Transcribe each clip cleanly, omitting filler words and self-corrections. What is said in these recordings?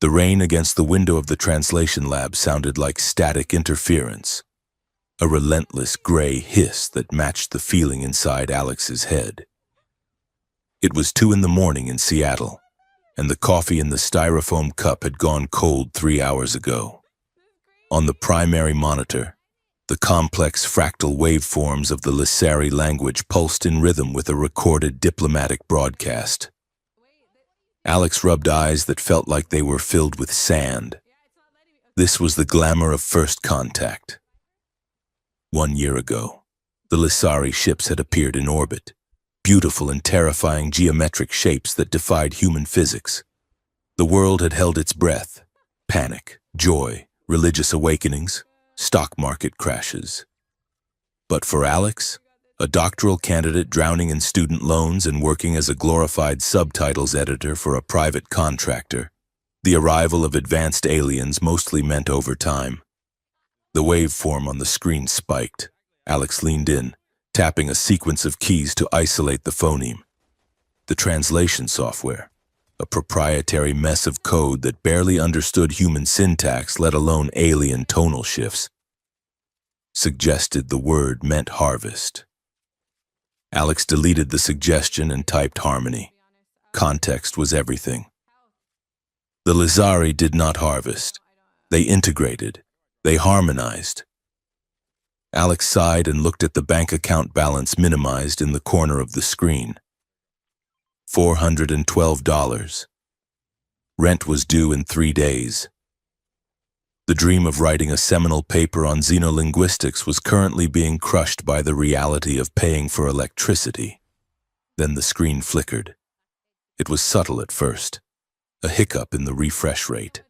The rain against the window of the translation lab sounded like static interference, a relentless gray hiss that matched the feeling inside Alex's head. It was 2 in the morning in Seattle, and the coffee in the styrofoam cup had gone cold 3 hours ago. On the primary monitor, the complex fractal waveforms of the Lissari language pulsed in rhythm with a recorded diplomatic broadcast. Alex rubbed eyes that felt like they were filled with sand. This was the glamour of first contact. 1 year ago, the Lissari ships had appeared in orbit, beautiful and terrifying geometric shapes that defied human physics. The world had held its breath. Panic, joy, religious awakenings, stock market crashes. But for Alex, a doctoral candidate drowning in student loans and working as a glorified subtitles editor for a private contractor, the arrival of advanced aliens mostly meant overtime. The waveform on the screen spiked. Alex leaned in, tapping a sequence of keys to isolate the phoneme. The translation software, a proprietary mess of code that barely understood human syntax, let alone alien tonal shifts, suggested the word meant harvest. Alex deleted the suggestion and typed harmony. Context was everything. The Lissari did not harvest. They integrated. They harmonized. Alex sighed and looked at the bank account balance minimized in the corner of the screen. $412. Rent was due in 3 days. The dream of writing a seminal paper on xenolinguistics was currently being crushed by the reality of paying for electricity. Then the screen flickered. It was subtle at first, a hiccup in the refresh rate.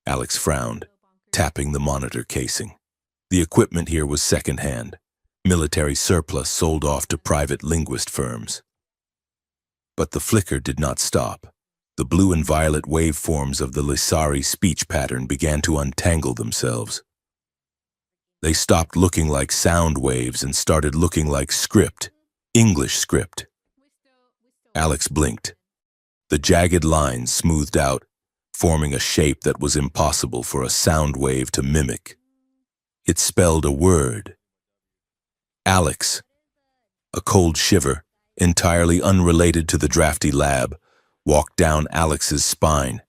Alex frowned, tapping the monitor casing. The equipment here was secondhand, military surplus sold off to private linguist firms. But the flicker did not stop. The blue and violet waveforms of the Lissari speech pattern began to untangle themselves. They stopped looking like sound waves and started looking like script, English script. Alex blinked. The jagged lines smoothed out, forming a shape that was impossible for a sound wave to mimic. It spelled a word. Alex. A cold shiver, entirely unrelated to the drafty lab, walked down Alex's spine.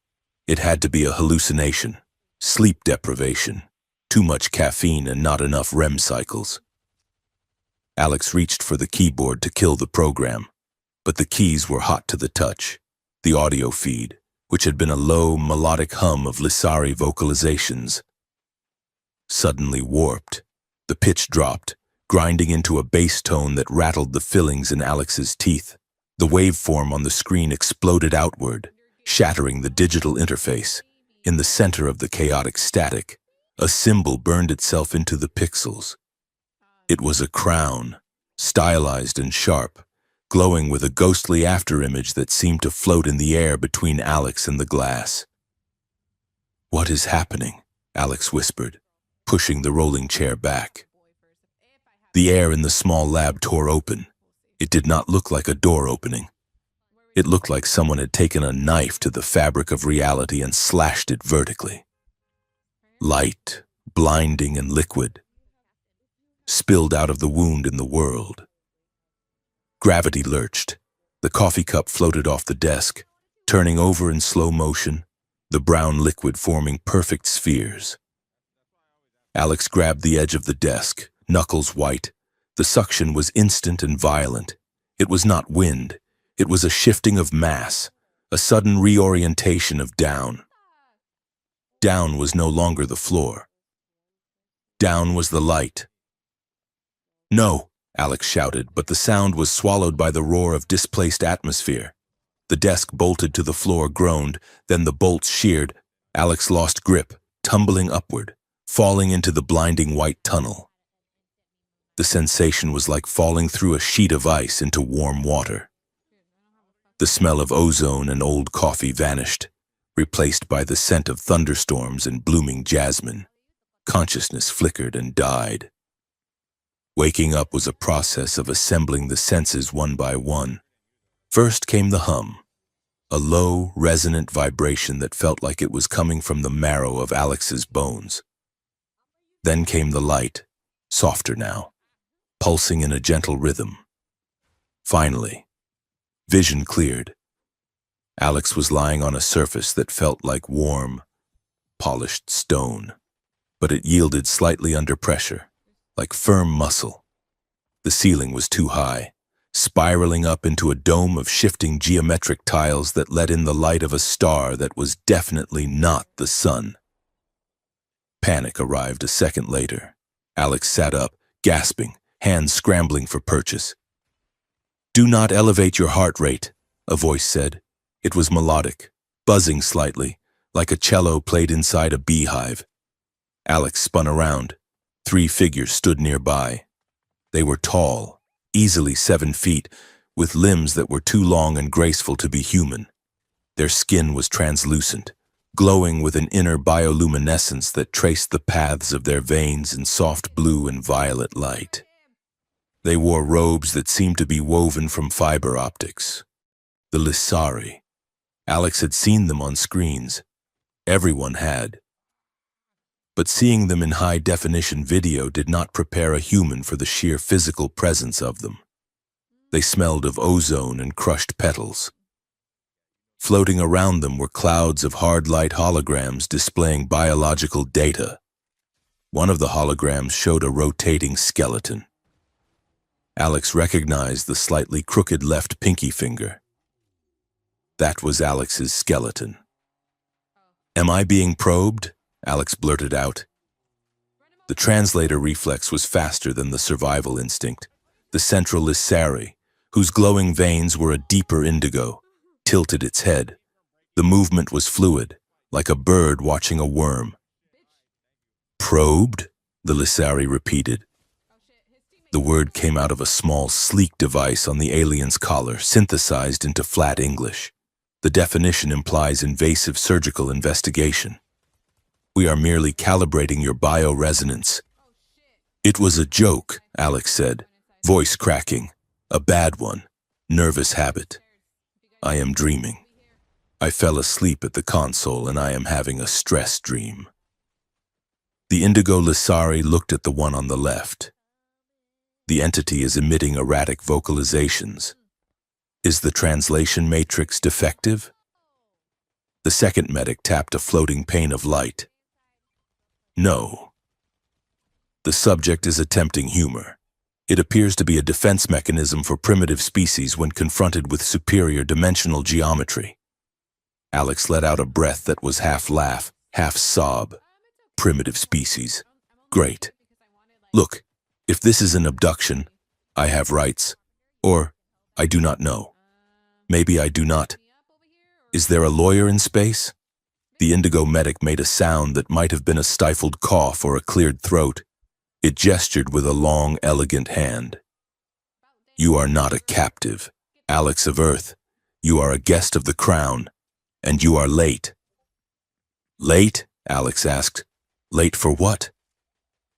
It had to be a hallucination, sleep deprivation, too much caffeine and not enough REM cycles. Alex reached for the keyboard to kill the program, but the keys were hot to the touch. The audio feed, which had been a low, melodic hum of Lissari vocalizations, suddenly warped. The pitch dropped, grinding into a bass tone that rattled the fillings in Alex's teeth. The waveform on the screen exploded outward, shattering the digital interface. In the center of the chaotic static, a symbol burned itself into the pixels. It was a crown, stylized and sharp, glowing with a ghostly afterimage that seemed to float in the air between Alex and the glass. "What is happening?" Alex whispered, pushing the rolling chair back. The air in the small lab tore open. It did not look like a door opening. It looked like someone had taken a knife to the fabric of reality and slashed it vertically. Light, blinding and liquid, spilled out of the wound in the world. Gravity lurched. The coffee cup floated off the desk, turning over in slow motion, the brown liquid forming perfect spheres. Alex grabbed the edge of the desk, knuckles white. The suction was instant and violent. It was not wind. It was a shifting of mass, a sudden reorientation of down. Down was no longer the floor. Down was the light. "No!" Alex shouted, but the sound was swallowed by the roar of displaced atmosphere. The desk bolted to the floor, groaned, then the bolts sheared. Alex lost grip, tumbling upward, falling into the blinding white tunnel. The sensation was like falling through a sheet of ice into warm water. The smell of ozone and old coffee vanished, replaced by the scent of thunderstorms and blooming jasmine. Consciousness flickered and died. Waking up was a process of assembling the senses one by one. First came the hum, a low, resonant vibration that felt like it was coming from the marrow of Alex's bones. Then came the light, softer now, pulsing in a gentle rhythm. Finally, vision cleared. Alex was lying on a surface that felt like warm, polished stone, but it yielded slightly under pressure, like firm muscle. The ceiling was too high, spiraling up into a dome of shifting geometric tiles that let in the light of a star that was definitely not the sun. Panic arrived a second later. Alex sat up, gasping, hands scrambling for purchase. "Do not elevate your heart rate," a voice said. It was melodic, buzzing slightly, like a cello played inside a beehive. Alex spun around. 3 figures stood nearby. They were tall, easily 7 feet, with limbs that were too long and graceful to be human. Their skin was translucent, glowing with an inner bioluminescence that traced the paths of their veins in soft blue and violet light. They wore robes that seemed to be woven from fiber optics. The Lissari. Alex had seen them on screens. Everyone had. But seeing them in high-definition video did not prepare a human for the sheer physical presence of them. They smelled of ozone and crushed petals. Floating around them were clouds of hard-light holograms displaying biological data. One of the holograms showed a rotating skeleton. Alex recognized the slightly crooked left pinky finger. That was Alex's skeleton. "Am I being probed?" Alex blurted out. The translator reflex was faster than the survival instinct. The central Lissari, whose glowing veins were a deeper indigo, tilted its head. The movement was fluid, like a bird watching a worm. "Probed?" the Lissari repeated. The word came out of a small, sleek device on the alien's collar, synthesized into flat English. The definition implies invasive surgical investigation. "We are merely calibrating your bioresonance." "It was a joke," Alex said, voice cracking. "A bad one. Nervous habit. I am dreaming. I fell asleep at the console and I am having a stress dream." The indigo Lissari looked at the one on the left. The entity is emitting erratic vocalizations. Is the translation matrix defective? The second medic tapped a floating pane of light. No. The subject is attempting humor. It appears to be a defense mechanism for primitive species when confronted with superior dimensional geometry. Alex let out a breath that was half laugh, half sob. Primitive species. Great. Look, if this is an abduction, I have rights. Or, I do not know. Maybe I do not. Is there a lawyer in space? The indigo medic made a sound that might have been a stifled cough or a cleared throat. It gestured with a long, elegant hand. "You are not a captive, Alex of Earth. You are a guest of the crown, and you are late." "Late?" Alex asked. "Late for what?"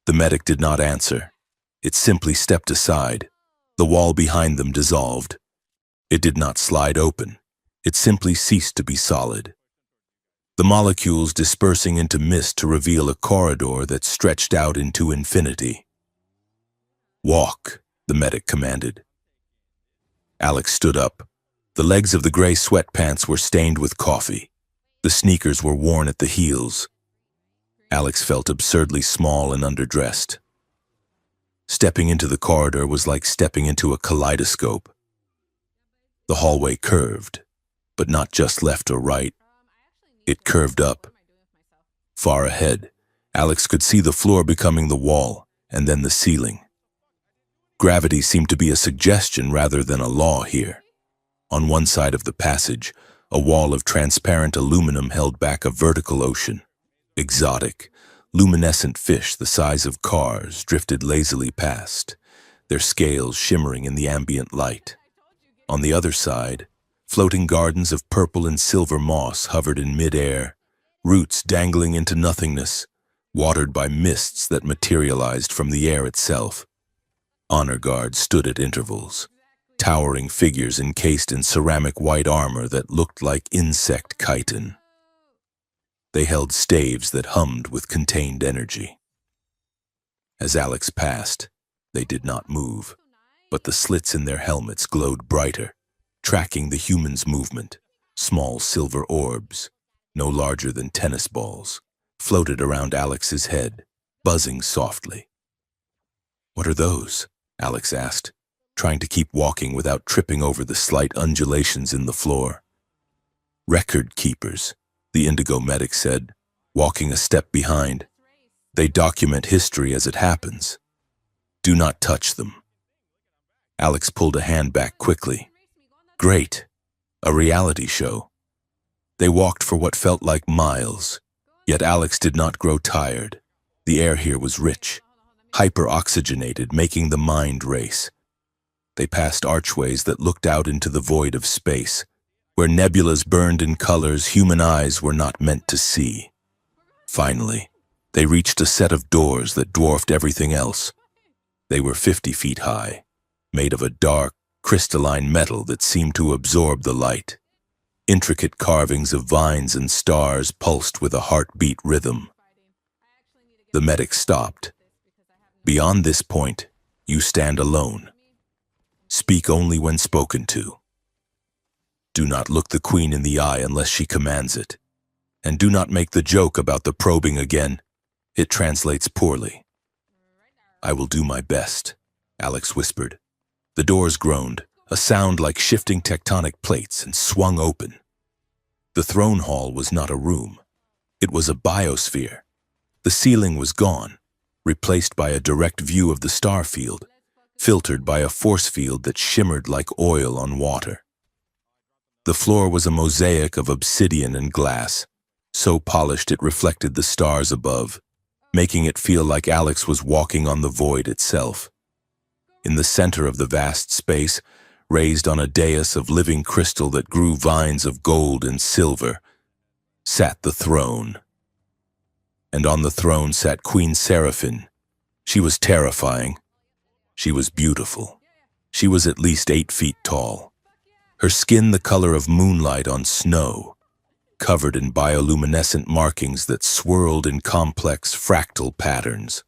The medic did not answer. It simply stepped aside. The wall behind them dissolved. It did not slide open. It simply ceased to be solid. The molecules dispersing into mist to reveal a corridor that stretched out into infinity. "Walk," the medic commanded. Alex stood up. The legs of the gray sweatpants were stained with coffee. The sneakers were worn at the heels. Alex felt absurdly small and underdressed. Stepping into the corridor was like stepping into a kaleidoscope. The hallway curved, but not just left or right. It curved up. Far ahead, Alex could see the floor becoming the wall, and then the ceiling. Gravity seemed to be a suggestion rather than a law here. On one side of the passage, a wall of transparent aluminum held back a vertical ocean. Exotic, luminescent fish the size of cars drifted lazily past, their scales shimmering in the ambient light. On the other side, floating gardens of purple and silver moss hovered in mid-air, roots dangling into nothingness, watered by mists that materialized from the air itself. Honor guards stood at intervals. towering figures encased in ceramic white armor that looked like insect chitin. They held staves that hummed with contained energy. As Alex passed, they did not move, but the slits in their helmets glowed brighter, tracking the human's movement. Small silver orbs, no larger than tennis balls, floated around Alex's head, buzzing softly. "What are those?" Alex asked, trying to keep walking without tripping over the slight undulations in the floor. "Record keepers," the indigo medic said, walking a step behind. "They document history as it happens. Do not touch them." Alex pulled a hand back quickly. "Great. A reality show." They walked for what felt like miles, yet Alex did not grow tired. The air here was rich, hyper-oxygenated, making the mind race. They passed archways that looked out into the void of space, where nebulas burned in colors human eyes were not meant to see. Finally, they reached a set of doors that dwarfed everything else. They were 50 feet high, made of a dark, crystalline metal that seemed to absorb the light. Intricate carvings of vines and stars pulsed with a heartbeat rhythm. The medic stopped. "Beyond this point, you stand alone. Speak only when spoken to. Do not look the queen in the eye unless she commands it. And do not make the joke about the probing again. It translates poorly." "I will do my best," Alex whispered. The doors groaned, a sound like shifting tectonic plates, and swung open. The throne hall was not a room. It was a biosphere. The ceiling was gone, replaced by a direct view of the star field, filtered by a force field that shimmered like oil on water. The floor was a mosaic of obsidian and glass, so polished it reflected the stars above, making it feel like Alex was walking on the void itself. In the center of the vast space, raised on a dais of living crystal that grew vines of gold and silver, sat the throne. And on the throne sat Queen Seraphine. She was terrifying. She was beautiful. She was at least 8 feet tall. Her skin the color of moonlight on snow, covered in bioluminescent markings that swirled in complex fractal patterns.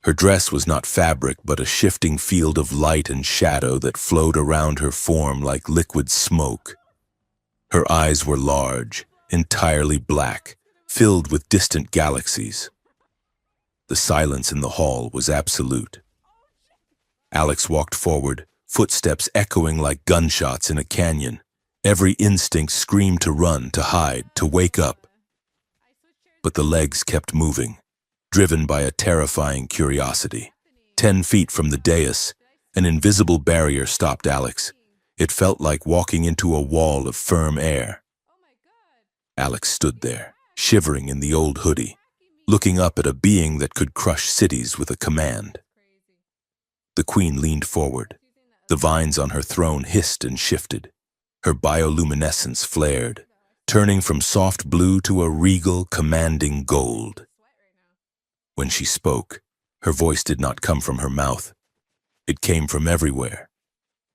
Her dress was not fabric, but a shifting field of light and shadow that flowed around her form like liquid smoke. Her eyes were large, entirely black, filled with distant galaxies. The silence in the hall was absolute. Alex walked forward, footsteps echoing like gunshots in a canyon. Every instinct screamed to run, to hide, to wake up. But the legs kept moving, driven by a terrifying curiosity. 10 feet from the dais, an invisible barrier stopped Alex. It felt like walking into a wall of firm air. Alex stood there, shivering in the old hoodie, looking up at a being that could crush cities with a command. The queen leaned forward. The vines on her throne hissed and shifted. Her bioluminescence flared, turning from soft blue to a regal, commanding gold. When she spoke, her voice did not come from her mouth. It came from everywhere.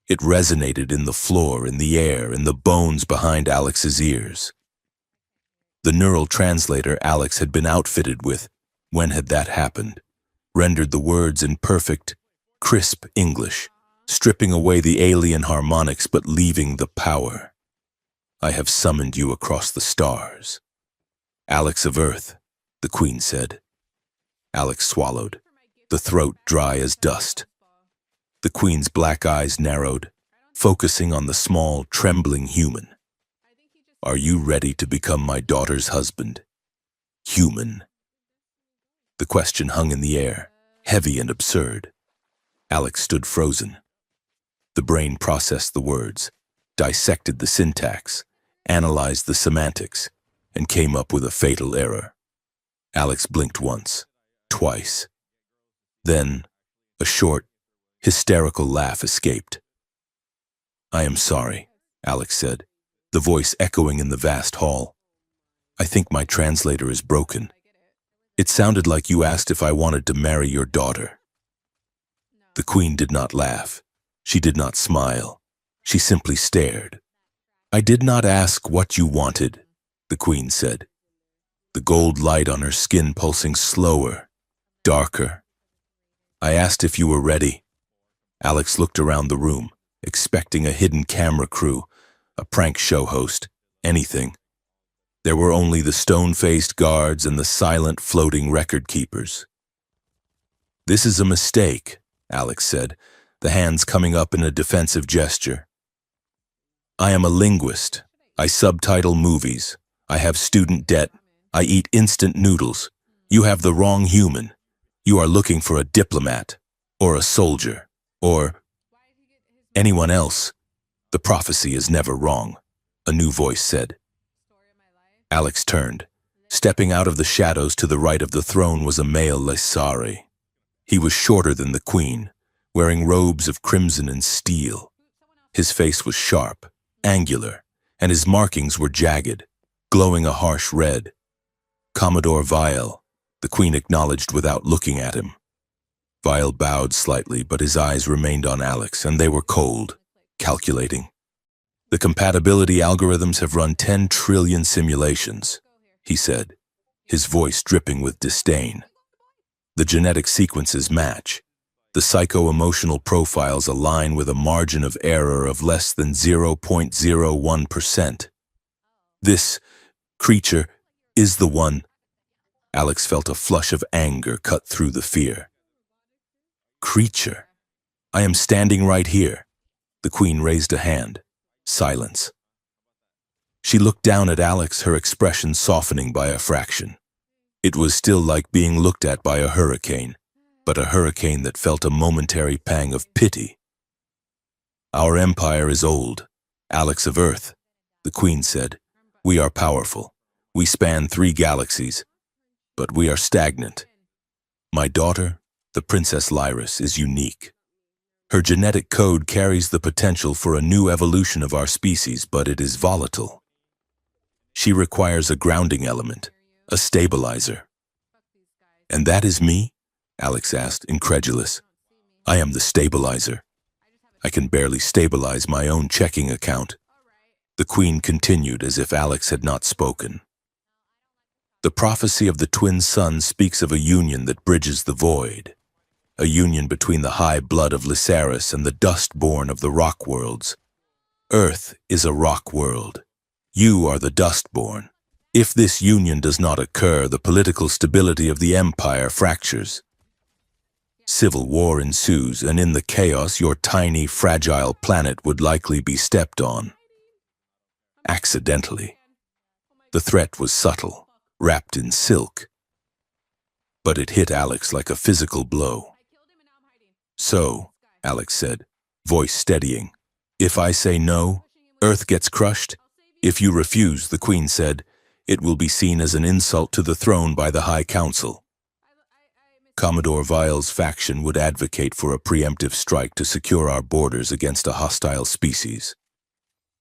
It resonated in the floor, in the air, in the bones behind Alex's ears. The neural translator Alex had been outfitted with, when had that happened, rendered the words in perfect, crisp English, stripping away the alien harmonics but leaving the power. "I have summoned you across the stars." "Alex of Earth," the queen said. Alex swallowed, the throat dry as dust. The queen's black eyes narrowed, focusing on the small, trembling human. "Are you ready to become my daughter's husband? Human?" The question hung in the air, heavy and absurd. Alex stood frozen. The brain processed the words, dissected the syntax, analyzed the semantics, and came up with a fatal error. Alex blinked once, twice. Then, a short, hysterical laugh escaped. "I am sorry," Alex said, the voice echoing in the vast hall. "I think my translator is broken. It sounded like you asked if I wanted to marry your daughter." The queen did not laugh. She did not smile. She simply stared. "I did not ask what you wanted," the queen said, the gold light on her skin pulsing slower, darker. "I asked if you were ready." Alex looked around the room, expecting a hidden camera crew, a prank show host, anything. There were only the stone-faced guards and the silent, floating record keepers. "This is a mistake," Alex said, the hands coming up in a defensive gesture. "I am a linguist. I subtitle movies. I have student debt. I eat instant noodles. You have the wrong human. You are looking for a diplomat, or a soldier, or anyone else. The prophecy is never wrong," a new voice said. Alex turned. Stepping out of the shadows to the right of the throne was a male Lesari. He was shorter than the queen, wearing robes of crimson and steel. His face was sharp, angular, and his markings were jagged, glowing a harsh red. "Commodore Vile," the queen acknowledged without looking at him. Vile bowed slightly, but his eyes remained on Alex, and they were cold, calculating. "The compatibility algorithms have run 10 trillion simulations," he said, his voice dripping with disdain. "The genetic sequences match. The psycho-emotional profiles align with a margin of error of less than 0.01%. This creature is the one." Alex felt a flush of anger cut through the fear. "Creature? I am standing right here." The queen raised a hand. Silence. She looked down at Alex, her expression softening by a fraction. It was still like being looked at by a hurricane, but a hurricane that felt a momentary pang of pity. "Our empire is old, Alex of Earth," the queen said. "We are powerful. We span 3 galaxies, but we are stagnant. My daughter, the Princess Lyris, is unique. Her genetic code carries the potential for a new evolution of our species, but it is volatile. She requires a grounding element, a stabilizer." "And that is me?" Alex asked, incredulous. "I am the stabilizer. I can barely stabilize my own checking account." The queen continued as if Alex had not spoken. "The prophecy of the twin suns speaks of a union that bridges the void. A union between the high blood of Lysaris and the dust-born of the rock worlds. Earth is a rock world. You are the dust-born. If this union does not occur, the political stability of the empire fractures. Civil war ensues, and in the chaos, your tiny, fragile planet would likely be stepped on. Accidentally." The threat was subtle, wrapped in silk, but it hit Alex like a physical blow. "So," Alex said, voice steadying, "if I say no, Earth gets crushed? If you refuse," the queen said, "it will be seen as an insult to the throne by the High Council. Commodore Vile's faction would advocate for a preemptive strike to secure our borders against a hostile species."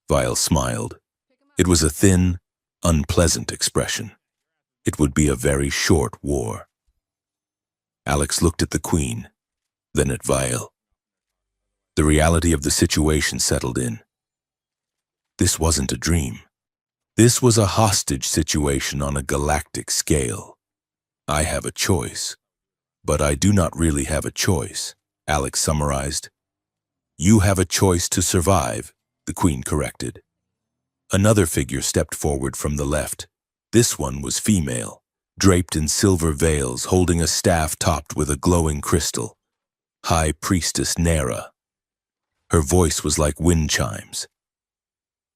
Vile smiled. It was a thin, unpleasant expression. It would be a very short war. Alex looked at the queen, then at Vile. The reality of the situation settled in. This wasn't a dream. This was a hostage situation on a galactic scale. "I have a choice, but I do not really have a choice," Alex summarized. "You have a choice to survive," the queen corrected. Another figure stepped forward from the left. This one was female, draped in silver veils, holding a staff topped with a glowing crystal. High Priestess Nera. Her voice was like wind chimes.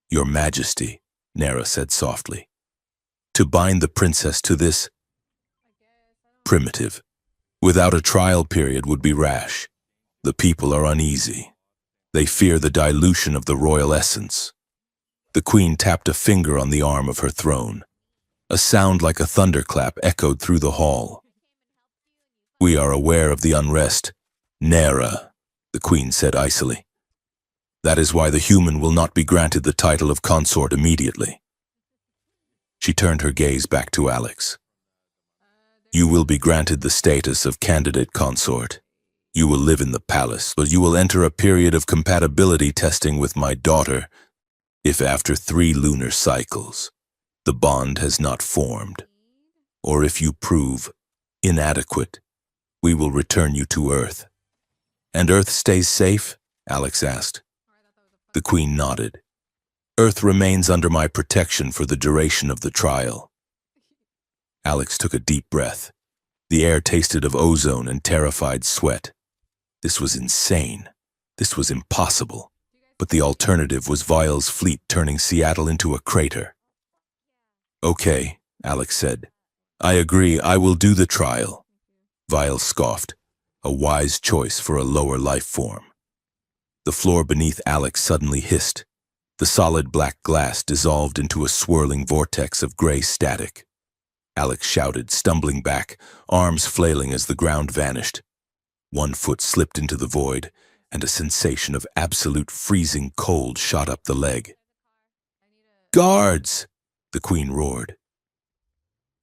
"Your Majesty," Nera said softly, "to bind the princess to this primitive, without a trial period would be rash. The people are uneasy. They fear the dilution of the royal essence." The queen tapped a finger on the arm of her throne. A sound like a thunderclap echoed through the hall. "We are aware of the unrest, Nera," the queen said icily. "That is why the human will not be granted the title of consort immediately." She turned her gaze back to Alex. "You will be granted the status of candidate consort. You will live in the palace, but you will enter a period of compatibility testing with my daughter if after 3 lunar cycles the bond has not formed, or if you prove inadequate, we will return you to Earth. And Earth stays safe? Alex asked. The Queen nodded. Earth remains under my protection for the duration of the trial. Alex took a deep breath. The air tasted of ozone and terrified sweat. This was insane. This was impossible. But the alternative was Vile's fleet turning Seattle into a crater. Okay, Alex said. I agree, I will do the trial. Vile scoffed. A wise choice for a lower life form. The floor beneath Alex suddenly hissed. The solid black glass dissolved into a swirling vortex of gray static. Alex shouted, stumbling back, arms flailing as the ground vanished. One foot slipped into the void, and a sensation of absolute freezing cold shot up the leg. Guards! The Queen roared.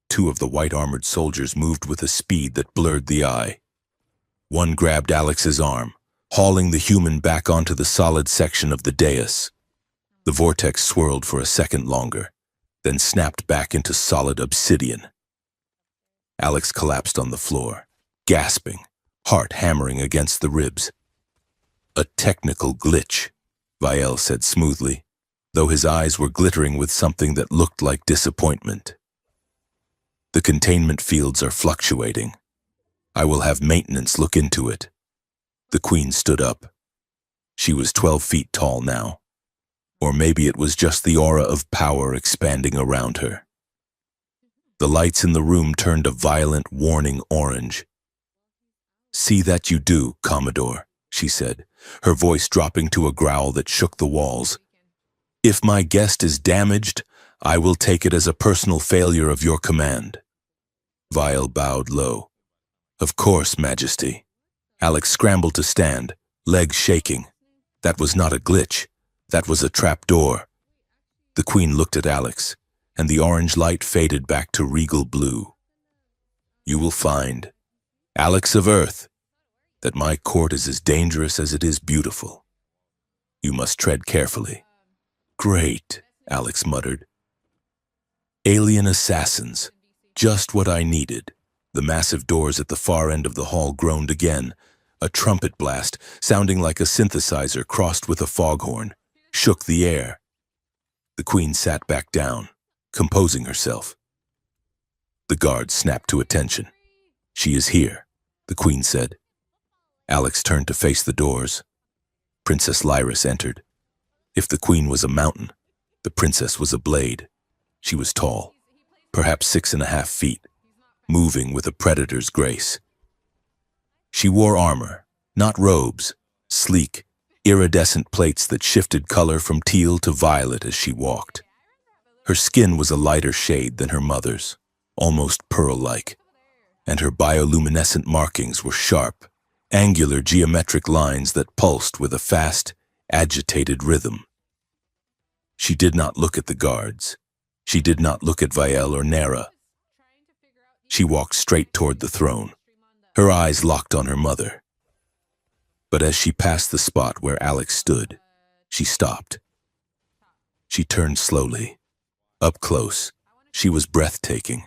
2 of the white-armored soldiers moved with a speed that blurred the eye. One grabbed Alex's arm, hauling the human back onto the solid section of the dais. The vortex swirled for a second longer, then snapped back into solid obsidian. Alex collapsed on the floor, gasping, heart hammering against the ribs. A technical glitch, Vielle said smoothly, though his eyes were glittering with something that looked like disappointment. The containment fields are fluctuating. I will have maintenance look into it. The Queen stood up. She was 12 feet tall now. Or maybe it was just the aura of power expanding around her. The lights in the room turned a violent, warning orange. See that you do, Commodore, she said, her voice dropping to a growl that shook the walls. If my guest is damaged, I will take it as a personal failure of your command. Vielle bowed low. Of course, Majesty. Alex scrambled to stand, legs shaking. That was not a glitch. That was a trapdoor. The Queen looked at Alex, and the orange light faded back to regal blue. You will find, Alex of Earth, that my court is as dangerous as it is beautiful. You must tread carefully. Great, Alex muttered. Alien assassins, just what I needed. The massive doors at the far end of the hall groaned again. A trumpet blast, sounding like a synthesizer crossed with a foghorn, shook the air. The Queen sat back down, composing herself. The guard snapped to attention. She is here, the Queen said. Alex turned to face the doors. Princess Lyris entered. If the Queen was a mountain, the princess was a blade. She was tall, perhaps 6.5 feet, moving with a predator's grace. She wore armor, not robes, sleek, iridescent plates that shifted color from teal to violet as she walked. Her skin was a lighter shade than her mother's, almost pearl-like, and her bioluminescent markings were sharp, angular geometric lines that pulsed with a fast, agitated rhythm. She did not look at the guards. She did not look at Vielle or Nera. She walked straight toward the throne, her eyes locked on her mother. But as she passed the spot where Alex stood, she stopped. She turned slowly. Up close, she was breathtaking.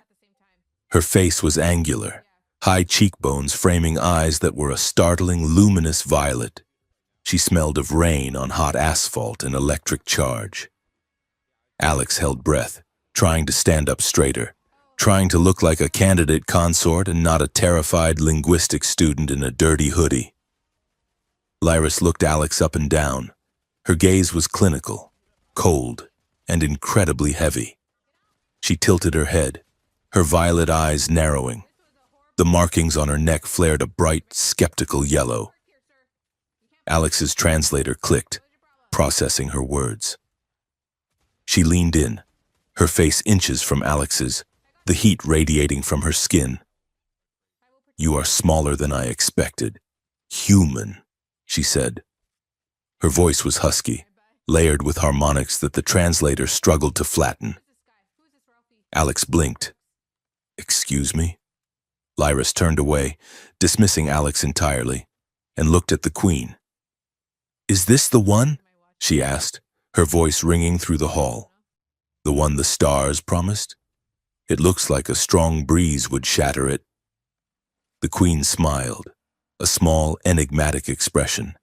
Her face was angular, high cheekbones framing eyes that were a startling, luminous violet. She smelled of rain on hot asphalt and electric charge. Alex held breath, trying to stand up straighter, trying to look like a candidate consort and not a terrified linguistics student in a dirty hoodie. Lyris looked Alex up and down. Her gaze was clinical, cold, and incredibly heavy. She tilted her head, her violet eyes narrowing. The markings on her neck flared a bright, skeptical yellow. Alex's translator clicked, processing her words. She leaned in, her face inches from Alex's, the heat radiating from her skin. You are smaller than I expected. Human, she said. Her voice was husky, layered with harmonics that the translator struggled to flatten. Alex blinked. Excuse me? Lyris turned away, dismissing Alex entirely. and looked at the Queen. "Is this the one?" she asked, her voice ringing through the hall. "The one the stars promised? It looks like a strong breeze would shatter it." The Queen smiled, a small, enigmatic expression.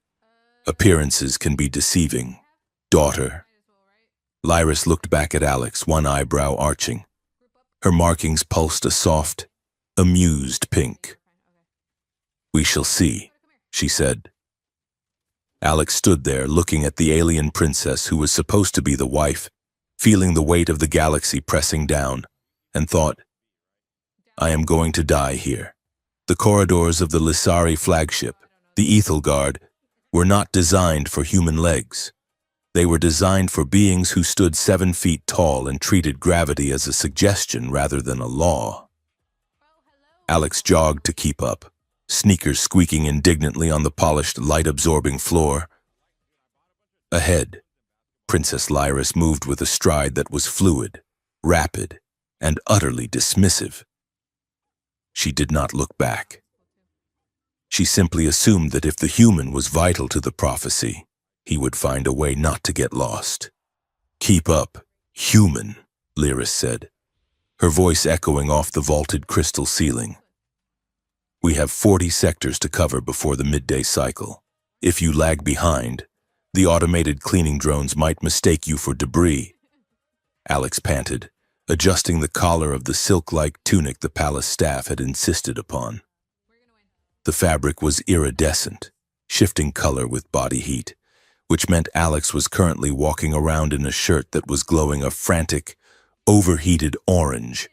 "Appearances can be deceiving, daughter." Lyris looked back at Alex, one eyebrow arching. Her markings pulsed a soft, amused pink. "We shall see," she said. Alex stood there looking at the alien princess who was supposed to be the wife, feeling the weight of the galaxy pressing down, and thought, "I am going to die here." The corridors of the Lissari flagship, the Ethelgard, were not designed for human legs. They were designed for beings who stood 7 feet tall and treated gravity as a suggestion rather than a law. Alex jogged to keep up, sneakers squeaking indignantly on the polished, light-absorbing floor. Ahead, Princess Lyris moved with a stride that was fluid, rapid, and utterly dismissive. She did not look back. She simply assumed that if the human was vital to the prophecy, he would find a way not to get lost. "Keep up, human," Lyris said, her voice echoing off the vaulted crystal ceiling. "We have 40 sectors to cover before the midday cycle. If you lag behind, the automated cleaning drones might mistake you for debris." Alex panted, adjusting the collar of the silk-like tunic the palace staff had insisted upon. The fabric was iridescent, shifting color with body heat, which meant Alex was currently walking around in a shirt that was glowing a frantic, overheated orange.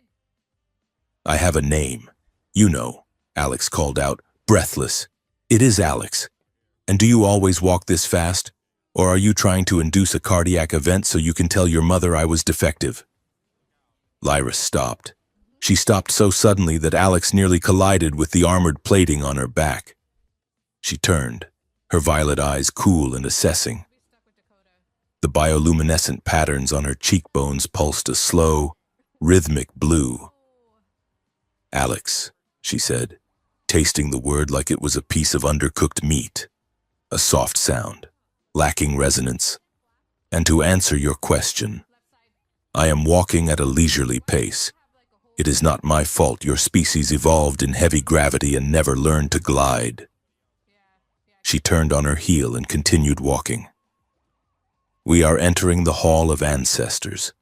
"I have a name. You know," Alex called out, breathless. "It is Alex. And do you always walk this fast? Or are you trying to induce a cardiac event so you can tell your mother I was defective?" Lyris stopped. She stopped so suddenly that Alex nearly collided with the armored plating on her back. She turned, her violet eyes cool and assessing. The bioluminescent patterns on her cheekbones pulsed a slow, rhythmic blue. "Alex," she said, tasting the word like it was a piece of undercooked meat. A soft sound, lacking resonance. "And to answer your question, I am walking at a leisurely pace. It is not my fault your species evolved in heavy gravity and never learned to glide." She turned on her heel and continued walking. "We are entering the Hall of Ancestors.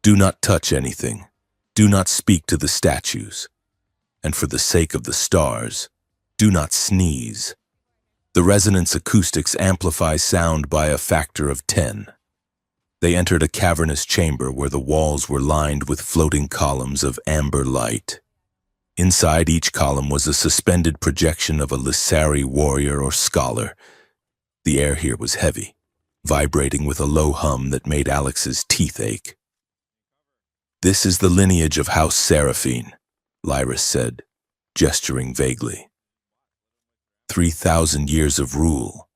Do not touch anything. Do not speak to the statues. And for the sake of the stars, do not sneeze. The resonance acoustics amplify sound by a factor of 10. They entered a cavernous chamber where the walls were lined with floating columns of amber light. Inside each column was a suspended projection of a Lissari warrior or scholar. The air here was heavy, vibrating with a low hum that made Alex's teeth ache. "This is the lineage of House Seraphine," Lyris said, gesturing vaguely. 3,000 years of rule.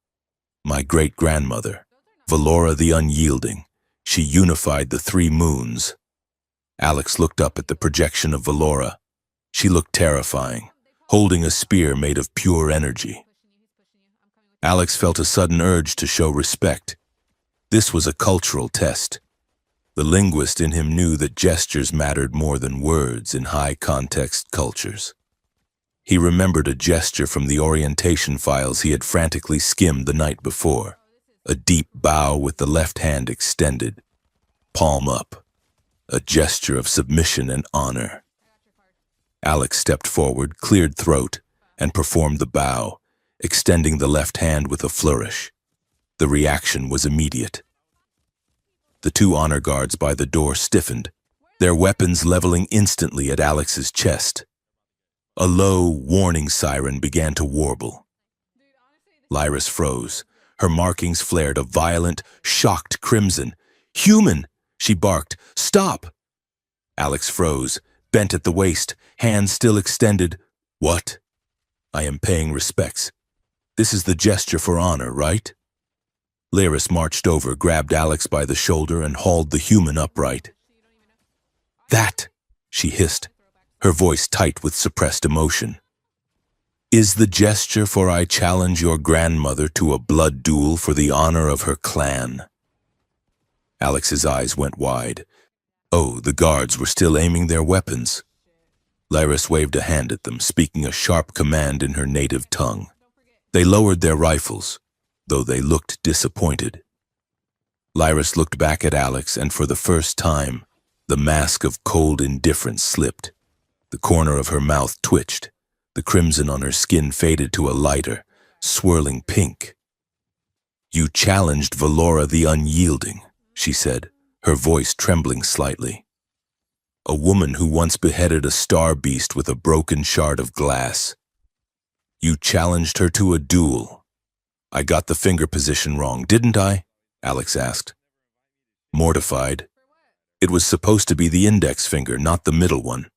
My great-grandmother, Valora the Unyielding, she unified the 3 moons. Alex looked up at the projection of Valora. She looked terrifying, holding a spear made of pure energy. Alex felt a sudden urge to show respect. This was a cultural test. The linguist in him knew that gestures mattered more than words in high-context cultures. He remembered a gesture from the orientation files he had frantically skimmed the night before. A deep bow with the left hand extended, palm up, a gesture of submission and honor. Alex stepped forward, cleared throat, and performed the bow, extending the left hand with a flourish. The reaction was immediate. The 2 honor guards by the door stiffened, their weapons leveling instantly at Alex's chest. A low, warning siren began to warble. Lyris froze. Her markings flared a violent, shocked crimson. "Human!" she barked. "Stop!" Alex froze, bent at the waist, hands still extended. "What?" "I am paying respects. This is the gesture for honor, right?" Lyris marched over, grabbed Alex by the shoulder, and hauled the human upright. "That!" she hissed, her voice tight with suppressed emotion. Is the gesture for I challenge your grandmother to a blood duel for the honor of her clan? Alex's eyes went wide. Oh, the guards were still aiming their weapons. Lyris waved a hand at them, speaking a sharp command in her native tongue. They lowered their rifles, though they looked disappointed. Lyris looked back at Alex, and for the first time, the mask of cold indifference slipped. The corner of her mouth twitched. The crimson on her skin faded to a lighter, swirling pink. You challenged Valora the Unyielding, she said, her voice trembling slightly. A woman who once beheaded a star beast with a broken shard of glass. You challenged her to a duel. I got the finger position wrong, didn't I? Alex asked. Mortified. It was supposed to be the index finger, not the middle one.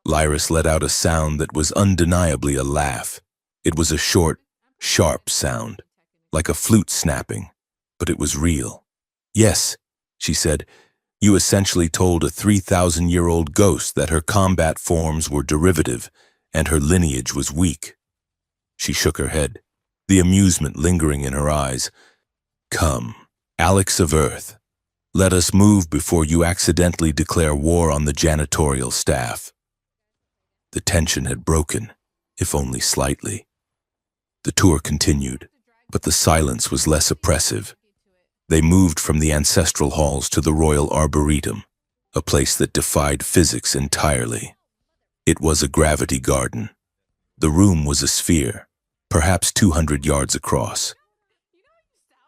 Lyris let out a sound that was undeniably a laugh. It was a short, sharp sound, like a flute snapping, but it was real. Yes, she said, you essentially told a 3,000-year-old ghost that her combat forms were derivative and her lineage was weak. She shook her head, the amusement lingering in her eyes. Come, Alex of Earth, let us move before you accidentally declare war on the janitorial staff. The tension had broken, if only slightly. The tour continued, but the silence was less oppressive. They moved from the ancestral halls to the Royal Arboretum, a place that defied physics entirely. It was a gravity garden. The room was a sphere, perhaps 200 yards across.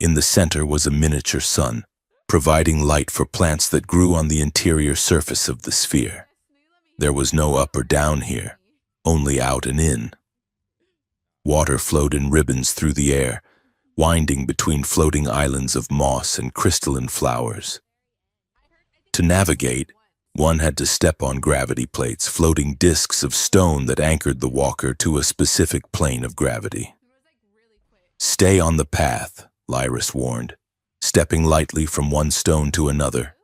In the center was a miniature sun, providing light for plants that grew on the interior surface of the sphere. There was no up or down here, only out and in. Water flowed in ribbons through the air, winding between floating islands of moss and crystalline flowers. To navigate, one had to step on gravity plates, floating discs of stone that anchored the walker to a specific plane of gravity. Stay on the path, Lyris warned, stepping lightly from one stone to another.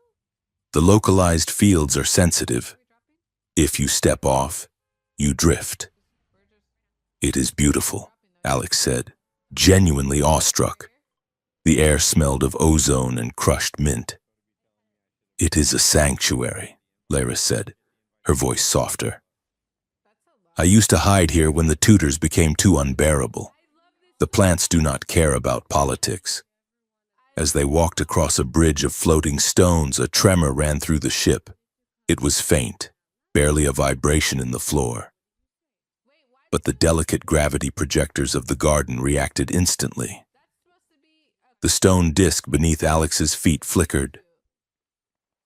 The localized fields are sensitive. If you step off, you drift. It is beautiful, Alex said, genuinely awestruck. The air smelled of ozone and crushed mint. It is a sanctuary, Lyris said, her voice softer. I used to hide here when the tutors became too unbearable. The plants do not care about politics. As they walked across a bridge of floating stones, a tremor ran through the ship. It was faint, barely a vibration in the floor. But the delicate gravity projectors of the garden reacted instantly. The stone disc beneath Alex's feet flickered.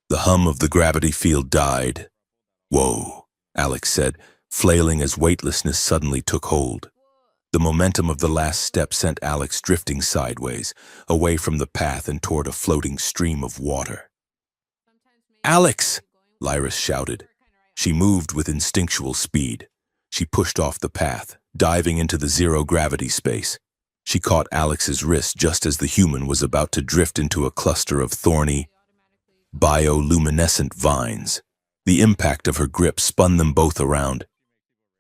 The hum of the gravity field died. Whoa, Alex said, flailing as weightlessness suddenly took hold. The momentum of the last step sent Alex drifting sideways, away from the path and toward a floating stream of water. Alex! Lyris shouted. She moved with instinctual speed. She pushed off the path, diving into the zero-gravity space. She caught Alex's wrist just as the human was about to drift into a cluster of thorny, bioluminescent vines. The impact of her grip spun them both around.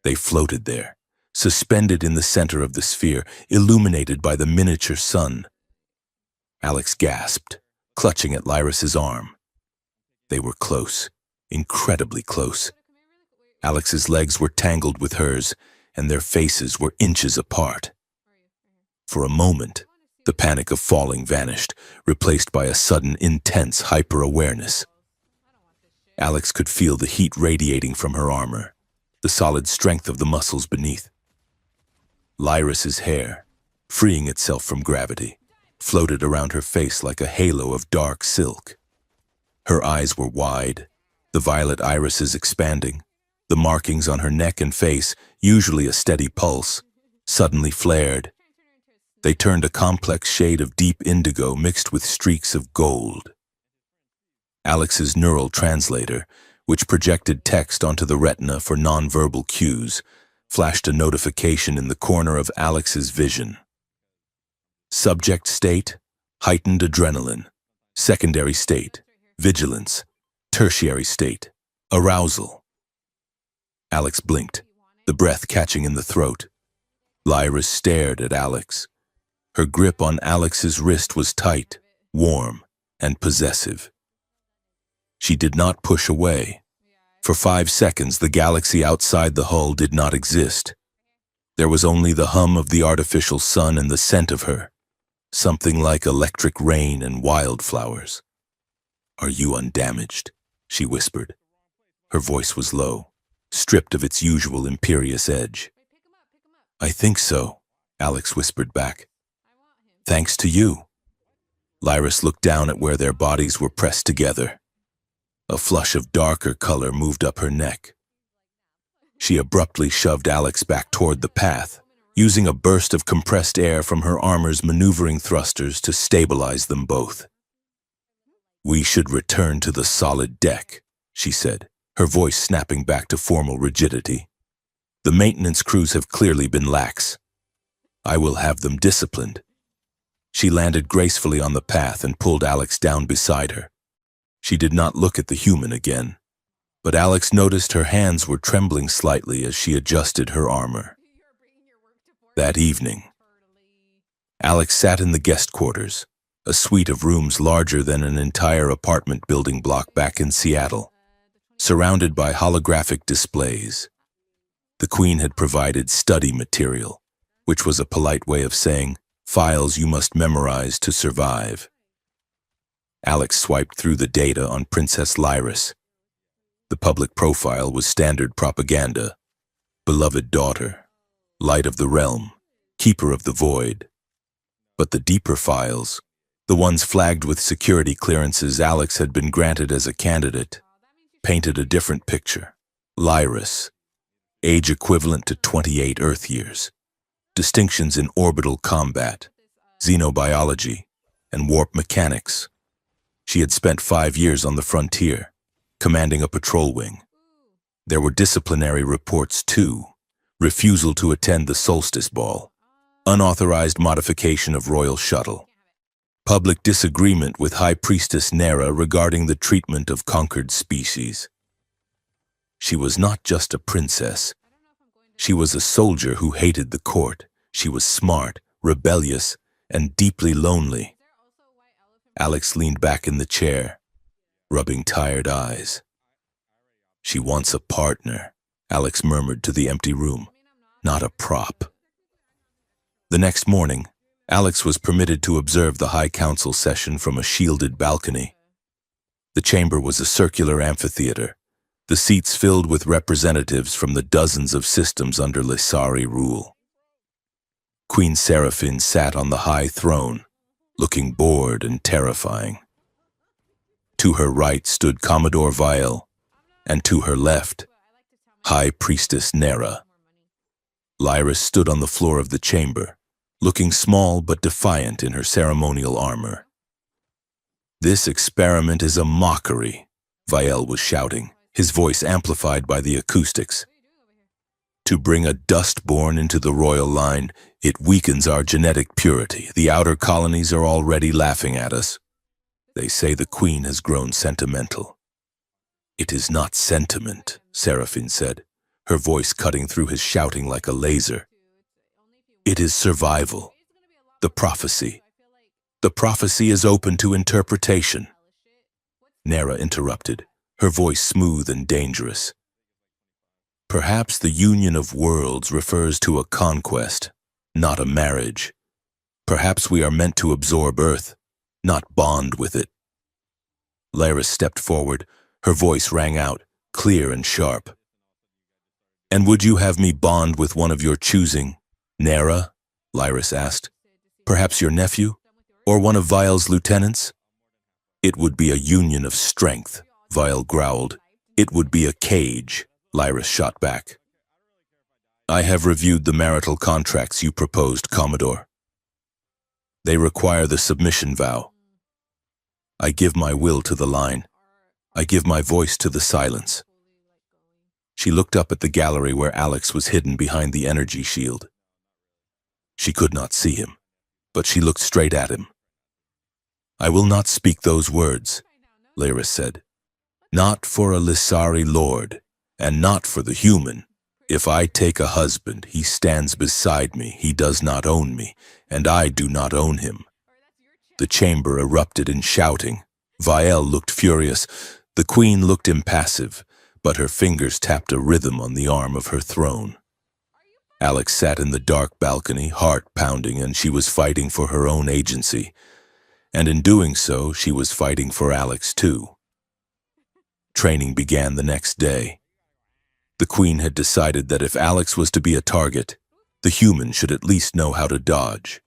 They floated there, suspended in the center of the sphere, illuminated by the miniature sun. Alex gasped, clutching at Lyris's arm. They were close, incredibly close. Alex's legs were tangled with hers, and their faces were inches apart. For a moment, the panic of falling vanished, replaced by a sudden, intense hyper-awareness. Alex could feel the heat radiating from her armor, the solid strength of the muscles beneath. Lyris's hair, freeing itself from gravity, floated around her face like a halo of dark silk. Her eyes were wide, the violet irises expanding. The markings on her neck and face, usually a steady pulse, suddenly flared. They turned a complex shade of deep indigo mixed with streaks of gold. Alex's neural translator, which projected text onto the retina for nonverbal cues, flashed a notification in the corner of Alex's vision. Subject state, heightened adrenaline. Secondary state, vigilance. Tertiary state, arousal. Alex blinked. the breath catching in the throat. Lyra stared at Alex. Her grip on Alex's wrist was tight, warm, and possessive. She did not push away. For 5 seconds, the galaxy outside the hull did not exist. There was only the hum of the artificial sun and the scent of her, something like electric rain and wildflowers. "Are you undamaged?" she whispered. Her voice was low, stripped of its usual imperious edge. "I think so," Alex whispered back. "Thanks to you." Lyris looked down at where their bodies were pressed together. A flush of darker color moved up her neck. She abruptly shoved Alex back toward the path, using a burst of compressed air from her armor's maneuvering thrusters to stabilize them both. "We should return to the solid deck," she said, her voice snapping back to formal rigidity. "The maintenance crews have clearly been lax. I will have them disciplined." She landed gracefully on the path and pulled Alex down beside her. She did not look at the human again, but Alex noticed her hands were trembling slightly as she adjusted her armor. That evening, Alex sat in the guest quarters, a suite of rooms larger than an entire apartment building block back in Seattle, surrounded by holographic displays. The Queen had provided study material, which was a polite way of saying files you must memorize to survive. Alex swiped through the data on Princess Lyris. The public profile was standard propaganda: beloved daughter, light of the realm, keeper of the void. But the deeper files, the ones flagged with security clearances Alex had been granted as a candidate, painted a different picture. Lyris, age equivalent to 28 Earth years, distinctions in orbital combat, xenobiology, and warp mechanics. She had spent 5 years on the frontier, commanding a patrol wing. There were disciplinary reports too: refusal to attend the solstice ball, unauthorized modification of royal shuttle, public disagreement with High Priestess Nera regarding the treatment of conquered species. She was not just a princess. She was a soldier who hated the court. She was smart, rebellious, and deeply lonely. Alex leaned back in the chair, rubbing tired eyes. "She wants a partner," Alex murmured to the empty room, "not a prop." The next morning, Alex was permitted to observe the High Council session from a shielded balcony. The chamber was a circular amphitheater, the seats filled with representatives from the dozens of systems under Lysari rule. Queen Seraphine sat on the high throne, looking bored and terrifying. To her right stood Commodore Vial, and to her left, High Priestess Nera. Lyris stood on the floor of the chamber, looking small but defiant in her ceremonial armor. "This experiment is a mockery," Vial was shouting, his voice amplified by the acoustics. "To bring a dustborn into the royal line, it weakens our genetic purity. The outer colonies are already laughing at us. They say the Queen has grown sentimental." "It is not sentiment," Seraphine said, her voice cutting through his shouting like a laser. "It is survival. The prophecy. The prophecy is open to interpretation." Nera interrupted, her voice smooth and dangerous. "Perhaps the union of worlds refers to a conquest, not a marriage. Perhaps we are meant to absorb Earth, not bond with it." Lyris stepped forward, her voice rang out, clear and sharp. "And would you have me bond with one of your choosing, Nera?" Lyris asked. "Perhaps your nephew, or one of Vial's lieutenants?" "It would be a union of strength," Vial growled. "It would be a cage," Lyris shot back. "I have reviewed the marital contracts you proposed, Commodore. They require the submission vow. I give my will to the line. I give my voice to the silence." She looked up at the gallery where Alex was hidden behind the energy shield. She could not see him, but she looked straight at him. "I will not speak those words," Lyris said. "Not for a Lysari lord, and not for the human, If I take a husband, he stands beside me, he does not own me, and I do not own him. The chamber erupted in shouting. Vielle looked furious. The queen looked impassive, but her fingers tapped a rhythm on the arm of her throne. Alex sat in the dark balcony, heart pounding, and she was fighting for her own agency. And in doing so, she was fighting for Alex too. Training began the next day. The queen had decided that if Alex was to be a target, the human should at least know how to dodge.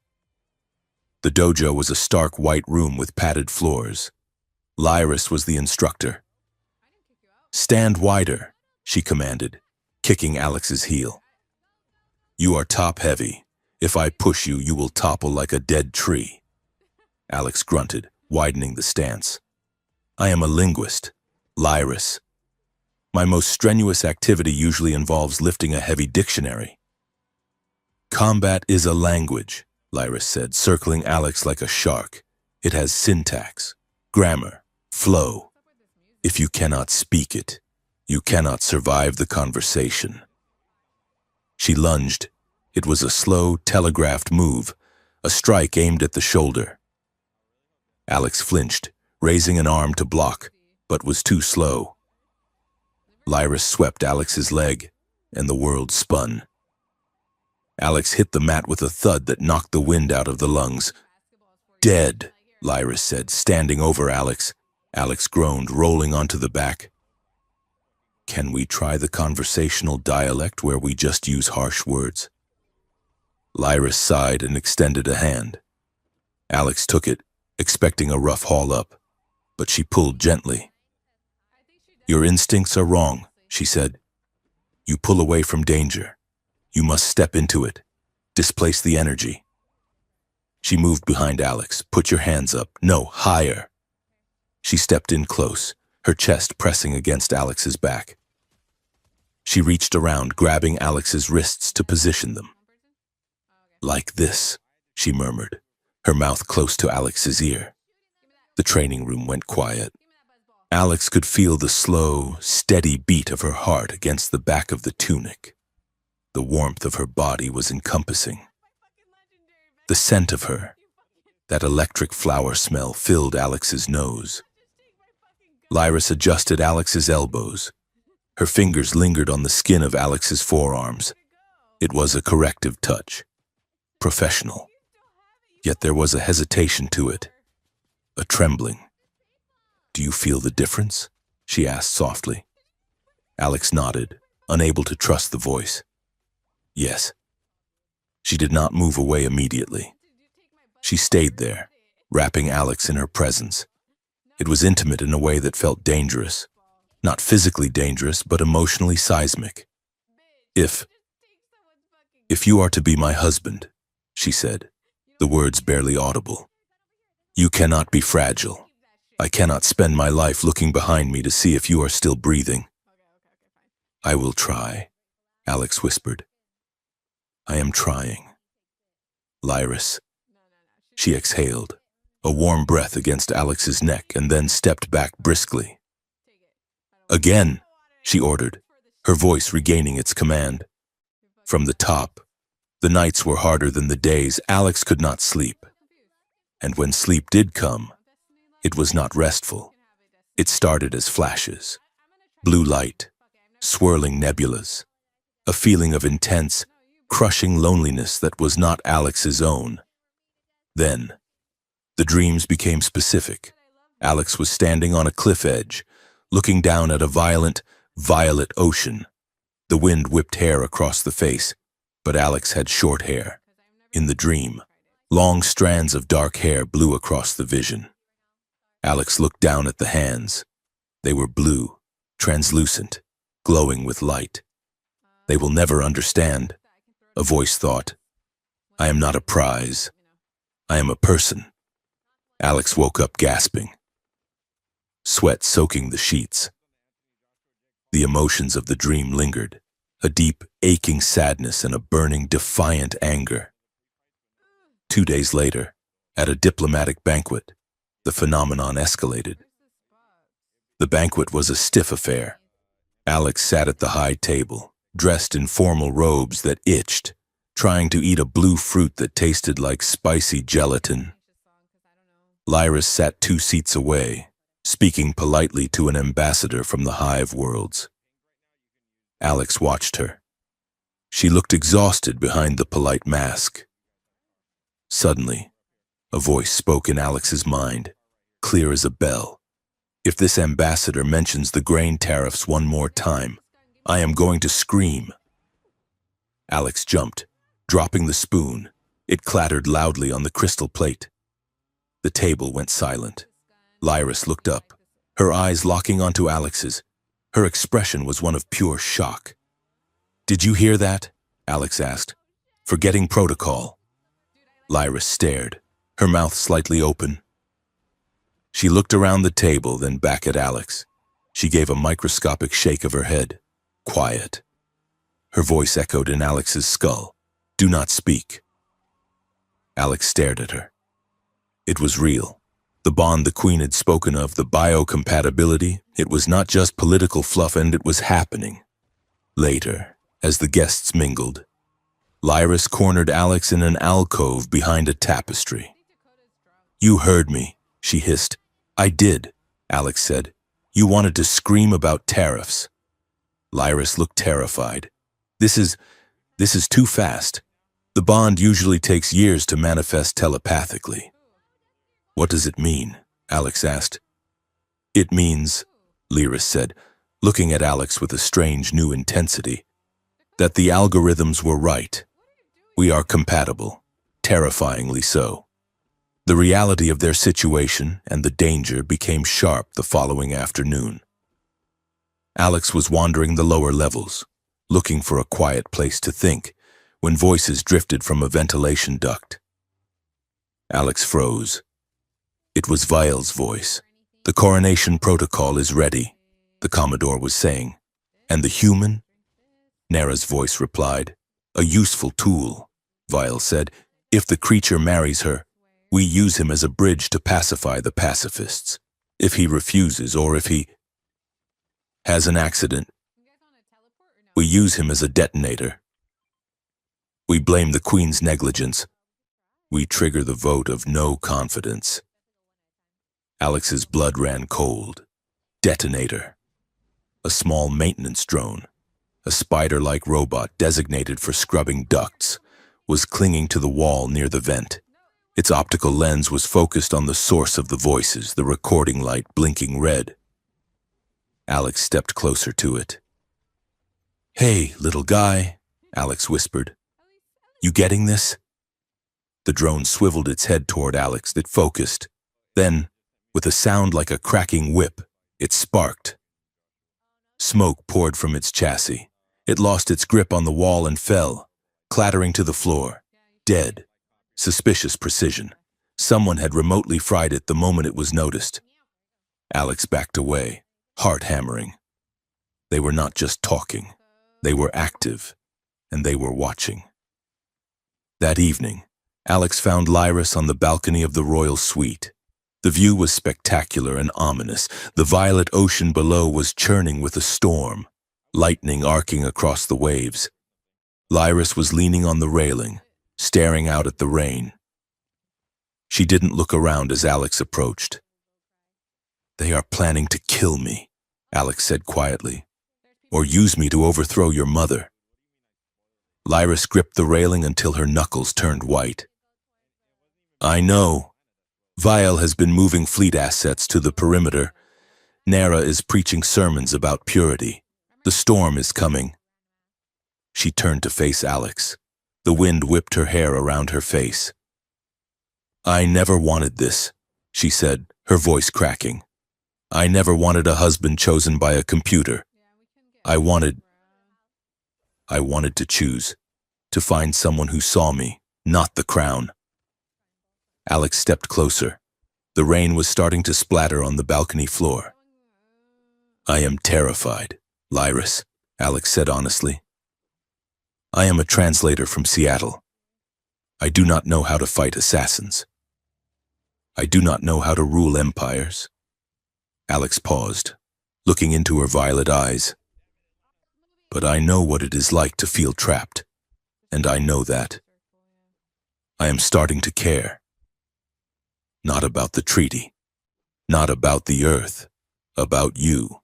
The dojo was a stark white room with padded floors. Lyris was the instructor. "Stand wider," she commanded, kicking Alex's heel. "You are top-heavy. If I push you, you will topple like a dead tree." Alex grunted, widening the stance. "I am a linguist, Lyris. My most strenuous activity usually involves lifting a heavy dictionary." "Combat is a language," Lyris said, circling Alex like a shark. "It has syntax, grammar, flow. If you cannot speak it, you cannot survive the conversation." She lunged. It was a slow, telegraphed move, a strike aimed at the shoulder. Alex flinched, raising an arm to block, but was too slow. Lyris swept Alex's leg, and the world spun. Alex hit the mat with a thud that knocked the wind out of the lungs. "Dead," Lyris said, standing over Alex. Alex groaned, rolling onto the back. "Can we try the conversational dialect where we just use harsh words?" Lyris sighed and extended a hand. Alex took it, expecting a rough haul up, but she pulled gently. "Your instincts are wrong," she said. "You pull away from danger. You must step into it, displace the energy." She moved behind Alex. "Put your hands up. No, higher." She stepped in close, her chest pressing against Alex's back. She reached around, grabbing Alex's wrists to position them. "Like this," she murmured, her mouth close to Alex's ear. The training room went quiet. Alex could feel the slow, steady beat of her heart against the back of the tunic. The warmth of her body was encompassing. The scent of her, that electric flower smell, filled Alex's nose. Lyris adjusted Alex's elbows. Her fingers lingered on the skin of Alex's forearms. It was a corrective touch. Professional. Yet there was a hesitation to it. A trembling. "Do you feel the difference?" she asked softly. Alex nodded, unable to trust the voice. "Yes." She did not move away immediately. She stayed there, wrapping Alex in her presence. It was intimate in a way that felt dangerous. Not physically dangerous, but emotionally seismic. If you are to be my husband," she said, the words barely audible, "you cannot be fragile. I cannot spend my life looking behind me to see if you are still breathing." "I will try," Alex whispered. "I am trying. Lyris." She exhaled, a warm breath against Alex's neck, and then stepped back briskly. "Again," she ordered, her voice regaining its command. From the top, the nights were harder than the days. Alex could not sleep. And when sleep did come, it was not restful. It started as flashes. Blue light, swirling nebulas, a feeling of intense, crushing loneliness that was not Alex's own. Then, the dreams became specific. Alex was standing on a cliff edge, looking down at a violent, violet ocean. The wind whipped hair across the face, but Alex had short hair. In the dream, long strands of dark hair blew across the vision. Alex looked down at the hands. They were blue, translucent, glowing with light. "They will never understand," a voice thought. "I am not a prize. I am a person." Alex woke up gasping, sweat soaking the sheets. The emotions of the dream lingered, a deep, aching sadness and a burning, defiant anger. 2 days later, at a diplomatic banquet, the phenomenon escalated. The banquet was a stiff affair. Alex sat at the high table, dressed in formal robes that itched, trying to eat a blue fruit that tasted like spicy gelatin. Lyris sat 2 seats away, speaking politely to an ambassador from the Hive Worlds. Alex watched her. She looked exhausted behind the polite mask. Suddenly, a voice spoke in Alex's mind, clear as a bell. If this ambassador mentions the grain tariffs one more time, I am going to scream. Alex jumped, dropping the spoon. It clattered loudly on the crystal plate. The table went silent. Lyris looked up, her eyes locking onto Alex's. Her expression was one of pure shock. "Did you hear that?" Alex asked. "Forgetting protocol." Lyris stared, her mouth slightly open. She looked around the table, then back at Alex. She gave a microscopic shake of her head. "Quiet." Her voice echoed in Alex's skull. "Do not speak." Alex stared at her. It was real. The bond the Queen had spoken of, the biocompatibility, it was not just political fluff, and it was happening. Later, as the guests mingled, Lyris cornered Alex in an alcove behind a tapestry. "You heard me," she hissed. "I did," Alex said. "You wanted to scream about tariffs." Lyris looked terrified. This is too fast. The bond usually takes years to manifest telepathically." "What does it mean?" Alex asked. "It means," Lyris said, looking at Alex with a strange new intensity, "that the algorithms were right. We are compatible, terrifyingly so." The reality of their situation and the danger became sharp the following afternoon. Alex was wandering the lower levels, looking for a quiet place to think, when voices drifted from a ventilation duct. Alex froze. It was Vile's voice. "The coronation protocol is ready," the Commodore was saying. "And the human?" Nara's voice replied. "A useful tool," Vile said. "If the creature marries her, we use him as a bridge to pacify the pacifists. If he refuses, or if he has an accident, we use him as a detonator. We blame the Queen's negligence. We trigger the vote of no confidence." Alex's blood ran cold. Detonator. A small maintenance drone, a spider-like robot designated for scrubbing ducts, was clinging to the wall near the vent. Its optical lens was focused on the source of the voices, the recording light blinking red. Alex stepped closer to it. "Hey, little guy," Alex whispered. "You getting this?" The drone swiveled its head toward Alex. It focused. Then, with a sound like a cracking whip, it sparked. Smoke poured from its chassis. It lost its grip on the wall and fell, clattering to the floor, dead. Suspicious precision. Someone had remotely fried it the moment it was noticed. Alex backed away, heart hammering. They were not just talking. They were active, and they were watching. That evening, Alex found Lyris on the balcony of the royal suite. The view was spectacular and ominous. The violet ocean below was churning with a storm, lightning arcing across the waves. Lyris was leaning on the railing, staring out at the rain. She didn't look around as Alex approached. "They are planning to kill me," Alex said quietly, "or use me to overthrow your mother." Lyris gripped the railing until her knuckles turned white. "I know. Vile has been moving fleet assets to the perimeter. Nara is preaching sermons about purity. The storm is coming." She turned to face Alex. The wind whipped her hair around her face. "I never wanted this," she said, her voice cracking. "I never wanted a husband chosen by a computer. I wanted to choose, to find someone who saw me, not the crown." Alex stepped closer. The rain was starting to splatter on the balcony floor. "I am terrified, Lyris," Alex said honestly. "I am a translator from Seattle. I do not know how to fight assassins. I do not know how to rule empires." Alex paused, looking into her violet eyes. But I know what it is like to feel trapped, and I know that. I am starting to care. Not about the treaty, not about the Earth, about you.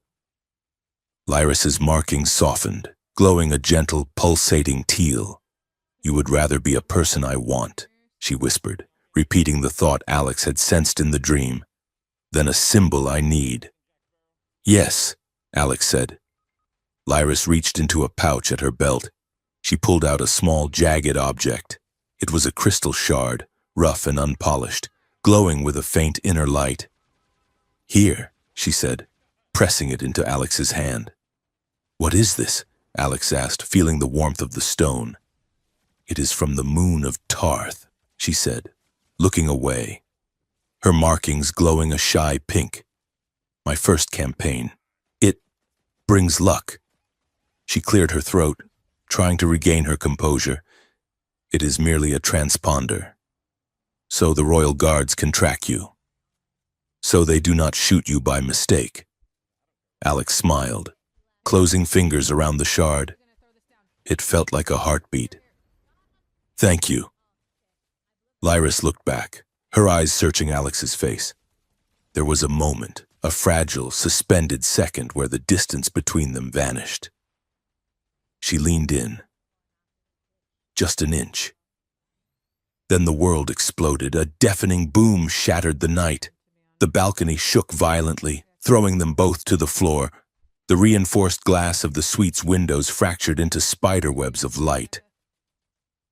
Lyris's markings softened, glowing a gentle, pulsating teal. You would rather be a person I want, she whispered, repeating the thought Alex had sensed in the dream, than a symbol I need. Yes, Alex said. Lyris reached into a pouch at her belt. She pulled out a small, jagged object. It was a crystal shard, rough and unpolished, glowing with a faint inner light. Here, she said, pressing it into Alex's hand. What is this? Alex asked, feeling the warmth of the stone. It is from the moon of Tarth, she said, looking away, her markings glowing a shy pink. My first campaign. It brings luck. She cleared her throat, trying to regain her composure. It is merely a transponder. So the royal guards can track you. So they do not shoot you by mistake. Alex smiled, closing fingers around the shard. It felt like a heartbeat. Thank you. Lyris looked back, her eyes searching Alex's face. There was a moment, a fragile, suspended second where the distance between them vanished. She leaned in. Just an inch. Then the world exploded. A deafening boom shattered the night. The balcony shook violently, throwing them both to the floor. The reinforced glass of the suite's windows fractured into spiderwebs of light.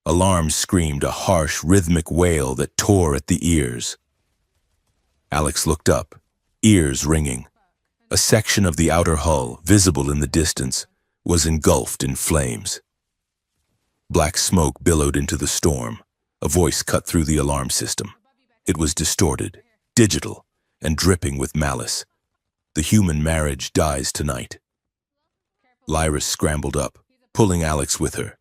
Alarms screamed, a harsh, rhythmic wail that tore at the ears. Alex looked up, ears ringing. A section of the outer hull, visible in the distance, was engulfed in flames. Black smoke billowed into the storm. A voice cut through the alarm system. It was distorted, digital, and dripping with malice. The human marriage dies tonight. Lyris scrambled up, pulling Alex with her.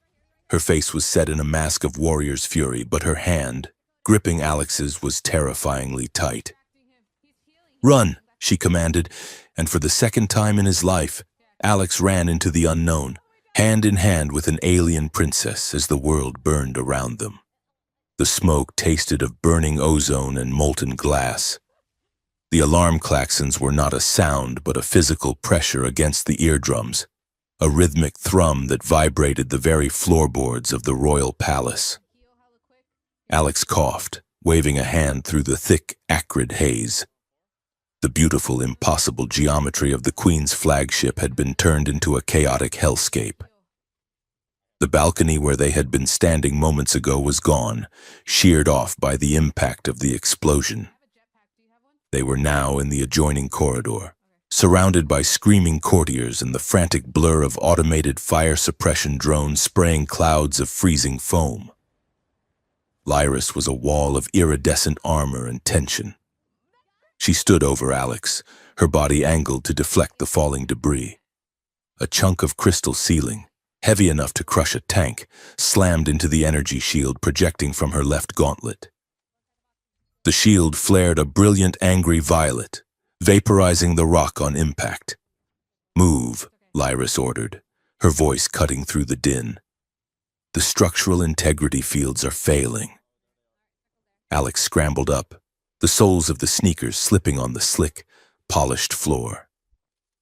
Her face was set in a mask of warrior's fury, but her hand, gripping Alex's, was terrifyingly tight. Run, she commanded, and for the second time in his life, Alex ran into the unknown, hand in hand with an alien princess as the world burned around them. The smoke tasted of burning ozone and molten glass. The alarm klaxons were not a sound but a physical pressure against the eardrums, a rhythmic thrum that vibrated the very floorboards of the royal palace. Alex coughed, waving a hand through the thick, acrid haze. The beautiful, impossible geometry of the Queen's flagship had been turned into a chaotic hellscape. The balcony where they had been standing moments ago was gone, sheared off by the impact of the explosion. They were now in the adjoining corridor, surrounded by screaming courtiers and the frantic blur of automated fire suppression drones spraying clouds of freezing foam. Lyris was a wall of iridescent armor and tension. She stood over Alex, her body angled to deflect the falling debris. A chunk of crystal ceiling, heavy enough to crush a tank, slammed into the energy shield projecting from her left gauntlet. The shield flared a brilliant, angry violet, vaporizing the rock on impact. Move, Lyris ordered, her voice cutting through the din. The structural integrity fields are failing. Alex scrambled up, the soles of the sneakers slipping on the slick, polished floor.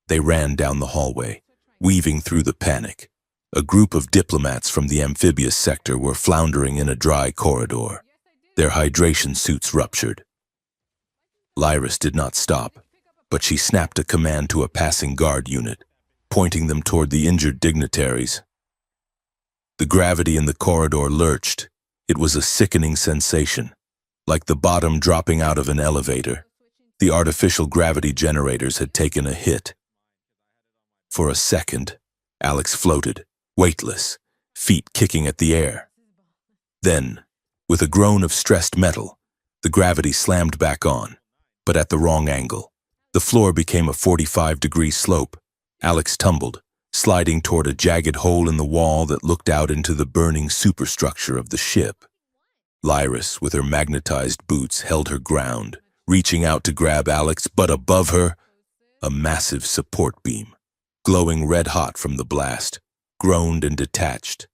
They ran down the hallway, weaving through the panic. A group of diplomats from the amphibious sector were floundering in a dry corridor. Their hydration suits ruptured. Lyris did not stop, but she snapped a command to a passing guard unit, pointing them toward the injured dignitaries. The gravity in the corridor lurched. It was a sickening sensation, like the bottom dropping out of an elevator. The artificial gravity generators had taken a hit. For a second, Alex floated, weightless, feet kicking at the air. Then, with a groan of stressed metal, the gravity slammed back on, but at the wrong angle. The floor became a 45-degree slope. Alex tumbled, sliding toward a jagged hole in the wall that looked out into the burning superstructure of the ship. Lyris, with her magnetized boots, held her ground, reaching out to grab Alex, but above her, a massive support beam, glowing red-hot from the blast, groaned and detached.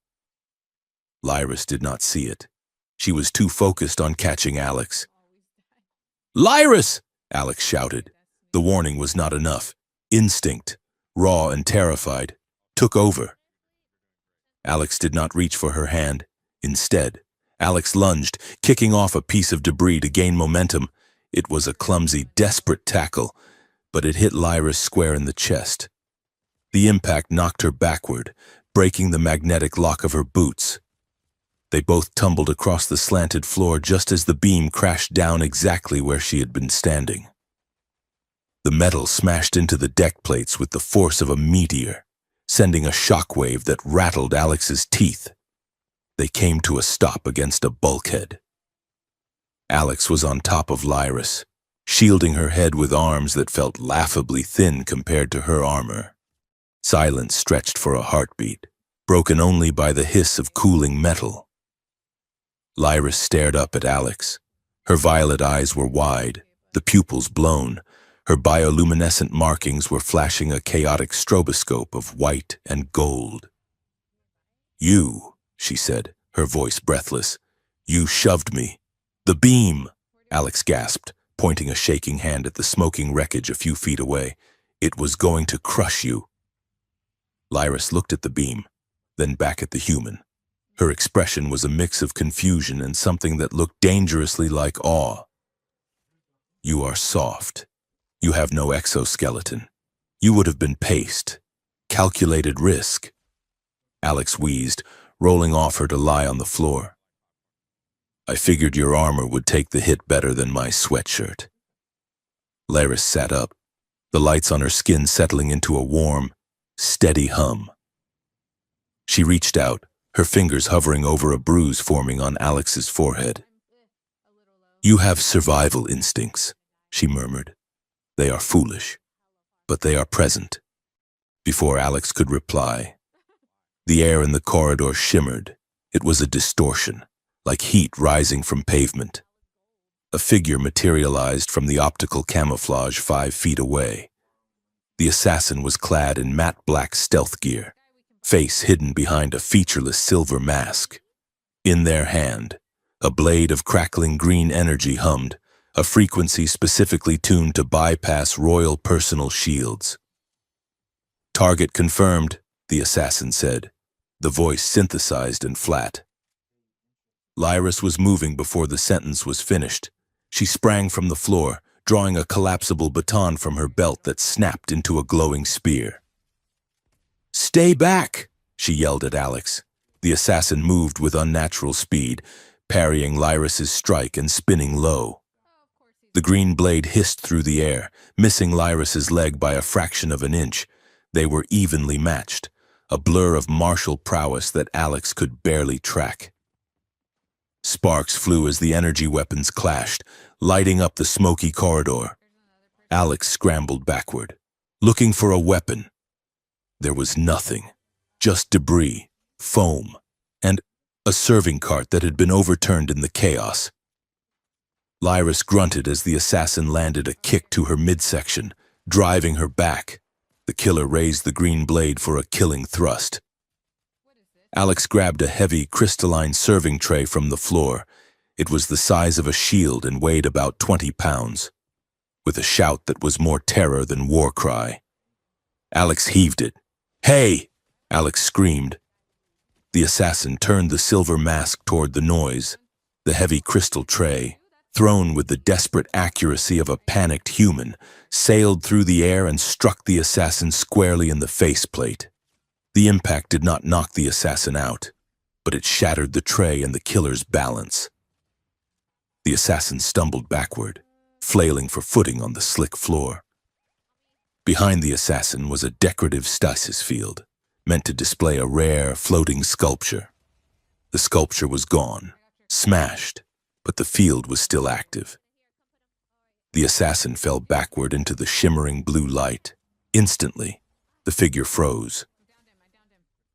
Lyris did not see it. She was too focused on catching Alex. "Lyris!" Alex shouted. The warning was not enough. Instinct, raw and terrified, took over. Alex did not reach for her hand. Instead, Alex lunged, kicking off a piece of debris to gain momentum. It was a clumsy, desperate tackle, but it hit Lyris square in the chest. The impact knocked her backward, breaking the magnetic lock of her boots. They both tumbled across the slanted floor just as the beam crashed down exactly where she had been standing. The metal smashed into the deck plates with the force of a meteor, sending a shockwave that rattled Alex's teeth. They came to a stop against a bulkhead. Alex was on top of Lyris, shielding her head with arms that felt laughably thin compared to her armor. Silence stretched for a heartbeat, broken only by the hiss of cooling metal. Lyris stared up at Alex. Her violet eyes were wide, the pupils blown. Her bioluminescent markings were flashing a chaotic stroboscope of white and gold. "You," she said, her voice breathless. "You shoved me." "The beam," Alex gasped, pointing a shaking hand at the smoking wreckage a few feet away. "It was going to crush you." Lyris looked at the beam, then back at the human. Her expression was a mix of confusion and something that looked dangerously like awe. "You are soft. You have no exoskeleton. You would have been paced. Calculated risk." Alex wheezed, rolling off her to lie on the floor. "I figured your armor would take the hit better than my sweatshirt." Lyris sat up, the lights on her skin settling into a warm, steady hum. She reached out, her fingers hovering over a bruise forming on Alex's forehead. "You have survival instincts," she murmured. "They are foolish, but they are present." Before Alex could reply, the air in the corridor shimmered. It was a distortion, like heat rising from pavement. A figure materialized from the optical camouflage 5 feet away. The assassin was clad in matte black stealth gear, face hidden behind a featureless silver mask. In their hand, a blade of crackling green energy hummed, a frequency specifically tuned to bypass royal personal shields. "Target confirmed," the assassin said, the voice synthesized and flat. Lyris was moving before the sentence was finished. She sprang from the floor, drawing a collapsible baton from her belt that snapped into a glowing spear. "Stay back!" she yelled at Alex. The assassin moved with unnatural speed, parrying Lyris's strike and spinning low. The green blade hissed through the air, missing Lyris's leg by a fraction of an inch. They were evenly matched, a blur of martial prowess that Alex could barely track. Sparks flew as the energy weapons clashed, lighting up the smoky corridor. Alex scrambled backward, looking for a weapon. There was nothing, just debris, foam, and a serving cart that had been overturned in the chaos. Lyris grunted as the assassin landed a kick to her midsection, driving her back. The killer raised the green blade for a killing thrust. Alex grabbed a heavy, crystalline serving tray from the floor. It was the size of a shield and weighed about 20 pounds. With a shout that was more terror than war cry, Alex heaved it. "Hey!" Alex screamed. The assassin turned the silver mask toward the noise. The heavy crystal tray, thrown with the desperate accuracy of a panicked human, sailed through the air and struck the assassin squarely in the faceplate. The impact did not knock the assassin out, but it shattered the tray and the killer's balance. The assassin stumbled backward, flailing for footing on the slick floor. Behind the assassin was a decorative stasis field, meant to display a rare, floating sculpture. The sculpture was gone, smashed, but the field was still active. The assassin fell backward into the shimmering blue light. Instantly, the figure froze.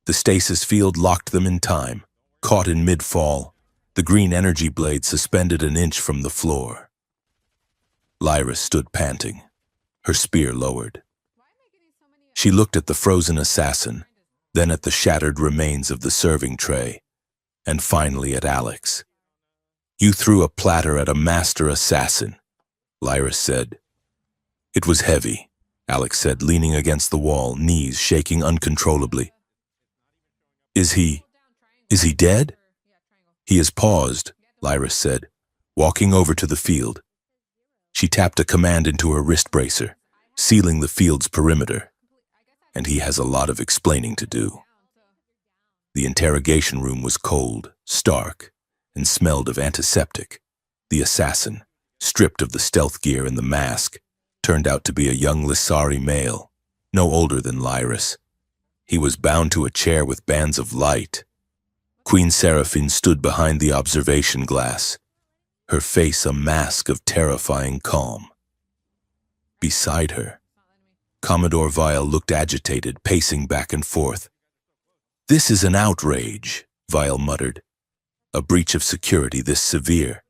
The stasis field locked them in time, caught in mid-fall, the green energy blade suspended an inch from the floor. Lyris stood panting, her spear lowered. She looked at the frozen assassin, then at the shattered remains of the serving tray, and finally at Alex. "You threw a platter at a master assassin," Lyris said. "It was heavy," Alex said, leaning against the wall, knees shaking uncontrollably. Is he dead?" "He has paused," Lyris said, walking over to the field. She tapped a command into her wrist bracer, sealing the field's perimeter, and he has a lot of explaining to do. The interrogation room was cold, stark, and smelled of antiseptic. The assassin, stripped of the stealth gear and the mask, turned out to be a young Lissari male, no older than Lyris. He was bound to a chair with bands of light. Queen Seraphine stood behind the observation glass, her face a mask of terrifying calm. Beside her, Commodore Vile looked agitated, pacing back and forth. "This is an outrage," Vile muttered. "A breach of security this severe.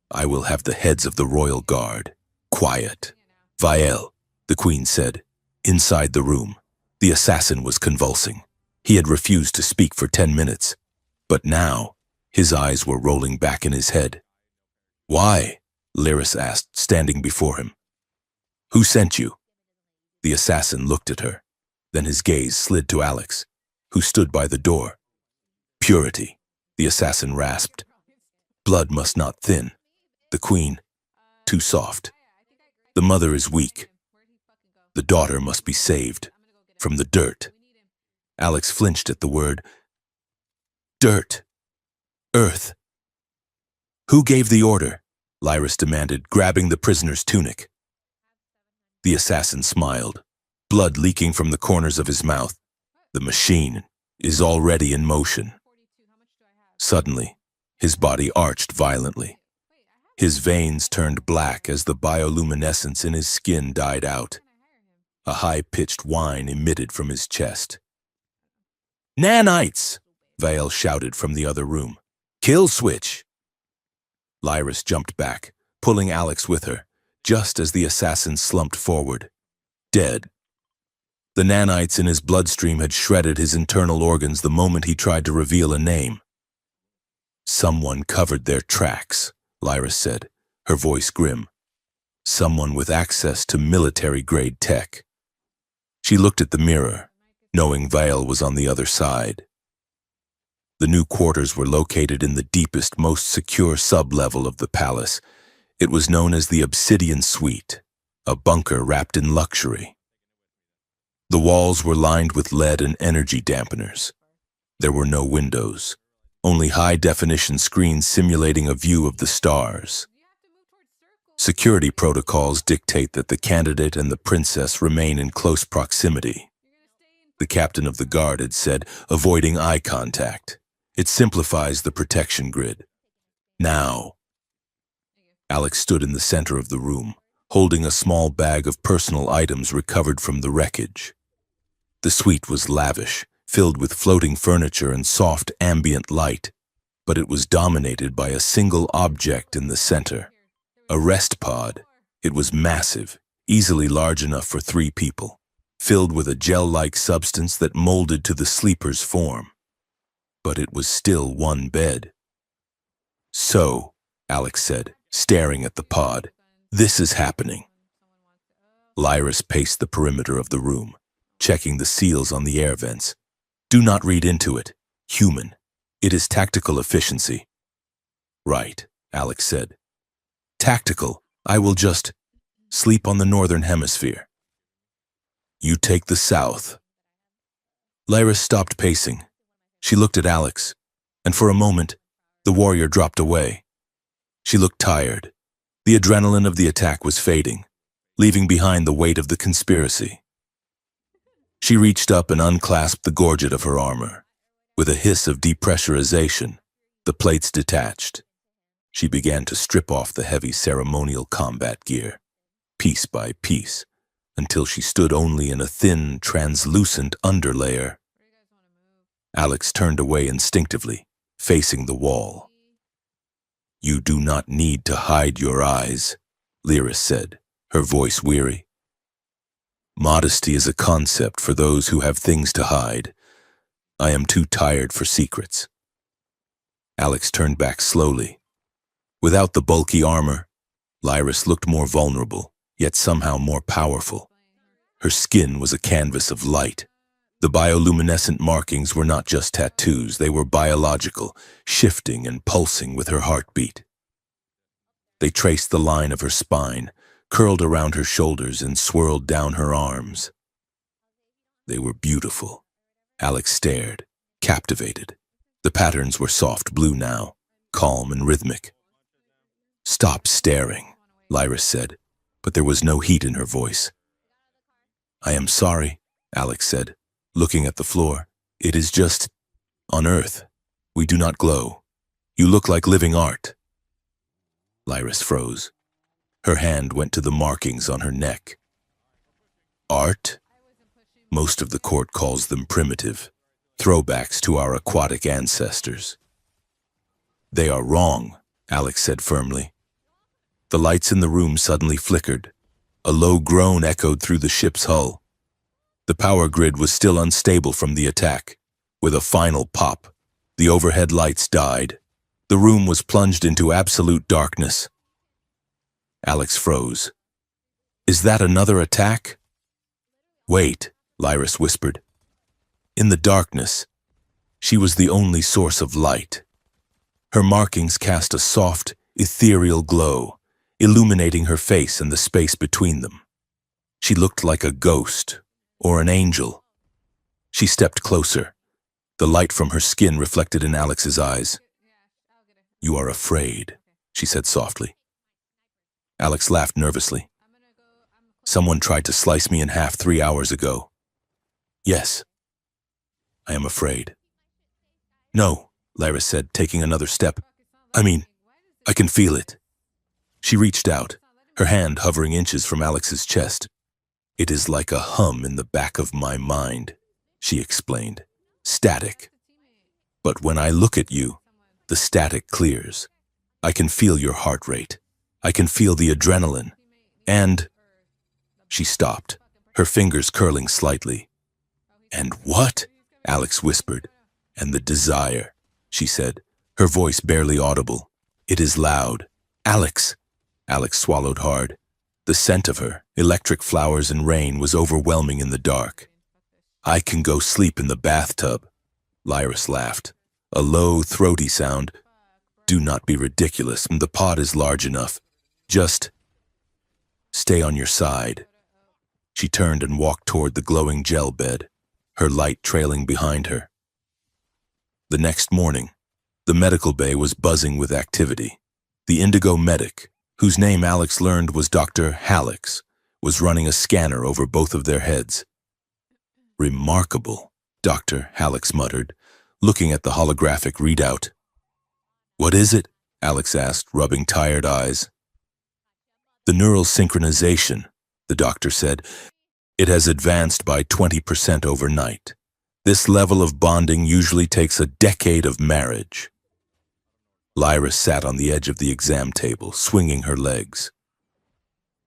I will have the heads of the royal guard." "Quiet, Vile," the Queen said. Inside the room, the assassin was convulsing. He had refused to speak for 10 minutes, but now his eyes were rolling back in his head. "Why?" Lyris asked, standing before him. "Who sent you?" The assassin looked at her, then his gaze slid to Alex, who stood by the door. "Purity," the assassin rasped. "Blood must not thin. The Queen, too soft. The mother is weak. The daughter must be saved from the dirt." Alex flinched at the word. "Dirt. Earth." "Who gave the order?" Lyris demanded, grabbing the prisoner's tunic. The assassin smiled, blood leaking from the corners of his mouth. "The machine is already in motion." Suddenly, his body arched violently. His veins turned black as the bioluminescence in his skin died out. A high-pitched whine emitted from his chest. "Nanites!" Vale shouted from the other room. "Kill switch!" Lyris jumped back, pulling Alex with her, just as the assassin slumped forward, dead. The nanites in his bloodstream had shredded his internal organs the moment he tried to reveal a name. "Someone covered their tracks," Lyris said, her voice grim. "Someone with access to military-grade tech." She looked at the mirror, knowing Vale was on the other side. The new quarters were located in the deepest, most secure sub-level of the palace. It was known as the Obsidian Suite, a bunker wrapped in luxury. The walls were lined with lead and energy dampeners. There were no windows, only high-definition screens simulating a view of the stars. Security protocols dictate that the candidate and the princess remain in close proximity. The captain of the guard had said, avoiding eye contact. It simplifies the protection grid. Now. Alex stood in the center of the room, holding a small bag of personal items recovered from the wreckage. The suite was lavish, filled with floating furniture and soft ambient light, but it was dominated by a single object in the center. A rest pod. It was massive, easily large enough for 3 people, filled with a gel-like substance that molded to the sleeper's form. But it was still one bed. "So," Alex said, staring at the pod, "this is happening." Lyris paced the perimeter of the room, checking the seals on the air vents. "Do not read into it. Human. It is tactical efficiency." "Right," Alex said. "Tactical. I will just sleep on the northern hemisphere. You take the south." Lyris stopped pacing. She looked at Alex, and for a moment, the warrior dropped away. She looked tired. The adrenaline of the attack was fading, leaving behind the weight of the conspiracy. She reached up and unclasped the gorget of her armor. With a hiss of depressurization, the plates detached. She began to strip off the heavy ceremonial combat gear, piece by piece, until she stood only in a thin, translucent underlayer. Alex turned away instinctively, facing the wall. "You do not need to hide your eyes," Lyris said, her voice weary. "Modesty is a concept for those who have things to hide, I am too tired for secrets. Alex turned back slowly. Without the bulky armor, Lyris looked more vulnerable, yet somehow more powerful. Her skin was a canvas of light. The bioluminescent markings were not just tattoos, they were biological, shifting and pulsing with her heartbeat. They traced the line of her spine, curled around her shoulders and swirled down her arms. They were beautiful. Alex stared, captivated. The patterns were soft blue now, calm and rhythmic. "Stop staring," Lyris said, but there was no heat in her voice. "I am sorry," Alex said, looking at the floor. "It is just, on Earth, we do not glow. You look like living art." Lyris froze. Her hand went to the markings on her neck. Art? Most of the court calls them primitive, throwbacks to our aquatic ancestors. "They are wrong," Alex said firmly. The lights in the room suddenly flickered. A low groan echoed through the ship's hull. The power grid was still unstable from the attack. With a final pop, the overhead lights died. The room was plunged into absolute darkness. Alex froze. "Is that another attack?" "Wait," Lyris whispered. In the darkness, she was the only source of light. Her markings cast a soft, ethereal glow, illuminating her face and the space between them. She looked like a ghost or an angel. She stepped closer, the light from her skin reflected in Alex's eyes. "You are afraid," she said softly. Alex laughed nervously. "Someone tried to slice me in half 3 hours ago. Yes, I am afraid." "No," Lyris said, taking another step. I can feel it." She reached out, her hand hovering inches from Alex's chest. "It is like a hum in the back of my mind," she explained. "Static. But when I look at you, the static clears. I can feel your heart rate. I can feel the adrenaline. And—" She stopped, her fingers curling slightly. "And what?" Alex whispered. "And the desire," she said, her voice barely audible. "It is loud. Alex!" Alex swallowed hard. The scent of her, electric flowers and rain, was overwhelming in the dark. "I can go sleep in the bathtub." Lyris laughed. A low, throaty sound. "Do not be ridiculous. The pod is large enough. Just stay on your side." She turned and walked toward the glowing gel bed, her light trailing behind her. The next morning, the medical bay was buzzing with activity. The indigo medic, whose name Alex learned was Dr. Hallex, was running a scanner over both of their heads. "Remarkable," Dr. Hallex muttered, looking at the holographic readout. "What is it?" Alex asked, rubbing tired eyes. "The neural synchronization," the doctor said. "It has advanced by 20% overnight. This level of bonding usually takes a decade of marriage." Lyris sat on the edge of the exam table, swinging her legs.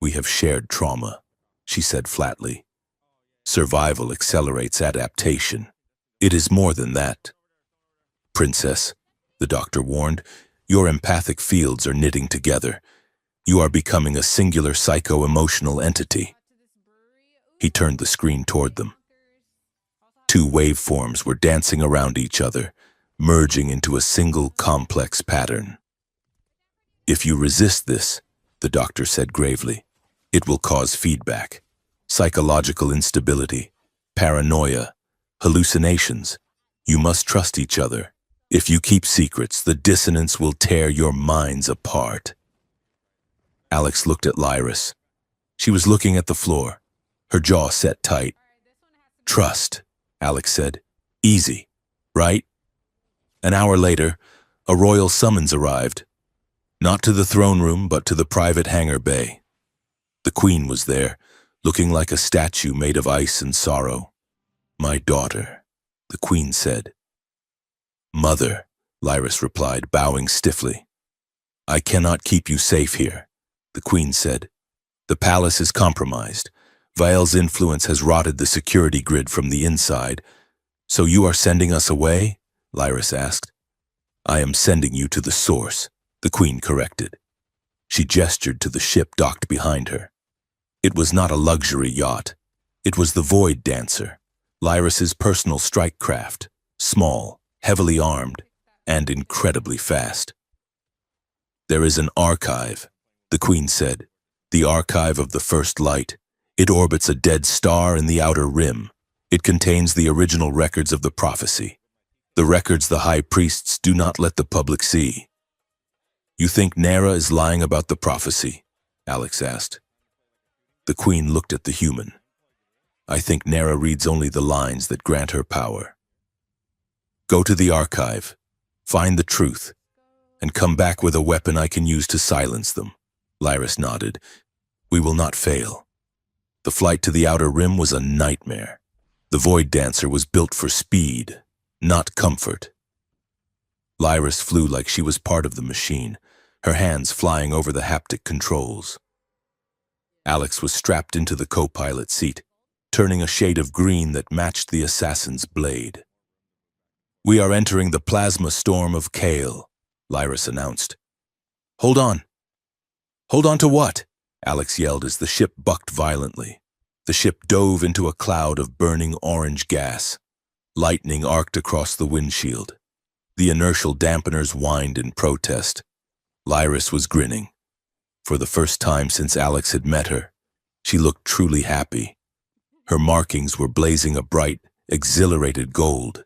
"We have shared trauma," she said flatly. "Survival accelerates adaptation. It is more than that." "Princess," the doctor warned, "your empathic fields are knitting together. You are becoming a singular psycho-emotional entity." He turned the screen toward them. 2 waveforms were dancing around each other, merging into a single complex pattern. "If you resist this," the doctor said gravely, "it will cause feedback, psychological instability, paranoia, hallucinations. You must trust each other. If you keep secrets, the dissonance will tear your minds apart." Alex looked at Lyris. She was looking at the floor, her jaw set tight. "Trust," Alex said. "Easy, right?" An hour later, a royal summons arrived. Not to the throne room, but to the private hangar bay. The Queen was there, looking like a statue made of ice and sorrow. "My daughter," the Queen said. "Mother," Lyris replied, bowing stiffly. "I cannot keep you safe here," the Queen said. "The palace is compromised. Vael's influence has rotted the security grid from the inside. So you are sending us away? Lyris asked. I am sending you to the source, the Queen corrected. She gestured to the ship docked behind her. It was not a luxury yacht. It was the Void Dancer, Lyris's personal strike craft, small, heavily armed, and incredibly fast. There is an archive, the Queen said, the archive of the First Light. It orbits a dead star in the outer rim. It contains the original records of the prophecy, the records the high priests do not let the public see. You think Nera is lying about the prophecy? Alex asked. The Queen looked at the human. I think Nera reads only the lines that grant her power. Go to the archive, find the truth, and come back with a weapon I can use to silence them. Lyris nodded. We will not fail. The flight to the outer rim was a nightmare. The Void Dancer was built for speed, not comfort. Lyris flew like she was part of the machine, her hands flying over the haptic controls. Alex was strapped into the co-pilot seat, turning a shade of green that matched the assassin's blade. We are entering the plasma storm of Kale, Lyris announced. Hold on. Hold on to what? Alex yelled as the ship bucked violently. The ship dove into a cloud of burning orange gas. Lightning arced across the windshield. The inertial dampeners whined in protest. Lyris was grinning. For the first time since Alex had met her, she looked truly happy. Her markings were blazing a bright, exhilarated gold.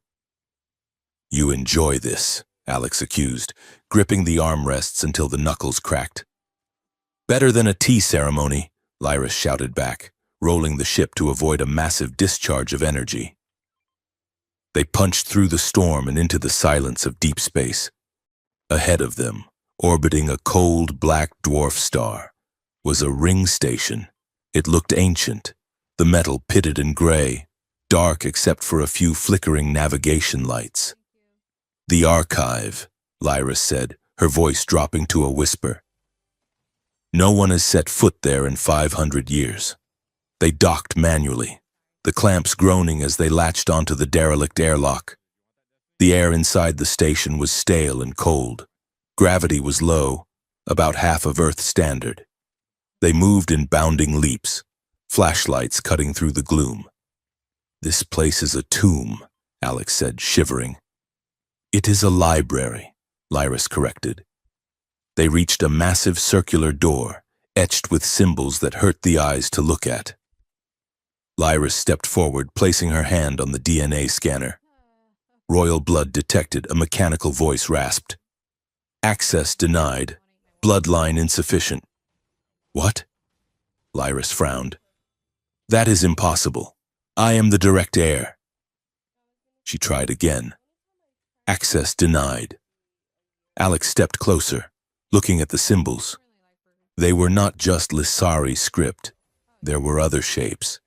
You enjoy this, Alex accused, gripping the armrests until the knuckles cracked. Better than a tea ceremony, Lyris shouted back, rolling the ship to avoid a massive discharge of energy. They punched through the storm and into the silence of deep space. Ahead of them, orbiting a cold black dwarf star, was a ring station. It looked ancient, the metal pitted and gray, dark except for a few flickering navigation lights. The archive, Lyris said, her voice dropping to a whisper. No one has set foot there in 500 years. They docked manually, the clamps groaning as they latched onto the derelict airlock. The air inside the station was stale and cold. Gravity was low, about half of Earth standard. They moved in bounding leaps, flashlights cutting through the gloom. This place is a tomb, Alex said, shivering. It is a library, Lyris corrected. They reached a massive circular door, etched with symbols that hurt the eyes to look at. Lyris stepped forward, placing her hand on the DNA scanner. Royal blood detected, a mechanical voice rasped. Access denied. Bloodline insufficient. What? Lyris frowned. That is impossible. I am the direct heir. She tried again. Access denied. Alex stepped closer, looking at the symbols. They were not just Lissari script. There were other shapes.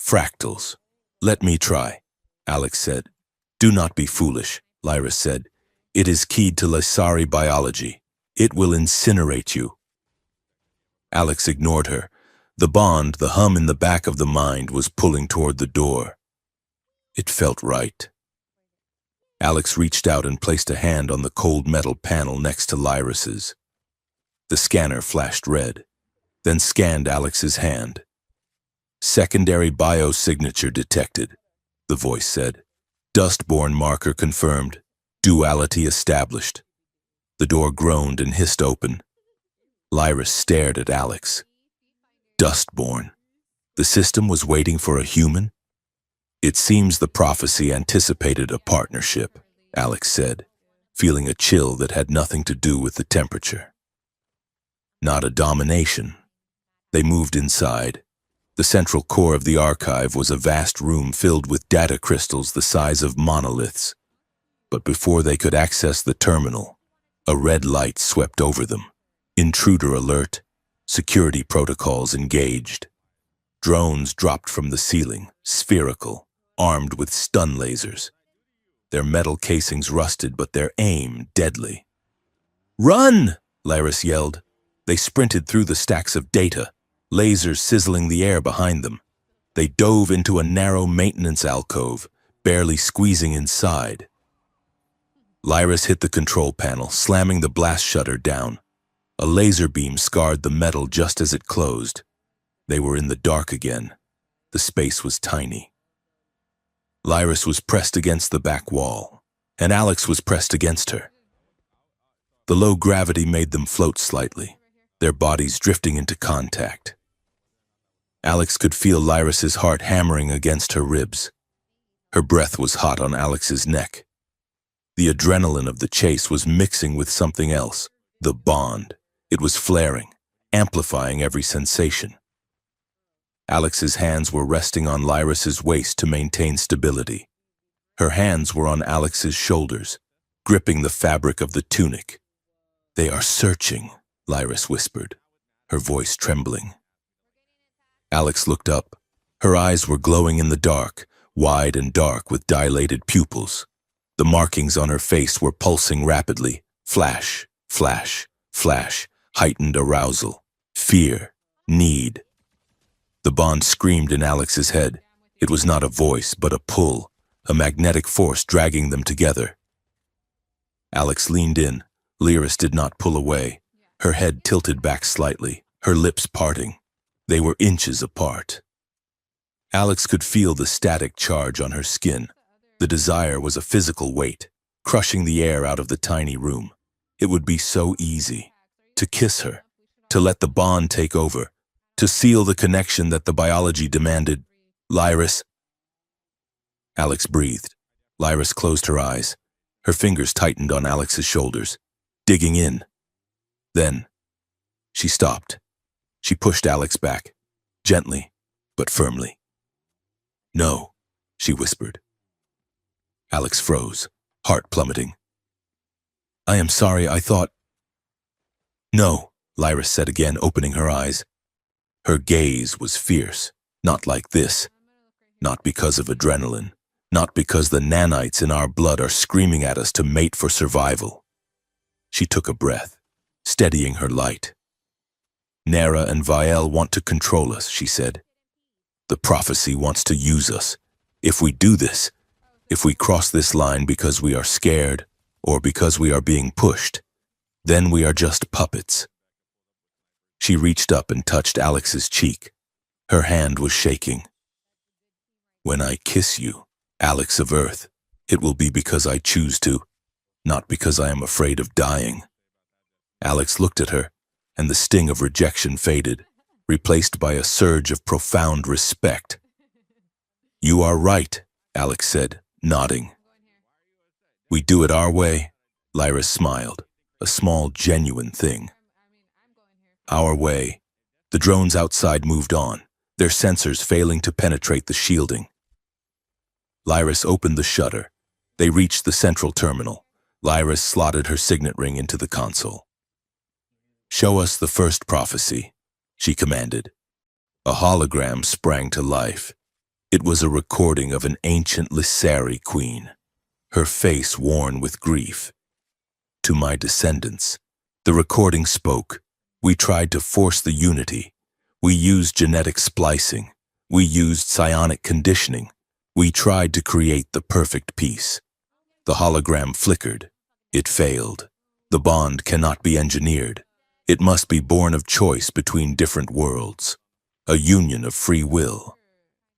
Fractals. Let me try, Alex said. Do not be foolish, Lyris said. It is keyed to Lissari biology. It will incinerate you. Alex ignored her. The bond, the hum in the back of the mind, was pulling toward the door. It felt right. Alex reached out and placed a hand on the cold metal panel next to Lyris's. The scanner flashed red, then scanned Alex's hand. Secondary biosignature detected, the voice said. Dustborne marker confirmed. Duality established. The door groaned and hissed open. Lyris stared at Alex. Dustborne. The system was waiting for a human? It seems the prophecy anticipated a partnership, Alex said, feeling a chill that had nothing to do with the temperature. Not a domination. They moved inside. The central core of the archive was a vast room filled with data crystals the size of monoliths. But before they could access the terminal, a red light swept over them. Intruder alert. Security protocols engaged. Drones dropped from the ceiling, spherical, armed with stun lasers. Their metal casings rusted, but their aim deadly. Run! Lyris yelled. They sprinted through the stacks of data, lasers sizzling the air behind them. They dove into a narrow maintenance alcove, barely squeezing inside. Lyris hit the control panel, slamming the blast shutter down. A laser beam scarred the metal just as it closed. They were in the dark again. The space was tiny. Lyris was pressed against the back wall, and Alex was pressed against her. The low gravity made them float slightly, their bodies drifting into contact. Alex could feel Lyris's heart hammering against her ribs. Her breath was hot on Alex's neck. The adrenaline of the chase was mixing with something else, the bond. It was flaring, amplifying every sensation. Alex's hands were resting on Lyris's waist to maintain stability. Her hands were on Alex's shoulders, gripping the fabric of the tunic. "They are searching," Lyris whispered, her voice trembling. Alex looked up. Her eyes were glowing in the dark, wide and dark with dilated pupils. The markings on her face were pulsing rapidly. Flash, flash, flash, heightened arousal, fear, need. The bond screamed in Alex's head. It was not a voice, but a pull, a magnetic force dragging them together. Alex leaned in. Lyris did not pull away. Her head tilted back slightly, her lips parting. They were inches apart. Alex could feel the static charge on her skin. The desire was a physical weight, crushing the air out of the tiny room. It would be so easy to kiss her, to let the bond take over, to seal the connection that the biology demanded. "Lyris." Alex breathed. Lyris closed her eyes. Her fingers tightened on Alex's shoulders, digging in. Then, she stopped. She pushed Alex back, gently, but firmly. "No," she whispered. Alex froze, heart plummeting. "I am sorry, I thought—" "No," Lyris said again, opening her eyes. Her gaze was fierce, not like this. Not because of adrenaline, not because the nanites in our blood are screaming at us to mate for survival. She took a breath, steadying her light. "Nera and Vael want to control us," she said. "The prophecy wants to use us. If we do this, if we cross this line because we are scared or because we are being pushed, then we are just puppets." She reached up and touched Alex's cheek. Her hand was shaking. "When I kiss you, Alex of Earth, it will be because I choose to, not because I am afraid of dying." Alex looked at her, and the sting of rejection faded, replaced by a surge of profound respect. "You are right," Alex said, nodding. "We do it our way," Lyris smiled, a small, genuine thing. "Our way." The drones outside moved on, their sensors failing to penetrate the shielding. Lyris opened the shutter. They reached the central terminal. Lyris slotted her signet ring into the console. "Show us the first prophecy," she commanded. A hologram sprang to life. It was a recording of an ancient Lysari queen, her face worn with grief. "To my descendants," the recording spoke. "We tried to force the unity. We used genetic splicing. We used psionic conditioning. We tried to create the perfect peace." The hologram flickered. It failed. The bond cannot be engineered. It must be born of choice between different worlds, a union of free will.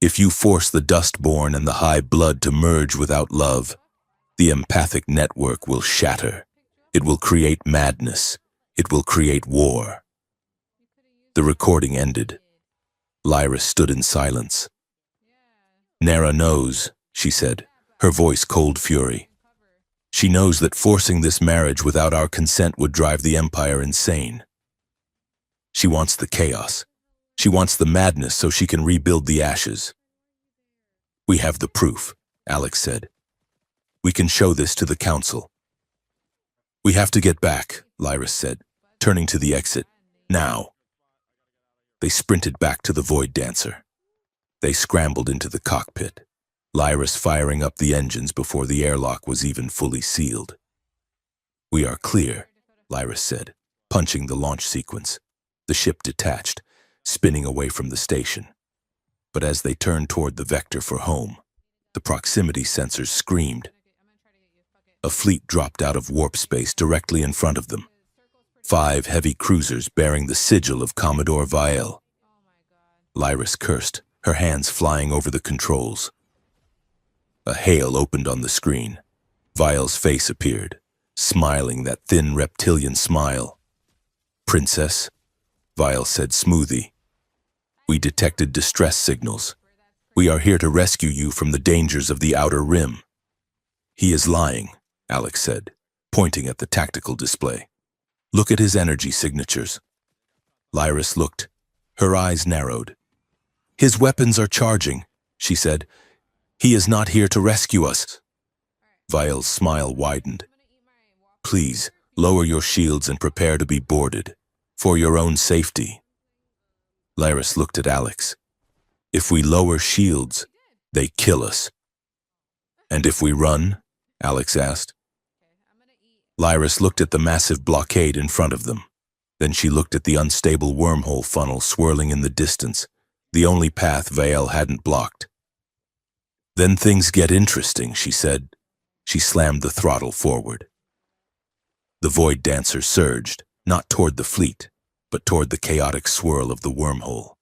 If you force the dust-born and the high blood to merge without love, the empathic network will shatter. It will create madness. It will create war. The recording ended. Lyris stood in silence. "Nera knows," she said, her voice cold fury. "She knows that forcing this marriage without our consent would drive the Empire insane. She wants the chaos. She wants the madness so she can rebuild the ashes." "We have the proof," Alex said. "We can show this to the Council." "We have to get back," Lyris said, turning to the exit. "Now." They sprinted back to the Void Dancer. They scrambled into the cockpit, Lyris firing up the engines before the airlock was even fully sealed. "We are clear," Lyris said, punching the launch sequence. The ship detached, spinning away from the station. But as they turned toward the vector for home, The proximity sensors screamed. A fleet dropped out of warp space directly in front of them. 5 heavy cruisers bearing the sigil of Commodore Vial. Lyris cursed, her hands flying over the controls. A hail opened on the screen. Vial's face appeared, smiling that thin reptilian smile. "Princess," Vial said smoothly, "we detected distress signals. We are here to rescue you from the dangers of the Outer Rim." "He is lying," Alex said, pointing at the tactical display. "Look at his energy signatures." Lyris looked. Her eyes narrowed. "His weapons are charging," she said. "He is not here to rescue us." Vial's smile widened. "Please, lower your shields and prepare to be boarded, for your own safety." Lyris looked at Alex. "If we lower shields, they kill us." "And if we run?" Alex asked. Lyris looked at the massive blockade in front of them. Then she looked at the unstable wormhole funnel swirling in the distance, the only path Vial hadn't blocked. "Then things get interesting," she said. She slammed the throttle forward. The Void Dancer surged, not toward the fleet, but toward the chaotic swirl of the wormhole.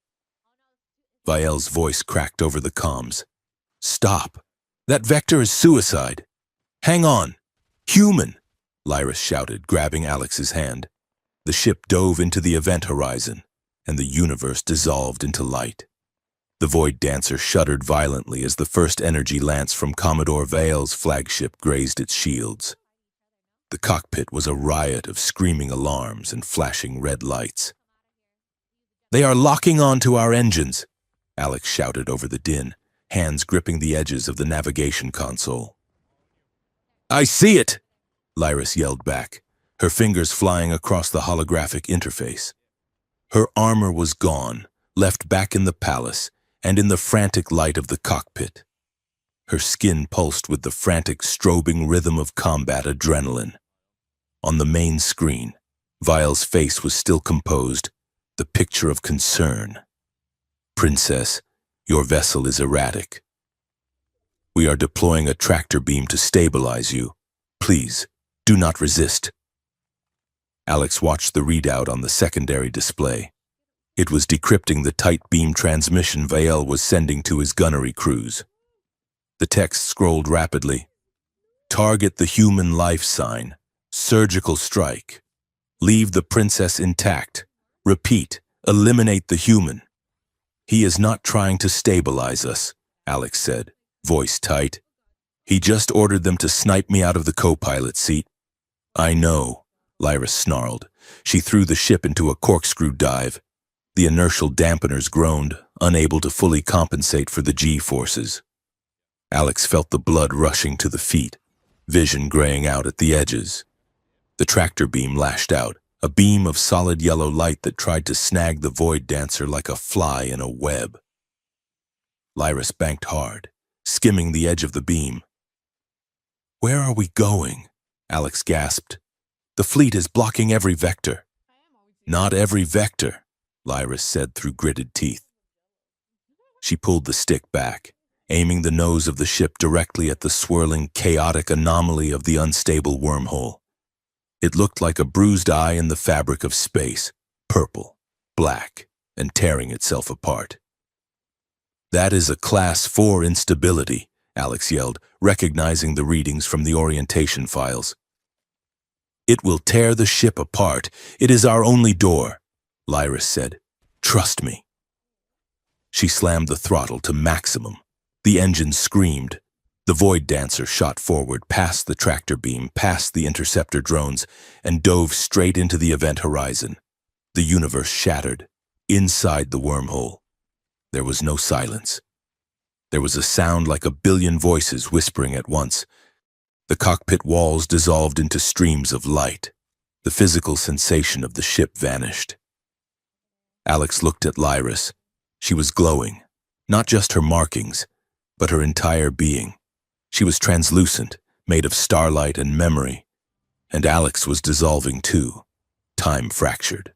Vial's voice cracked over the comms. "Stop! That vector is suicide! Hang on! Human!" Lyris shouted, grabbing Alex's hand. The ship dove into the event horizon, and the universe dissolved into light. The Void Dancer shuddered violently as the first energy lance from Commodore Vial's flagship grazed its shields. The cockpit was a riot of screaming alarms and flashing red lights. "They are locking on to our engines," Alex shouted over the din, hands gripping the edges of the navigation console. "I see it!" Lyris yelled back, her fingers flying across the holographic interface. Her armor was gone, left back in the palace and in the frantic light of the cockpit. Her skin pulsed with the frantic, strobing rhythm of combat adrenaline. On the main screen, Vial's face was still composed, the picture of concern. "Princess, your vessel is erratic. We are deploying a tractor beam to stabilize you. Please, do not resist." Alex watched the readout on the secondary display. It was decrypting the tight beam transmission Vial was sending to his gunnery crews. The text scrolled rapidly. "Target the human life sign. Surgical strike. Leave the princess intact. Repeat, eliminate the human." "He is not trying to stabilize us," Alex said, voice tight. "He just ordered them to snipe me out of the co-pilot seat." "I know," Lyris snarled. She threw the ship into a corkscrew dive. The inertial dampeners groaned, unable to fully compensate for the G-forces. Alex felt the blood rushing to the feet, vision graying out at the edges. The tractor beam lashed out, a beam of solid yellow light that tried to snag the Void Dancer like a fly in a web. Lyris banked hard, skimming the edge of the beam. "Where are we going?" Alex gasped. "The fleet is blocking every vector." "Not every vector," Lyris said through gritted teeth. She pulled the stick back, aiming the nose of the ship directly at the swirling, chaotic anomaly of the unstable wormhole. It looked like a bruised eye in the fabric of space, purple, black, and tearing itself apart. "That is a Class 4 instability," Alex yelled, recognizing the readings from the orientation files. "It will tear the ship apart. It is our only door," Lyris said. "Trust me." She slammed the throttle to maximum. The engine screamed. The Void Dancer shot forward past the tractor beam, past the interceptor drones, and dove straight into the event horizon. The universe shattered. Inside the wormhole, there was no silence. There was a sound like a billion voices whispering at once. The cockpit walls dissolved into streams of light. The physical sensation of the ship vanished. Alex looked at Lyris. She was glowing, not just her markings, but her entire being. She was translucent, made of starlight and memory, and Alex was dissolving too, time fractured.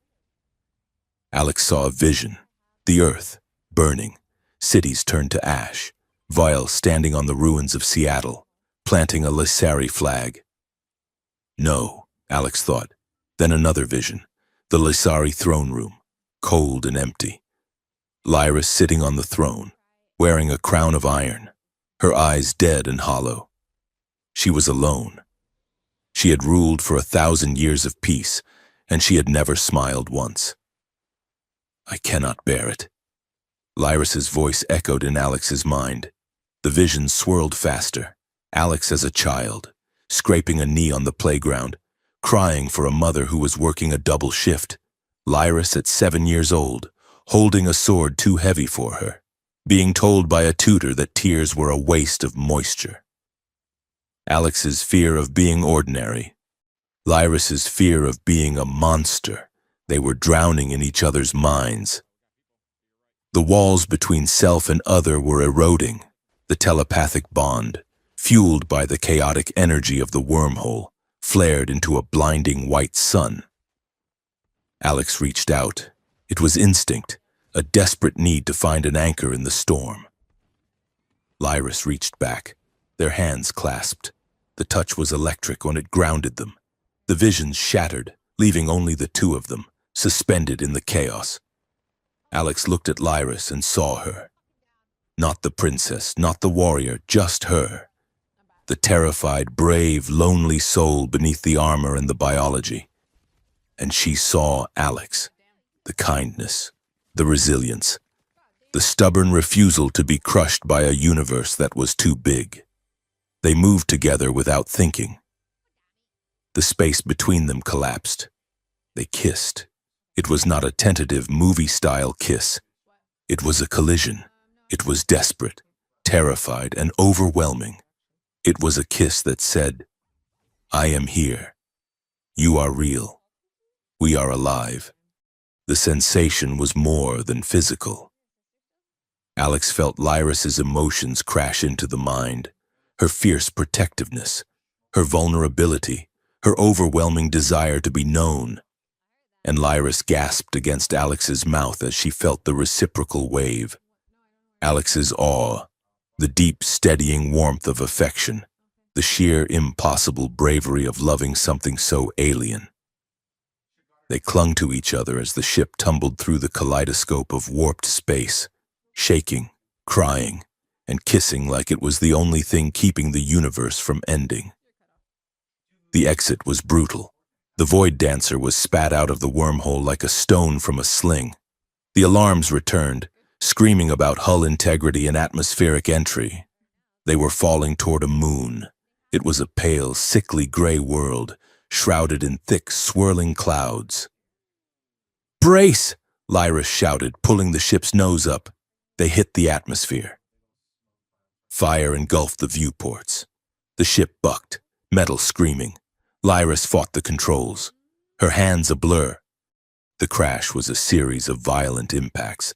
Alex saw a vision, the earth, burning, cities turned to ash, Vile standing on the ruins of Seattle, planting a Lysari flag. No, Alex thought. Then another vision. The Lysari throne room, cold and empty. Lyris sitting on the throne, wearing a crown of iron, her eyes dead and hollow. She was alone. She had ruled for 1,000 years of peace, and she had never smiled once. I cannot bear it. Lyris's voice echoed in Alex's mind. The vision swirled faster. Alex as a child, scraping a knee on the playground, crying for a mother who was working a double shift. Lyris at 7 years old, holding a sword too heavy for her, being told by a tutor that tears were a waste of moisture. Alex's fear of being ordinary. Lyris's fear of being a monster. They were drowning in each other's minds. The walls between self and other were eroding, the telepathic bond, fueled by the chaotic energy of the wormhole, flared into a blinding white sun. Alex reached out. It was instinct, a desperate need to find an anchor in the storm. Lyris reached back, their hands clasped. The touch was electric when it grounded them. The visions shattered, leaving only the two of them, suspended in the chaos. Alex looked at Lyris and saw her. Not the princess, not the warrior, just her. The terrified, brave, lonely soul beneath the armor and the biology. And she saw Alex, the kindness, the resilience, the stubborn refusal to be crushed by a universe that was too big. They moved together without thinking. The space between them collapsed. They kissed. It was not a tentative movie-style kiss. It was a collision. It was desperate, terrified, and overwhelming. It was a kiss that said, I am here. You are real. We are alive. The sensation was more than physical. Alex felt Lyris's emotions crash into the mind, her fierce protectiveness, her vulnerability, her overwhelming desire to be known. And Lyris gasped against Alex's mouth as she felt the reciprocal wave. Alex's awe, the deep, steadying warmth of affection, the sheer, impossible bravery of loving something so alien. They clung to each other as the ship tumbled through the kaleidoscope of warped space, shaking, crying, and kissing like it was the only thing keeping the universe from ending. The exit was brutal. The void dancer was spat out of the wormhole like a stone from a sling. The alarms returned, screaming about hull integrity and atmospheric entry. They were falling toward a moon. It was a pale, sickly gray world, shrouded in thick, swirling clouds. "Brace!" Lyris shouted, pulling the ship's nose up. They hit the atmosphere. Fire engulfed the viewports. The ship bucked, metal screaming. Lyris fought the controls, her hands a blur. The crash was a series of violent impacts.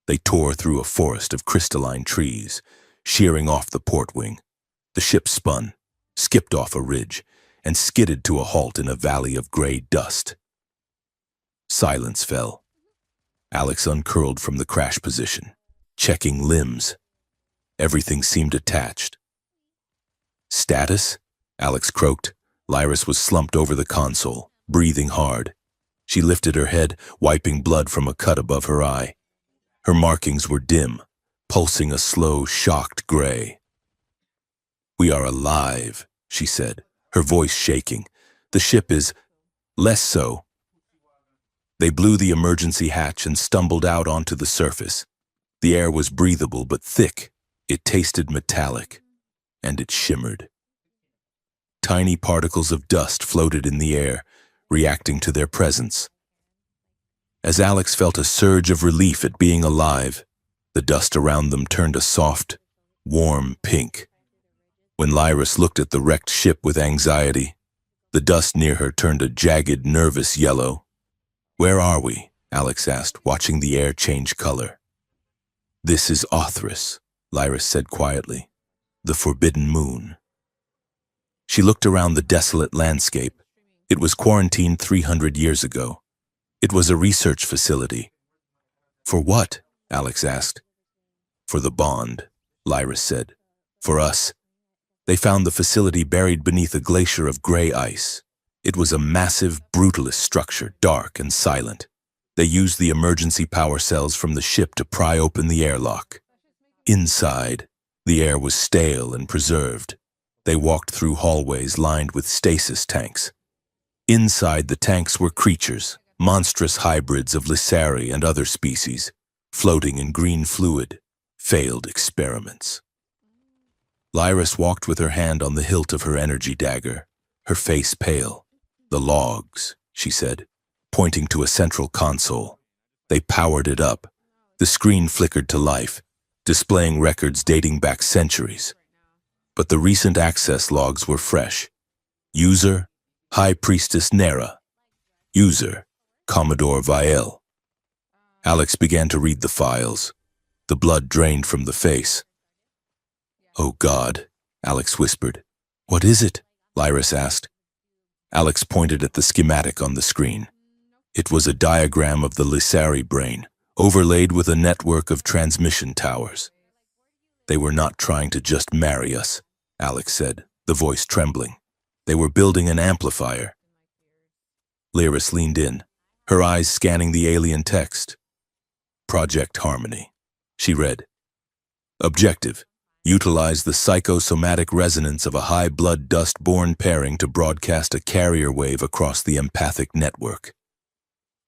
They tore through a forest of crystalline trees, shearing off the port wing. The ship spun, skipped off a ridge, and skidded to a halt in a valley of gray dust. Silence fell. Alex uncurled from the crash position, checking limbs. Everything seemed attached. "Status?" Alex croaked. Lyris was slumped over the console, breathing hard. She lifted her head, wiping blood from a cut above her eye. Her markings were dim, pulsing a slow, shocked gray. "We are alive," she said, her voice shaking. "The ship is less so." They blew the emergency hatch and stumbled out onto the surface. The air was breathable but thick. It tasted metallic, and it shimmered. Tiny particles of dust floated in the air, reacting to their presence. As Alex felt a surge of relief at being alive, the dust around them turned a soft, warm pink. When Lyris looked at the wrecked ship with anxiety, the dust near her turned a jagged, nervous yellow. "Where are we?" Alex asked, watching the air change color. "This is Othris," Lyris said quietly. "The Forbidden Moon." She looked around the desolate landscape. It was quarantined 300 years ago. It was a research facility. "For what?" Alex asked. "For the bond. Lyra said. For us. They found the facility buried beneath a glacier of gray ice. It was a massive, brutalist structure, dark and silent. They used the emergency power cells from the ship to pry open the airlock. Inside, the air was stale and preserved. They walked through hallways lined with stasis tanks. Inside the tanks were creatures, monstrous hybrids of Lysari and other species, floating in green fluid, failed experiments. Lyris walked with her hand on the hilt of her energy dagger, her face pale. The logs, she said, pointing to a central console. They powered it up. The screen flickered to life, displaying records dating back centuries. But the recent access logs were fresh. User, High Priestess Nera. User, Commodore Viel. Alex began to read the files. The blood drained from the face. Oh God, Alex whispered. What is it? Lyris asked. Alex pointed at the schematic on the screen. It was a diagram of the Lysari brain, overlaid with a network of transmission towers. They were not trying to just marry us, Alex said, the voice trembling. They were building an amplifier. Lyris leaned in, her eyes scanning the alien text. Project Harmony, she read. Objective. Utilize the psychosomatic resonance of a high blood dust-borne pairing to broadcast a carrier wave across the empathic network.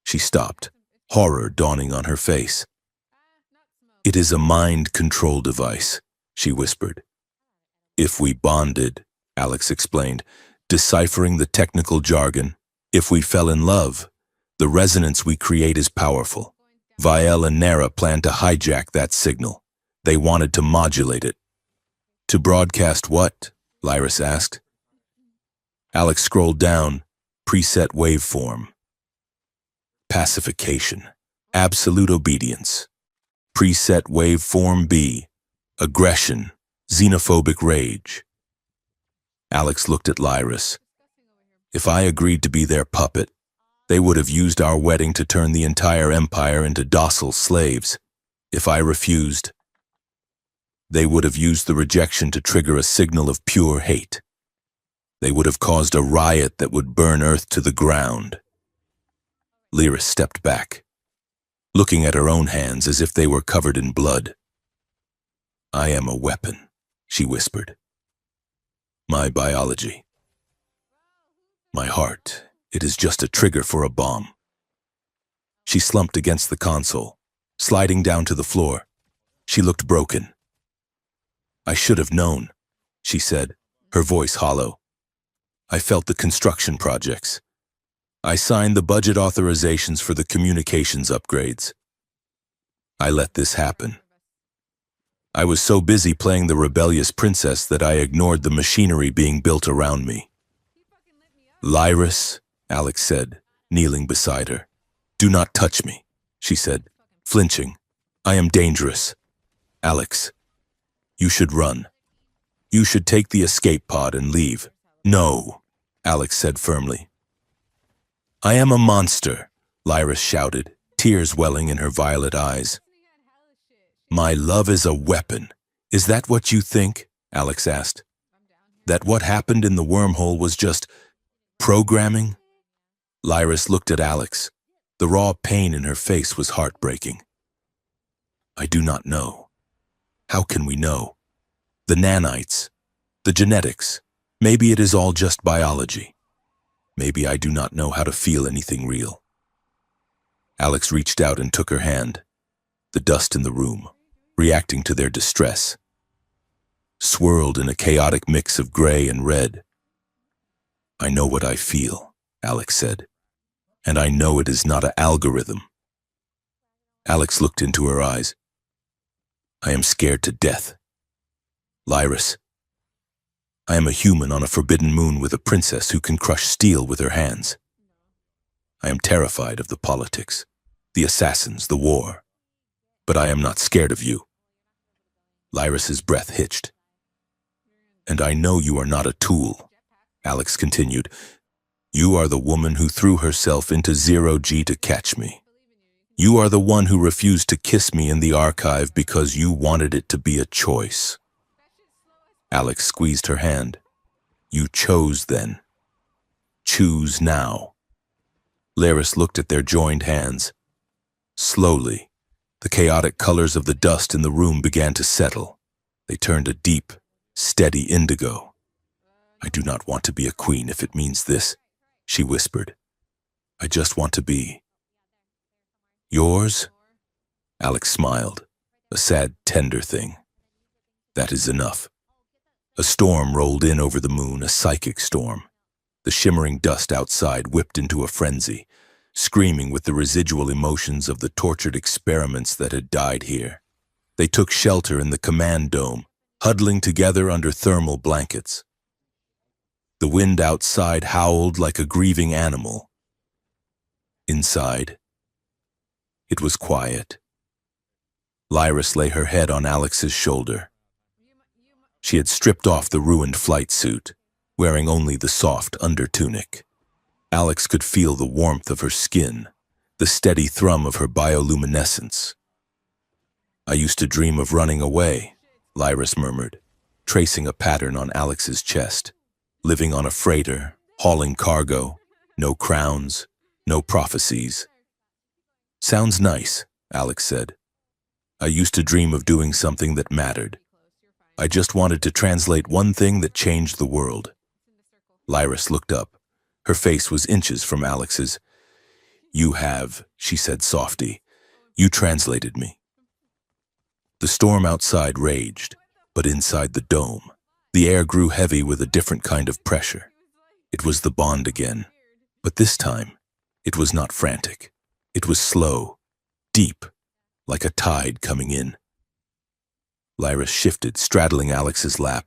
She stopped, horror dawning on her face. It is a mind control device, she whispered. If we bonded, Alex explained, deciphering the technical jargon, if we fell in love, the resonance we create is powerful. Viel and Nera plan to hijack that signal. They wanted to modulate it. To broadcast what? Lyris asked. Alex scrolled down, preset waveform. Pacification, absolute obedience. Preset waveform B, aggression, xenophobic rage. Alex looked at Lyris. If I agreed to be their puppet, they would have used our wedding to turn the entire empire into docile slaves. If I refused, they would have used the rejection to trigger a signal of pure hate. They would have caused a riot that would burn Earth to the ground. Lyris stepped back, looking at her own hands as if they were covered in blood. I am a weapon, she whispered. My biology. My heart, it is just a trigger for a bomb. She slumped against the console, sliding down to the floor. She looked broken. I should have known, she said, her voice hollow. I felt the construction projects. I signed the budget authorizations for the communications upgrades. I let this happen. I was so busy playing the rebellious princess that I ignored the machinery being built around me. Lyris, Alex said, kneeling beside her. Do not touch me, she said, flinching. I am dangerous. Alex, you should run. You should take the escape pod and leave. No, Alex said firmly. I am a monster, Lyris shouted, tears welling in her violet eyes. My love is a weapon. Is that what you think? Alex asked. That what happened in the wormhole was just programming? Lyris looked at Alex. The raw pain in her face was heartbreaking. I do not know. How can we know? The nanites, the genetics, maybe it is all just biology. Maybe I do not know how to feel anything real. Alex reached out and took her hand, the dust in the room, reacting to their distress, swirled in a chaotic mix of gray and red. I know what I feel, Alex said, and I know it is not an algorithm. Alex looked into her eyes. I am scared to death. Lyris, I am a human on a forbidden moon with a princess who can crush steel with her hands. I am terrified of the politics, the assassins, the war. But I am not scared of you. Lyris's breath hitched. And I know you are not a tool, Alex continued. You are the woman who threw herself into 0G to catch me. You are the one who refused to kiss me in the archive because you wanted it to be a choice. Alex squeezed her hand. You chose then. Choose now. Laris looked at their joined hands. Slowly, the chaotic colors of the dust in the room began to settle. They turned a deep, steady indigo. I do not want to be a queen if it means this, she whispered. I just want to be. Yours? Alex smiled, a sad, tender thing. That is enough. A storm rolled in over the moon, a psychic storm. The shimmering dust outside whipped into a frenzy, screaming with the residual emotions of the tortured experiments that had died here. They took shelter in the command dome, huddling together under thermal blankets. The wind outside howled like a grieving animal. Inside, it was quiet. Lyris lay her head on Alex's shoulder. She had stripped off the ruined flight suit, wearing only the soft undertunic. Alex could feel the warmth of her skin, the steady thrum of her bioluminescence. I used to dream of running away, Lyris murmured, tracing a pattern on Alex's chest. Living on a freighter, hauling cargo, no crowns, no prophecies. Sounds nice, Alex said. I used to dream of doing something that mattered. I just wanted to translate one thing that changed the world. Lyris looked up. Her face was inches from Alex's. You have, she said softly. You translated me. The storm outside raged, but inside the dome, the air grew heavy with a different kind of pressure. It was the bond again, but this time, it was not frantic. It was slow, deep, like a tide coming in. Lyris shifted, straddling Alex's lap.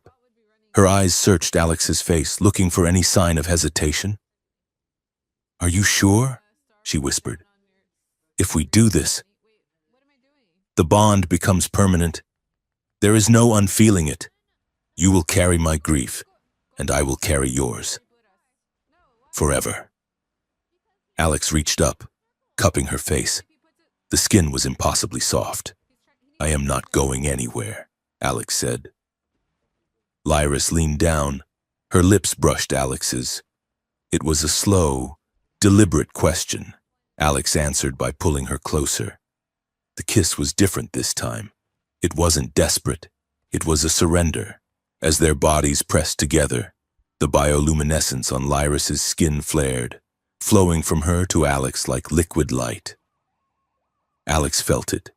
Her eyes searched Alex's face, looking for any sign of hesitation. Are you sure? She whispered. If we do this, the bond becomes permanent. There is no unfeeling it. You will carry my grief, and I will carry yours. Forever. Alex reached up, cupping her face. The skin was impossibly soft. I am not going anywhere, Alex said. Lyris leaned down. Her lips brushed Alex's. It was a slow, deliberate question. Alex answered by pulling her closer. The kiss was different this time. It wasn't desperate. It was a surrender. As their bodies pressed together, the bioluminescence on Lyris's skin flared, flowing from her to Alex like liquid light. Alex felt it,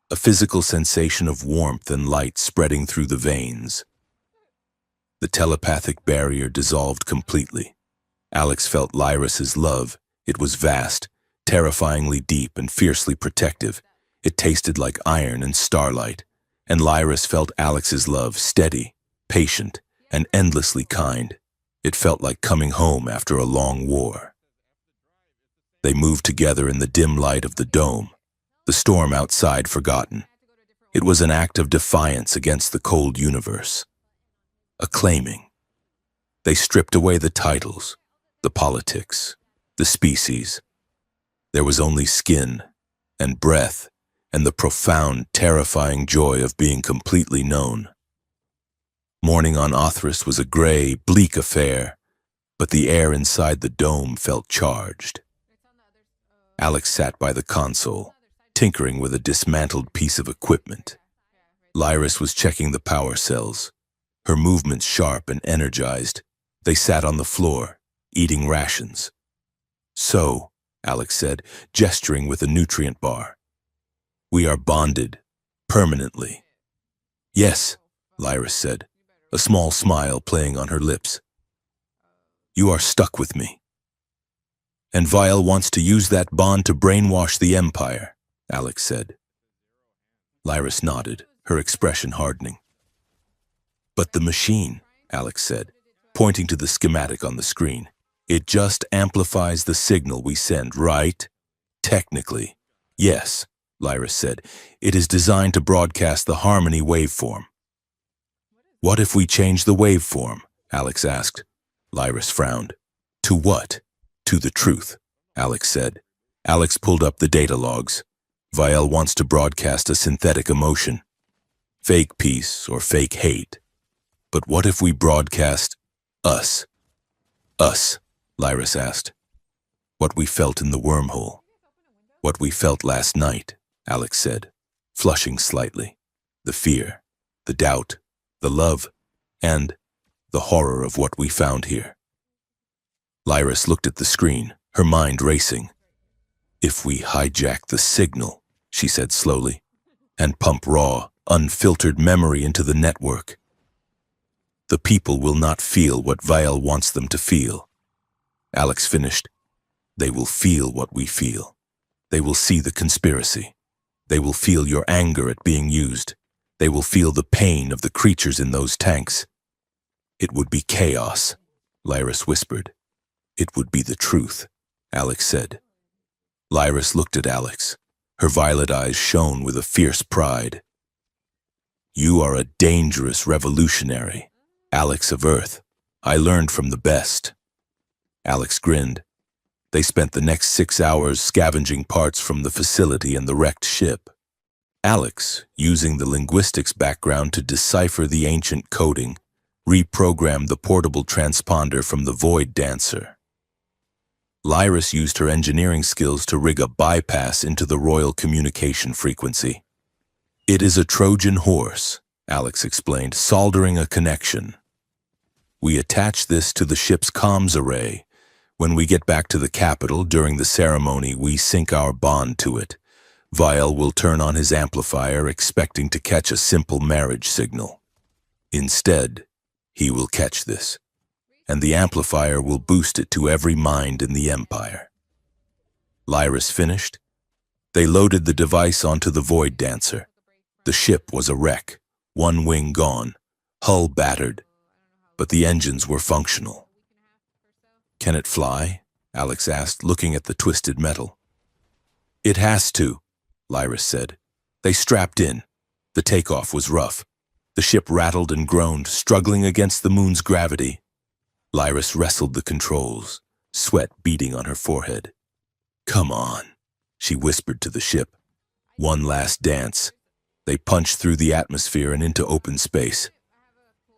a physical sensation of warmth and light spreading through the veins. The telepathic barrier dissolved completely. Alex felt Lyris's love. It was vast, terrifyingly deep and fiercely protective. It tasted like iron and starlight, and Lyris felt Alex's love, steady, patient, and endlessly kind. It felt like coming home after a long war. They moved together in the dim light of the dome, the storm outside forgotten. It was an act of defiance against the cold universe. A claiming. They stripped away the titles, the politics, the species. There was only skin and breath and the profound, terrifying joy of being completely known. Morning on Othris was a gray, bleak affair, but the air inside the dome felt charged. Alex sat by the console, tinkering with a dismantled piece of equipment. Lyris was checking the power cells, her movements sharp and energized. They sat on the floor, eating rations. So, Alex said, gesturing with a nutrient bar. We are bonded, permanently. Yes, Lyris said, a small smile playing on her lips. You are stuck with me. And Vile wants to use that bond to brainwash the Empire, Alex said. Lyris nodded, her expression hardening. But the machine, Alex said, pointing to the schematic on the screen. It just amplifies the signal we send, right? Technically. Yes, Lyris said. It is designed to broadcast the harmony waveform. What if we change the waveform? Alex asked. Lyris frowned. To what? To the truth, Alex said. Alex pulled up the data logs. Vial wants to broadcast a synthetic emotion, fake peace or fake hate. But what if we broadcast us? Us, Lyris asked. What we felt in the wormhole. What we felt last night, Alex said, flushing slightly. The fear, the doubt, the love, and the horror of what we found here. Lyris looked at the screen, her mind racing. If we hijack the signal, she said slowly, and pump raw, unfiltered memory into the network, the people will not feel what Vial wants them to feel. Alex finished. They will feel what we feel. They will see the conspiracy. They will feel your anger at being used. They will feel the pain of the creatures in those tanks. It would be chaos, Lyris whispered. It would be the truth, Alex said. Lyris looked at Alex. Her violet eyes shone with a fierce pride. You are a dangerous revolutionary, Alex of Earth. I learned from the best. Alex grinned. They spent the next 6 hours scavenging parts from the facility and the wrecked ship. Alex, using the linguistics background to decipher the ancient coding, reprogrammed the portable transponder from the Void Dancer. Lyris used her engineering skills to rig a bypass into the royal communication frequency. It is a Trojan horse, Alex explained, soldering a connection. We attach this to the ship's comms array. When we get back to the capital during the ceremony, we sync our bond to it. Vial will turn on his amplifier, expecting to catch a simple marriage signal. Instead, he will catch this, and the amplifier will boost it to every mind in the Empire. Lyris finished. They loaded the device onto the Void Dancer. The ship was a wreck, one wing gone, hull battered, but the engines were functional. Can it fly? Alex asked, looking at the twisted metal. It has to, Lyris said. They strapped in. The takeoff was rough. The ship rattled and groaned, struggling against the moon's gravity. Lyris wrestled the controls, sweat beading on her forehead. Come on, she whispered to the ship. One last dance. They punched through the atmosphere and into open space.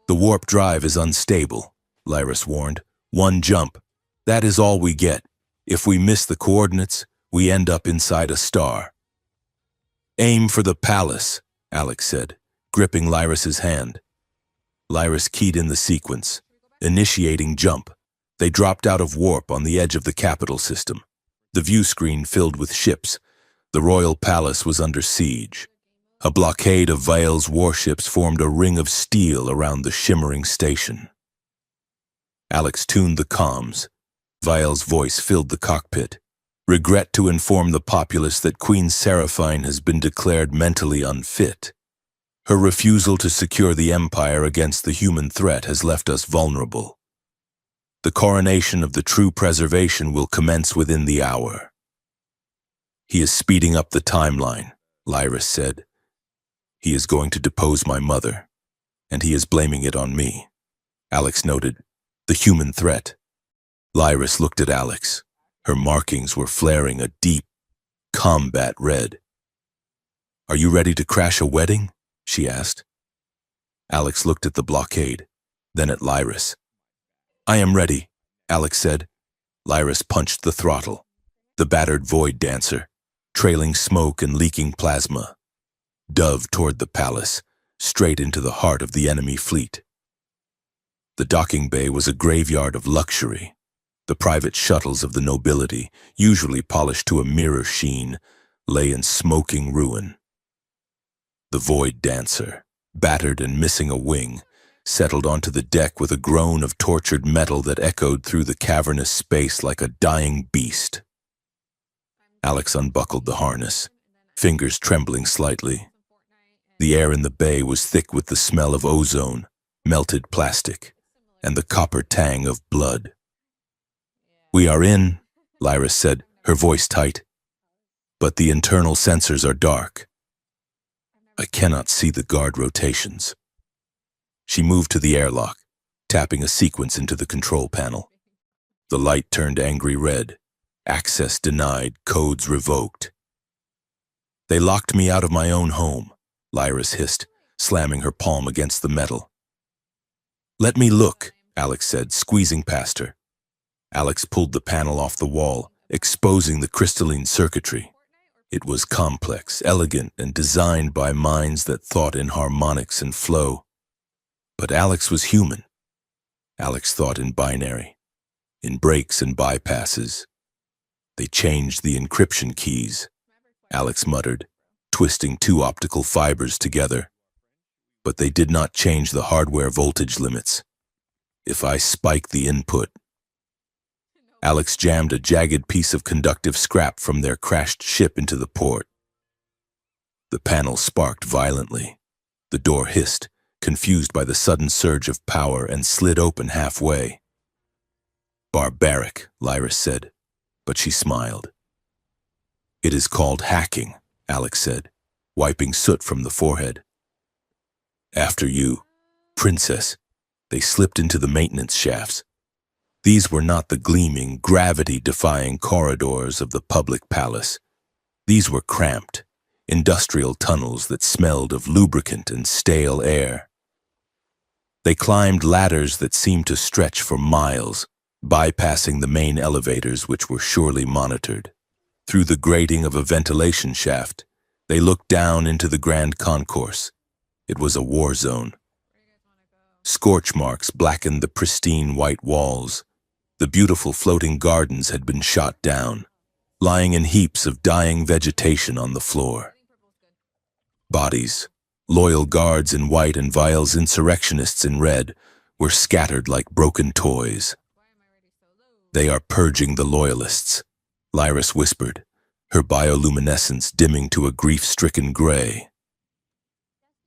The warp drive is unstable, Lyris warned. One jump. That is all we get. If we miss the coordinates, we end up inside a star. Aim for the palace, Alex said, gripping Lyris's hand. Lyris keyed in the sequence, initiating jump. They dropped out of warp on the edge of the capital system. The view screen filled with ships. The royal palace was under siege. A blockade of Vial's warships formed a ring of steel around the shimmering station. Alex tuned the comms. Vial's voice filled the cockpit. Regret to inform the populace that Queen Seraphine has been declared mentally unfit. Her refusal to secure the Empire against the human threat has left us vulnerable. The coronation of the true preservation will commence within the hour. He is speeding up the timeline, Lyris said. He is going to depose my mother, and he is blaming it on me. Alex noted, the human threat. Lyris looked at Alex. Her markings were flaring a deep, combat red. Are you ready to crash a wedding? She asked. Alex looked at the blockade, then at Lyris. I am ready, Alex said. Lyris punched the throttle. The battered Void Dancer, trailing smoke and leaking plasma, dove toward the palace, straight into the heart of the enemy fleet. The docking bay was a graveyard of luxury. The private shuttles of the nobility, usually polished to a mirror sheen, lay in smoking ruin. The Void Dancer, battered and missing a wing, settled onto the deck with a groan of tortured metal that echoed through the cavernous space like a dying beast. Alex unbuckled the harness, fingers trembling slightly. The air in the bay was thick with the smell of ozone, melted plastic, and the copper tang of blood. We are in, Lyris said, her voice tight. But the internal sensors are dark. I cannot see the guard rotations. She moved to the airlock, tapping a sequence into the control panel. The light turned angry red. Access denied, codes revoked. They locked me out of my own home, Lyris hissed, slamming her palm against the metal. Let me look, Alex said, squeezing past her. Alex pulled the panel off the wall, exposing the crystalline circuitry. It was complex, elegant, and designed by minds that thought in harmonics and flow. But Alex was human. Alex thought in binary, in breaks and bypasses. They changed the encryption keys, Alex muttered, twisting two optical fibers together. But they did not change the hardware voltage limits. If I spike the input... Alex jammed a jagged piece of conductive scrap from their crashed ship into the port. The panel sparked violently. The door hissed, confused by the sudden surge of power, and slid open halfway. Barbaric, Lyris said, but she smiled. It is called hacking, Alex said, wiping soot from the forehead. After you, princess. They slipped into the maintenance shafts. These were not the gleaming, gravity-defying corridors of the public palace. These were cramped, industrial tunnels that smelled of lubricant and stale air. They climbed ladders that seemed to stretch for miles, bypassing the main elevators which were surely monitored. Through the grating of a ventilation shaft, they looked down into the grand concourse. It was a war zone. Scorch marks blackened the pristine white walls. The beautiful floating gardens had been shot down, lying in heaps of dying vegetation on the floor. Bodies, loyal guards in white and Vile's insurrectionists in red, were scattered like broken toys. They are purging the loyalists, Lyris whispered, her bioluminescence dimming to a grief-stricken gray.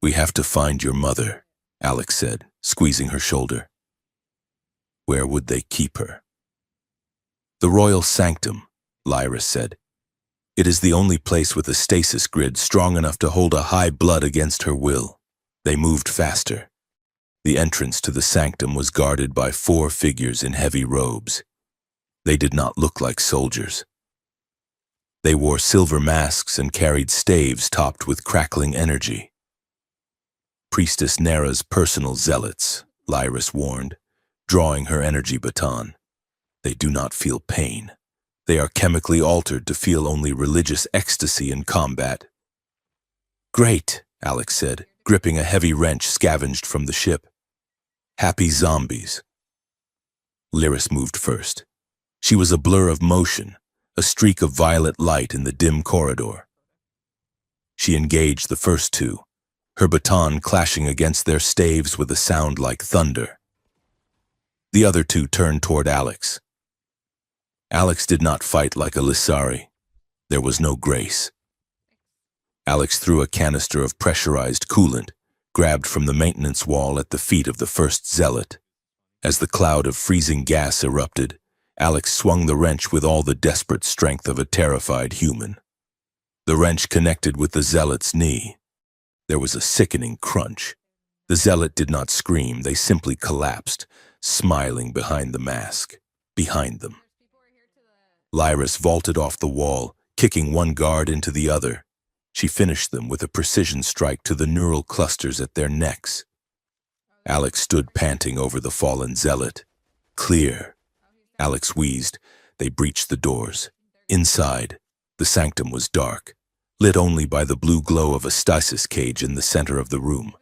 We have to find your mother, Alex said, squeezing her shoulder. Where would they keep her? The royal sanctum, Lyris said. It is the only place with a stasis grid strong enough to hold a high blood against her will. They moved faster. The entrance to the sanctum was guarded by 4 figures in heavy robes. They did not look like soldiers. They wore silver masks and carried staves topped with crackling energy. Priestess Nera's personal zealots, Lyris warned, drawing her energy baton. They do not feel pain. They are chemically altered to feel only religious ecstasy in combat. Great, Alex said, gripping a heavy wrench scavenged from the ship. Happy zombies. Lyris moved first. She was a blur of motion, a streak of violet light in the dim corridor. She engaged the first 2, her baton clashing against their staves with a sound like thunder. The other 2 turned toward Alex. Alex did not fight like a Lissari. There was no grace. Alex threw a canister of pressurized coolant, grabbed from the maintenance wall at the feet of the first zealot. As the cloud of freezing gas erupted, Alex swung the wrench with all the desperate strength of a terrified human. The wrench connected with the zealot's knee. There was a sickening crunch. The zealot did not scream, they simply collapsed, smiling behind the mask, behind them. Lyris vaulted off the wall, kicking one guard into the other. She finished them with a precision strike to the neural clusters at their necks. Alex stood panting over the fallen zealot. Clear. Alex wheezed. They breached the doors. Inside, the sanctum was dark, lit only by the blue glow of a stasis cage in the center of the room.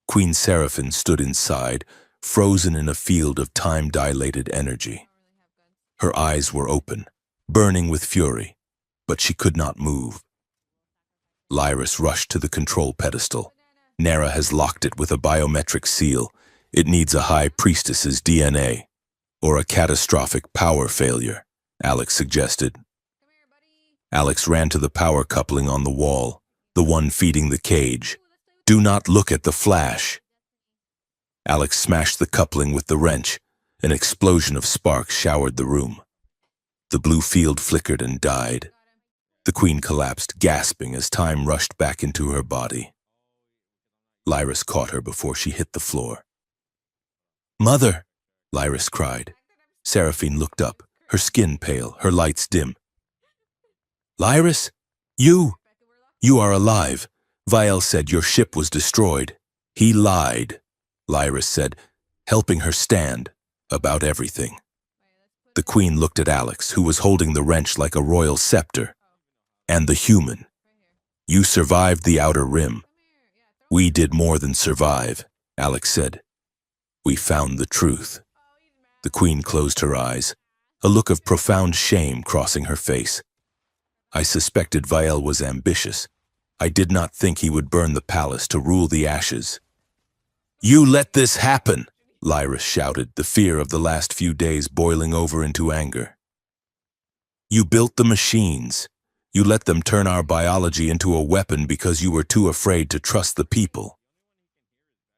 Queen Seraphine stood inside, frozen in a field of time-dilated energy. Her eyes were open, burning with fury, but she could not move. Lyris rushed to the control pedestal. Nera has locked it with a biometric seal. It needs a high priestess's DNA, or a catastrophic power failure, Alex suggested. Alex ran to the power coupling on the wall, the one feeding the cage. Do not look at the flash. Alex smashed the coupling with the wrench. An explosion of sparks showered the room. The blue field flickered and died. The queen collapsed, gasping as time rushed back into her body. Lyris caught her before she hit the floor. Mother! Lyris cried. Seraphine looked up, her skin pale, her lights dim. Lyris? You! You are alive. Vial said your ship was destroyed. He lied, Lyris said, helping her stand about everything. The Queen looked at Alex, who was holding the wrench like a royal scepter. And the human. You survived the outer rim. We did more than survive, Alex said. We found the truth. The Queen closed her eyes, a look of profound shame crossing her face. I suspected Vial was ambitious. I did not think he would burn the palace to rule the ashes. You let this happen, Lyris shouted, the fear of the last few days boiling over into anger. You built the machines. You let them turn our biology into a weapon because you were too afraid to trust the people.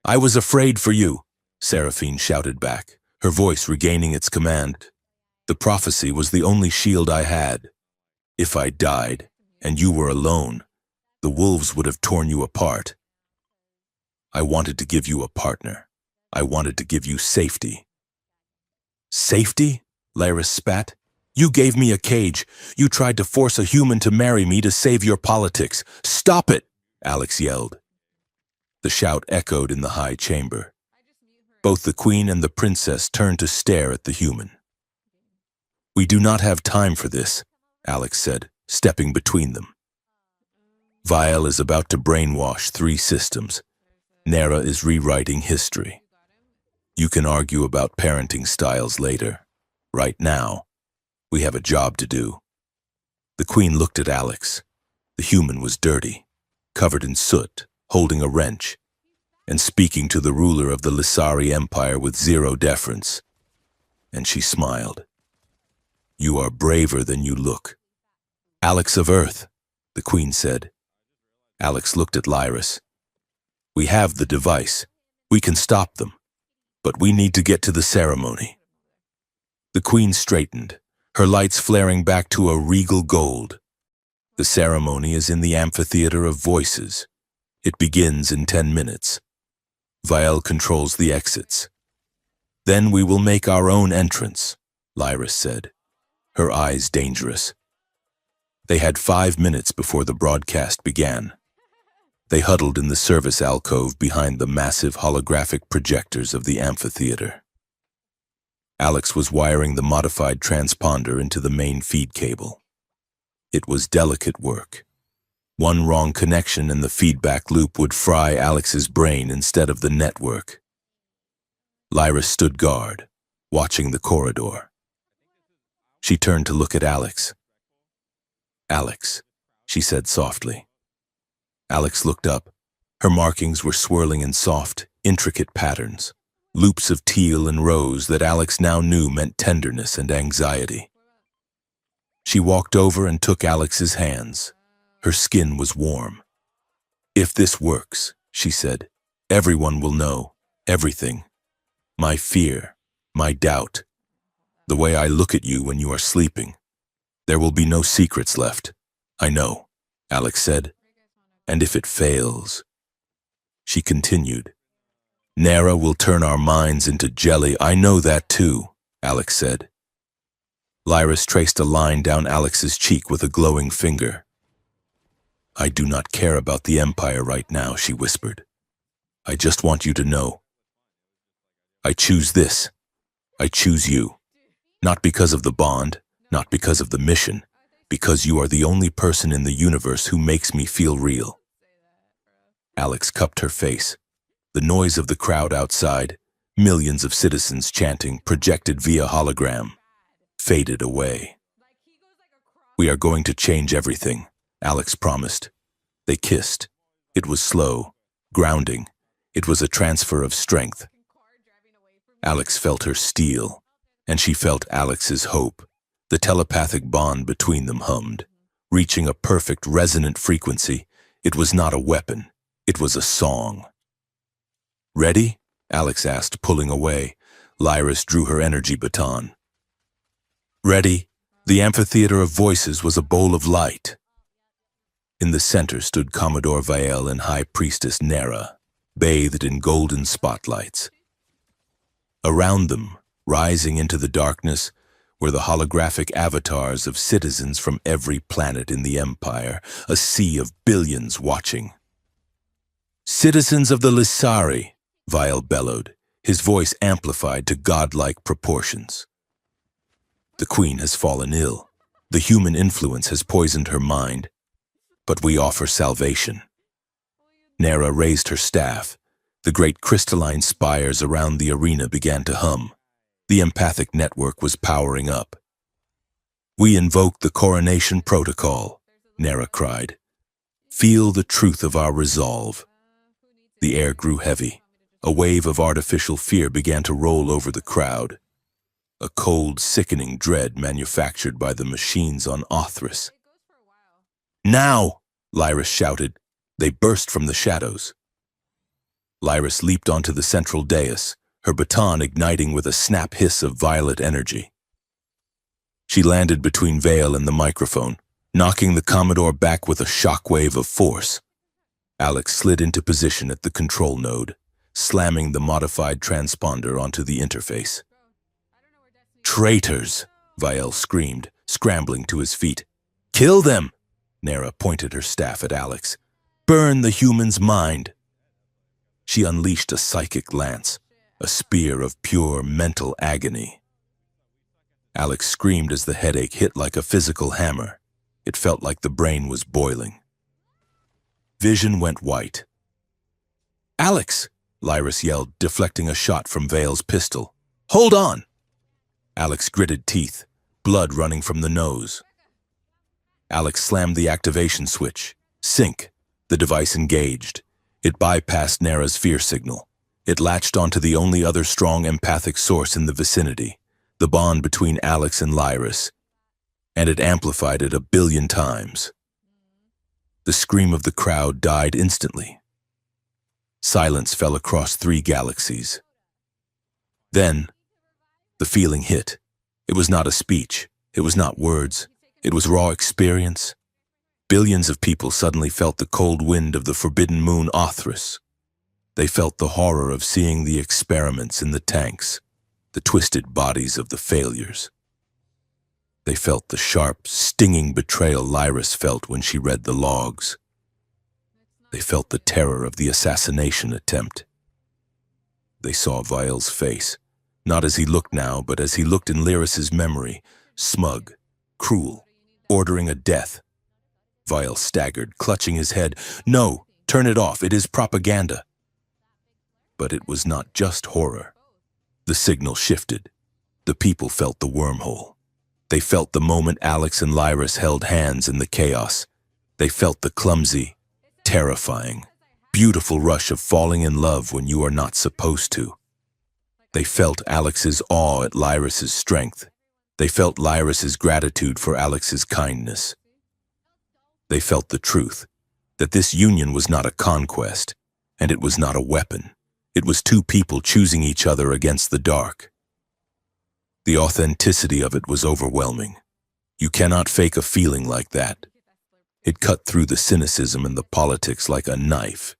I was afraid for you, Seraphine shouted back, her voice regaining its command. The prophecy was the only shield I had. If I died, and you were alone, the wolves would have torn you apart. I wanted to give you a partner. I wanted to give you safety. Safety? Lyris spat. You gave me a cage. You tried to force a human to marry me to save your politics. Stop it, Alex yelled. The shout echoed in the high chamber. Both the Queen and the Princess turned to stare at the human. We do not have time for this, Alex said, stepping between them. Vial is about to brainwash 3 systems. Nera is rewriting history. You can argue about parenting styles later. Right now, we have a job to do. The Queen looked at Alex. The human was dirty, covered in soot, holding a wrench, and speaking to the ruler of the Lissari Empire with zero deference. And she smiled. You are braver than you look. Alex of Earth, the Queen said. Alex looked at Lyris. We have the device. We can stop them. But we need to get to the ceremony. The Queen straightened, her lights flaring back to a regal gold. The ceremony is in the amphitheater of voices. It begins in 10 minutes. Vial controls the exits. Then we will make our own entrance, Lyris said, her eyes dangerous. They had 5 minutes before the broadcast began. They huddled in the service alcove behind the massive holographic projectors of the amphitheater. Alex was wiring the modified transponder into the main feed cable. It was delicate work. One wrong connection and the feedback loop would fry Alex's brain instead of the network. Lyris stood guard, watching the corridor. She turned to look at Alex. Alex, she said softly. Alex looked up. Her markings were swirling in soft, intricate patterns, loops of teal and rose that Alex now knew meant tenderness and anxiety. She walked over and took Alex's hands. Her skin was warm. If this works, she said, everyone will know everything. My fear, my doubt, the way I look at you when you are sleeping. There will be no secrets left. I know, Alex said. And if it fails, she continued, Nera will turn our minds into jelly. I know that too, Alex said. Lyris traced a line down Alex's cheek with a glowing finger. I do not care about the Empire right now, she whispered. I just want you to know. I choose this. I choose you. Not because of the bond, not because of the mission, because you are the only person in the universe who makes me feel real. Alex cupped her face. The noise of the crowd outside, millions of citizens chanting, projected via hologram, faded away. We are going to change everything, Alex promised. They kissed. It was slow, grounding. It was a transfer of strength. Alex felt her steel, and she felt Alex's hope. The telepathic bond between them hummed, reaching a perfect resonant frequency. It was not a weapon. It was a song. Ready? Alex asked, pulling away. Lyris drew her energy baton. Ready? The amphitheater of voices was a bowl of light. In the center stood Commodore Vial and High Priestess Nera, bathed in golden spotlights. Around them, rising into the darkness, were the holographic avatars of citizens from every planet in the Empire, a sea of billions watching. "Citizens of the Lissari," Vile bellowed, his voice amplified to godlike proportions. "The Queen has fallen ill. The human influence has poisoned her mind. But we offer salvation." Nera raised her staff. The great crystalline spires around the arena began to hum. The empathic network was powering up. "We invoke the coronation protocol," Nera cried. "Feel the truth of our resolve." The air grew heavy. A wave of artificial fear began to roll over the crowd. A cold, sickening dread manufactured by the machines on Othris. "Now!" Lyris shouted. They burst from the shadows. Lyris leaped onto the central dais, her baton igniting with a snap hiss of violet energy. She landed between Vale and the microphone, knocking the Commodore back with a shockwave of force. Alex slid into position at the control node, slamming the modified transponder onto the interface. "Traitors!" Vale screamed, scrambling to his feet. "Kill them!" Nera pointed her staff at Alex. "Burn the human's mind!" She unleashed a psychic lance, a spear of pure mental agony. Alex screamed as the headache hit like a physical hammer. It felt like the brain was boiling. Vision went white. "Alex!" Lyris yelled, deflecting a shot from Vale's pistol. "Hold on!" Alex gritted teeth, blood running from the nose. Alex slammed the activation switch. Sync. The device engaged. It bypassed Nera's fear signal. It latched onto the only other strong empathic source in the vicinity, the bond between Alex and Lyris, and it amplified it 1 billion times. The scream of the crowd died instantly. Silence fell across 3 galaxies. Then, the feeling hit. It was not a speech. It was not words. It was raw experience. Billions of people suddenly felt the cold wind of the forbidden moon Othris. They felt the horror of seeing the experiments in the tanks, the twisted bodies of the failures. They felt the sharp, stinging betrayal Lyris felt when she read the logs. They felt the terror of the assassination attempt. They saw Vile's face, not as he looked now, but as he looked in Lyris's memory, smug, cruel, ordering a death. Vile staggered, clutching his head. "No, turn it off, it is propaganda." But it was not just horror. The signal shifted. The people felt the wormhole. They felt the moment Alex and Lyris held hands in the chaos. They felt the clumsy, terrifying, beautiful rush of falling in love when you are not supposed to. They felt Alex's awe at Lyris's strength. They felt Lyris's gratitude for Alex's kindness. They felt the truth, that this union was not a conquest, and it was not a weapon. It was 2 people choosing each other against the dark. The authenticity of it was overwhelming. You cannot fake a feeling like that. It cut through the cynicism and the politics like a knife.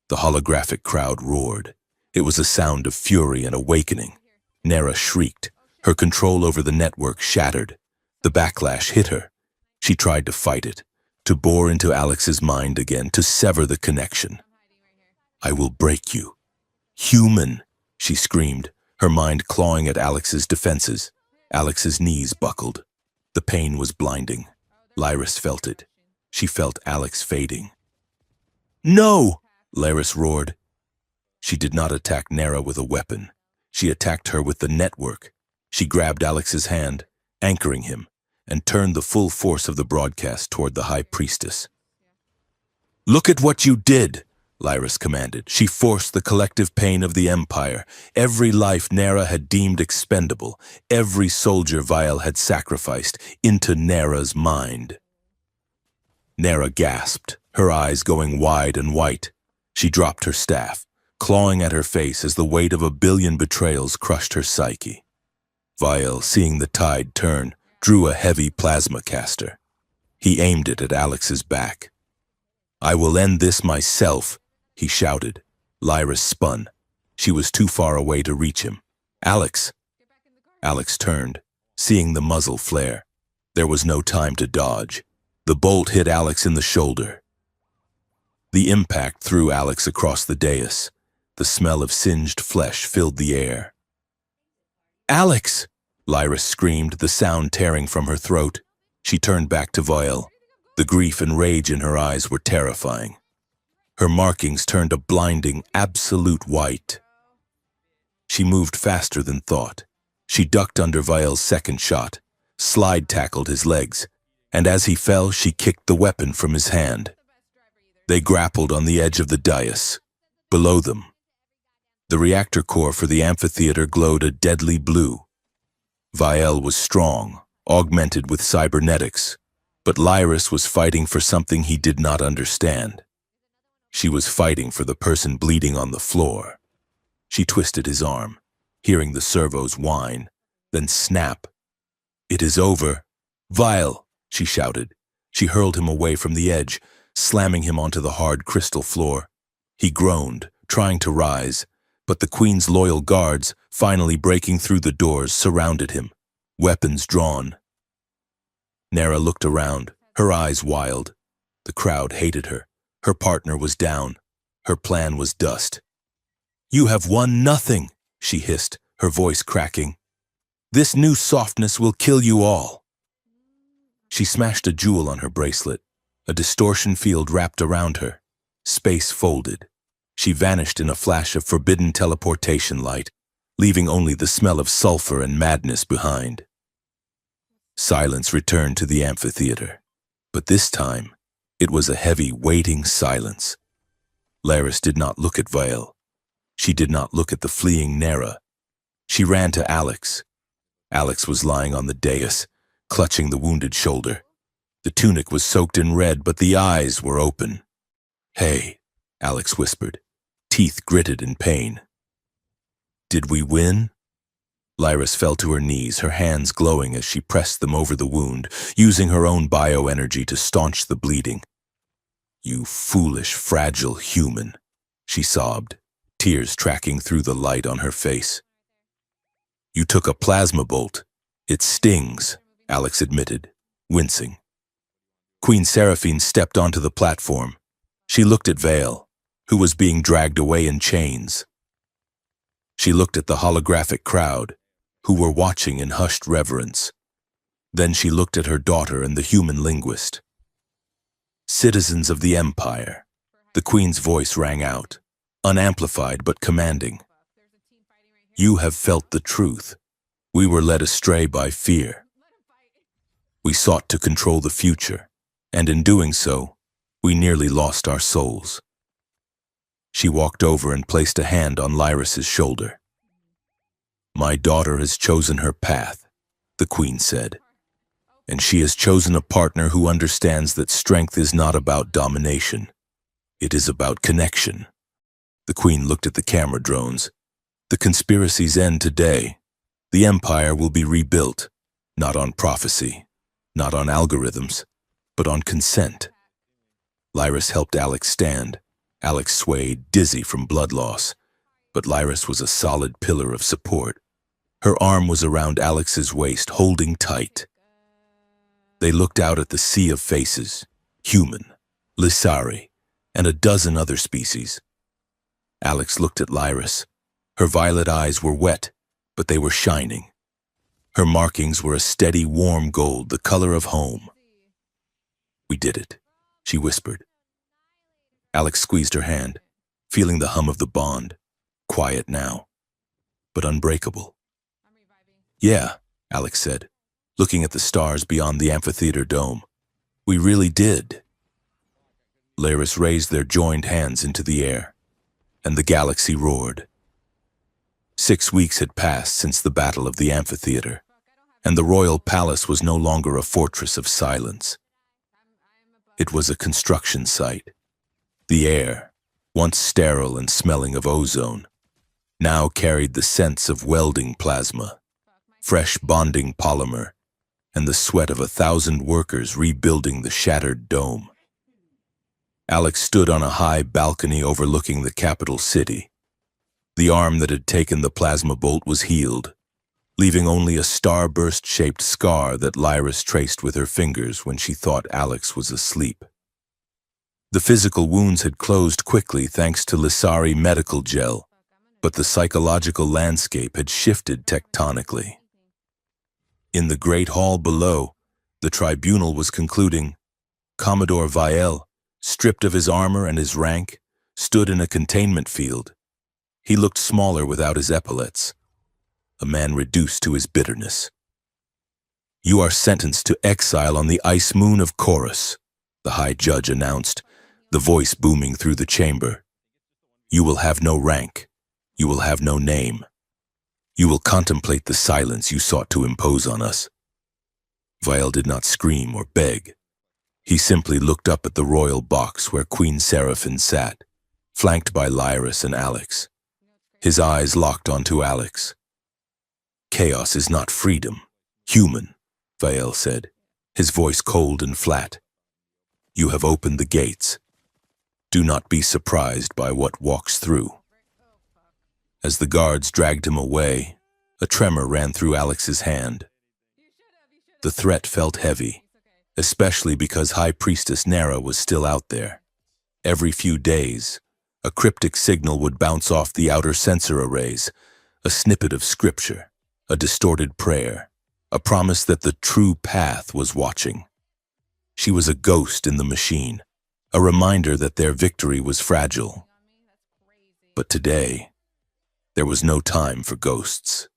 The holographic crowd roared. It was a sound of fury and awakening. Nera shrieked. Her control over the network shattered. The backlash hit her. She tried to fight it, to bore into Alex's mind again, to sever the connection. "I will break you. Human!" she screamed, her mind clawing at Alex's defenses. Alex's knees buckled. The pain was blinding. Lyris felt it. She felt Alex fading. "No!" Lyris roared. She did not attack Nera with a weapon. She attacked her with the network. She grabbed Alex's hand, anchoring him, and turned the full force of the broadcast toward the High Priestess. "Look at what you did!" Lyris commanded. She forced the collective pain of the Empire. Every life Nera had deemed expendable, every soldier Vile had sacrificed, into Nera's mind. Nera gasped, her eyes going wide and white. She dropped her staff, clawing at her face as the weight of 1 billion betrayals crushed her psyche. Vile, seeing the tide turn, drew a heavy plasma caster. He aimed it at Alex's back. "I will end this myself," he shouted. Lyris spun. She was too far away to reach him. "Alex!" Alex turned, seeing the muzzle flare. There was no time to dodge. The bolt hit Alex in the shoulder. The impact threw Alex across the dais. The smell of singed flesh filled the air. "Alex!" Lyra screamed, the sound tearing from her throat. She turned back to Vial. The grief and rage in her eyes were terrifying. Her markings turned a blinding, absolute white. She moved faster than thought. She ducked under Vial's second shot, slide-tackled his legs, and as he fell, she kicked the weapon from his hand. They grappled on the edge of the dais. Below them, the reactor core for the amphitheater glowed a deadly blue. Vial was strong, augmented with cybernetics, but Lyris was fighting for something he did not understand. She was fighting for the person bleeding on the floor. She twisted his arm, hearing the servos whine, then snap. "It is over. Vial!" she shouted. She hurled him away from the edge, slamming him onto the hard crystal floor. He groaned, trying to rise, but the Queen's loyal guards, finally breaking through the doors, surrounded him, weapons drawn. Nara looked around, her eyes wild. The crowd hated her. Her partner was down. Her plan was dust. "You have won nothing," she hissed, her voice cracking. "This new softness will kill you all." She smashed a jewel on her bracelet. A distortion field wrapped around her. Space folded. She vanished in a flash of forbidden teleportation light, leaving only the smell of sulfur and madness behind. Silence returned to the amphitheater, but this time it was a heavy, waiting silence. Laris did not look at Vial. She did not look at the fleeing Nara. She ran to Alex. Alex was lying on the dais, clutching the wounded shoulder. The tunic was soaked in red, but the eyes were open. "Hey," Alex whispered, teeth gritted in pain. "Did we win?" Lyris fell to her knees, her hands glowing as she pressed them over the wound, using her own bioenergy to staunch the bleeding. "You foolish, fragile human," she sobbed, tears tracking through the light on her face. "You took a plasma bolt. It stings," Alex admitted, wincing. Queen Seraphine stepped onto the platform. She looked at Vale, who was being dragged away in chains. She looked at the holographic crowd, who were watching in hushed reverence. Then she looked at her daughter and the human linguist. "Citizens of the Empire," the Queen's voice rang out, unamplified but commanding. "You have felt the truth. We were led astray by fear. We sought to control the future, and in doing so, we nearly lost our souls." She walked over and placed a hand on Lyris's shoulder. "My daughter has chosen her path," the Queen said, "and she has chosen a partner who understands that strength is not about domination. It is about connection." The Queen looked at the camera drones. "The conspiracies end today. The Empire will be rebuilt, not on prophecy, not on algorithms, but on consent." Lyris helped Alex stand. Alex swayed, dizzy from blood loss, but Lyris was a solid pillar of support. Her arm was around Alex's waist, holding tight. They looked out at the sea of faces, human, Lissari, and a dozen other species. Alex looked at Lyris. Her violet eyes were wet, but they were shining. Her markings were a steady, warm gold, the color of home. "We did it," she whispered. Alex squeezed her hand, feeling the hum of the bond. Quiet now, but unbreakable. "Yeah," Alex said, looking at the stars beyond the amphitheater dome. "We really did." Laris raised their joined hands into the air, and the galaxy roared. 6 weeks had passed since the Battle of the Amphitheater, and the royal palace was no longer a fortress of silence. It was a construction site. The air, once sterile and smelling of ozone, now carried the scents of welding plasma, fresh bonding polymer, and the sweat of 1,000 workers rebuilding the shattered dome. Alex stood on a high balcony overlooking the capital city. The arm that had taken the plasma bolt was healed. leaving only a starburst-shaped scar that Lyris traced with her fingers when she thought Alex was asleep. The physical wounds had closed quickly thanks to Lissari medical gel, but the psychological landscape had shifted tectonically. In the great hall below, the tribunal was concluding. Commodore Vielle, stripped of his armor and his rank, stood in a containment field. He looked smaller without his epaulets, a man reduced to his bitterness. "You are sentenced to exile on the ice moon of Chorus," the high judge announced, the voice booming through the chamber. "You will have no rank. You will have no name. You will contemplate the silence you sought to impose on us." Vielle did not scream or beg. He simply looked up at the royal box where Queen Seraphine sat, flanked by Lyris and Alex. His eyes locked onto Alex. "Chaos is not freedom, human," Vielle said, his voice cold and flat. "You have opened the gates. Do not be surprised by what walks through." As the guards dragged him away, a tremor ran through Alex's hand. The threat felt heavy, especially because High Priestess Nera was still out there. Every few days, a cryptic signal would bounce off the outer sensor arrays, a snippet of scripture, a distorted prayer, a promise that the true path was watching. She was a ghost in the machine, a reminder that their victory was fragile. But today, there was no time for ghosts.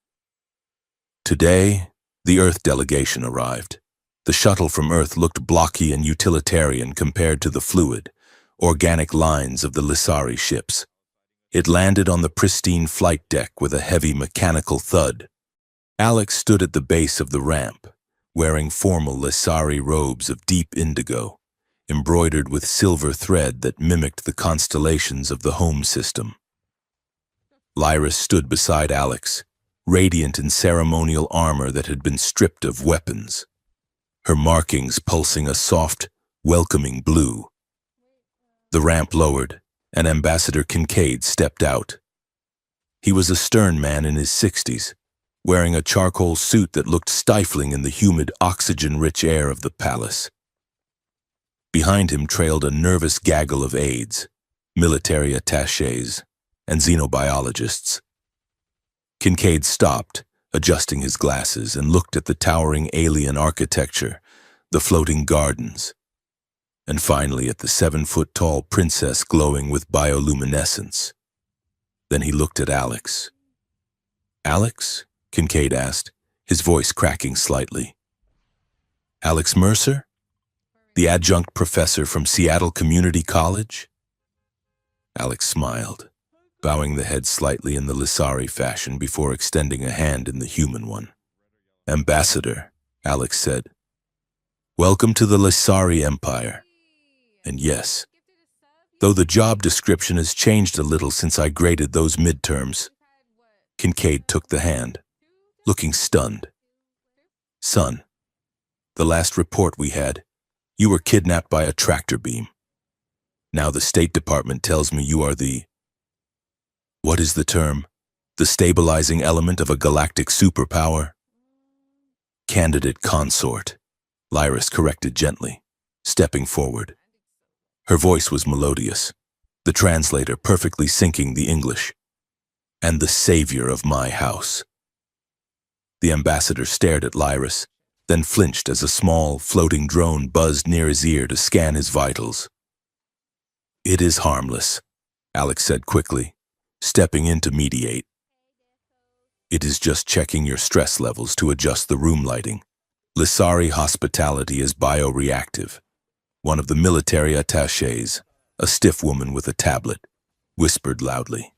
Today, the Earth delegation arrived. The shuttle from Earth looked blocky and utilitarian compared to the fluid, organic lines of the Lissari ships. It landed on the pristine flight deck with a heavy mechanical thud. Alex stood at the base of the ramp, wearing formal Lissari robes of deep indigo, embroidered with silver thread that mimicked the constellations of the home system. Lyris stood beside Alex, radiant in ceremonial armor that had been stripped of weapons, her markings pulsing a soft, welcoming blue. The ramp lowered, and Ambassador Kincaid stepped out. He was a stern man in his 60s, wearing a charcoal suit that looked stifling in the humid, oxygen-rich air of the palace. Behind him trailed a nervous gaggle of aides, military attachés, and xenobiologists. Kincaid stopped, adjusting his glasses, and looked at the towering alien architecture, the floating gardens, and finally at the 7-foot-tall princess glowing with bioluminescence. Then he looked at Alex. "Alex?" Kincaid asked, his voice cracking slightly. "Alex Mercer? The adjunct professor from Seattle Community College?" Alex smiled, bowing the head slightly in the Lissari fashion before extending a hand in the human one. "Ambassador," Alex said, "welcome to the Lissari Empire. And yes, though the job description has changed a little since I graded those midterms." Kincaid took the hand, looking stunned. "Son, the last report we had, you were kidnapped by a tractor beam. Now the State Department tells me you are the— what is the term? The stabilizing element of a galactic superpower?" "Candidate consort," Lyris corrected gently, stepping forward. Her voice was melodious, the translator perfectly syncing the English. "And the savior of my house." The ambassador stared at Lyris, then flinched as a small, floating drone buzzed near his ear to scan his vitals. "It is harmless," Alex said quickly, stepping in to mediate. "It is just checking your stress levels to adjust the room lighting. Lissari hospitality is bioreactive." One of the military attachés, a stiff woman with a tablet, whispered loudly.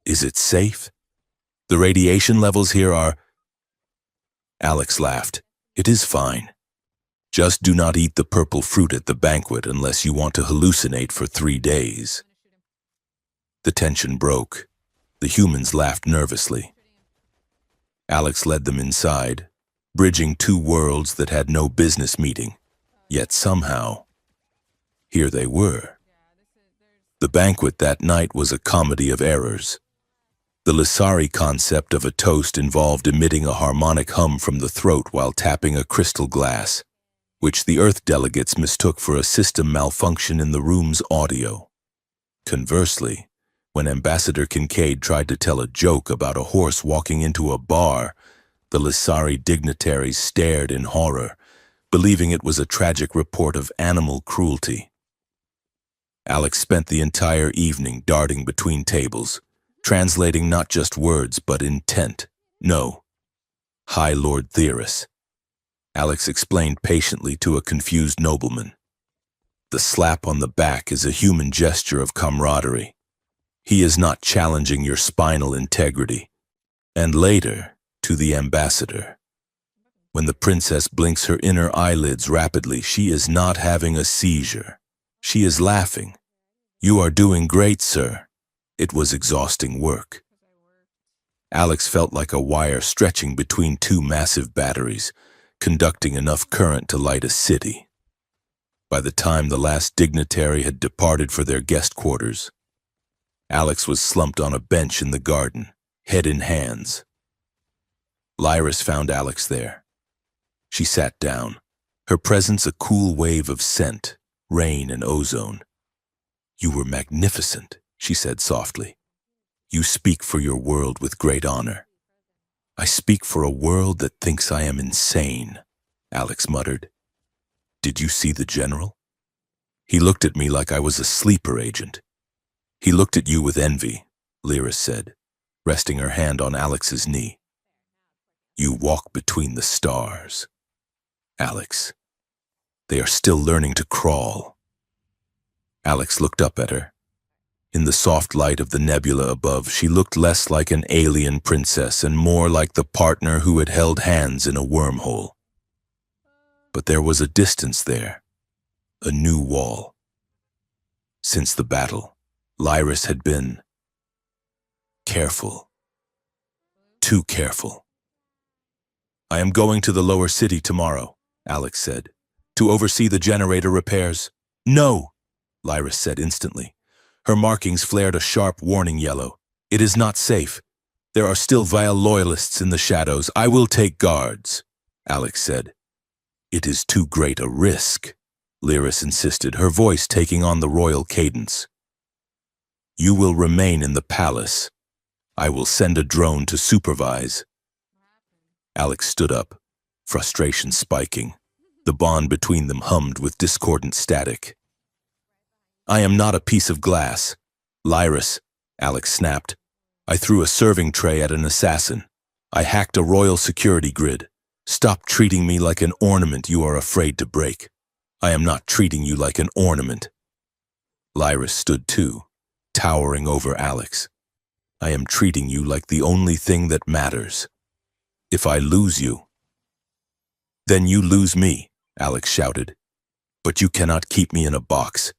"Is it safe? The radiation levels here are—" Alex laughed. "It is fine. Just do not eat the purple fruit at the banquet unless you want to hallucinate for 3 days." The tension broke. The humans laughed nervously. Alex led them inside, bridging 2 worlds that had no business meeting, yet somehow, here they were. The banquet that night was a comedy of errors. The Lissari concept of a toast involved emitting a harmonic hum from the throat while tapping a crystal glass, which the Earth delegates mistook for a system malfunction in the room's audio. Conversely, when Ambassador Kincaid tried to tell a joke about a horse walking into a bar, the Lissari dignitaries stared in horror, believing it was a tragic report of animal cruelty. Alex spent the entire evening darting between tables, translating not just words but intent. No, High Lord Theris, Alex explained patiently to a confused nobleman. The slap on the back is a human gesture of camaraderie. He is not challenging your spinal integrity. And later, to the ambassador. When the princess blinks her inner eyelids rapidly, she is not having a seizure. She is laughing. You are doing great, sir. It was exhausting work. Alex felt like a wire stretching between two massive batteries, conducting enough current to light a city. By the time the last dignitary had departed for their guest quarters, Alex was slumped on a bench in the garden, head in hands. Lyris found Alex there. She sat down, her presence a cool wave of scent, rain, and ozone. You were magnificent, she said softly. You speak for your world with great honor. I speak for a world that thinks I am insane, Alex muttered. Did you see the general? He looked at me like I was a sleeper agent. He looked at you with envy, Lyris said, resting her hand on Alex's knee. You walk between the stars. Alex, they are still learning to crawl. Alex looked up at her. In the soft light of the nebula above, she looked less like an alien princess and more like the partner who had held hands in a wormhole. But there was a distance there, a new wall. Since the battle, Lyris had been careful, too careful. I am going to the lower city tomorrow, Alex said, to oversee the generator repairs. No, Lyris said instantly. Her markings flared a sharp warning yellow. It is not safe. There are still vile loyalists in the shadows. I will take guards, Alex said. It is too great a risk, Lyris insisted, her voice taking on the royal cadence. You will remain in the palace. I will send a drone to supervise. Alex stood up, frustration spiking. The bond between them hummed with discordant static. I am not a piece of glass. Lyris, Alex snapped. I threw a serving tray at an assassin. I hacked a royal security grid. Stop treating me like an ornament you are afraid to break. I am not treating you like an ornament. Lyris stood too, towering over Alex. I am treating you like the only thing that matters. If I lose you, then you lose me, Alex shouted. But you cannot keep me in a box.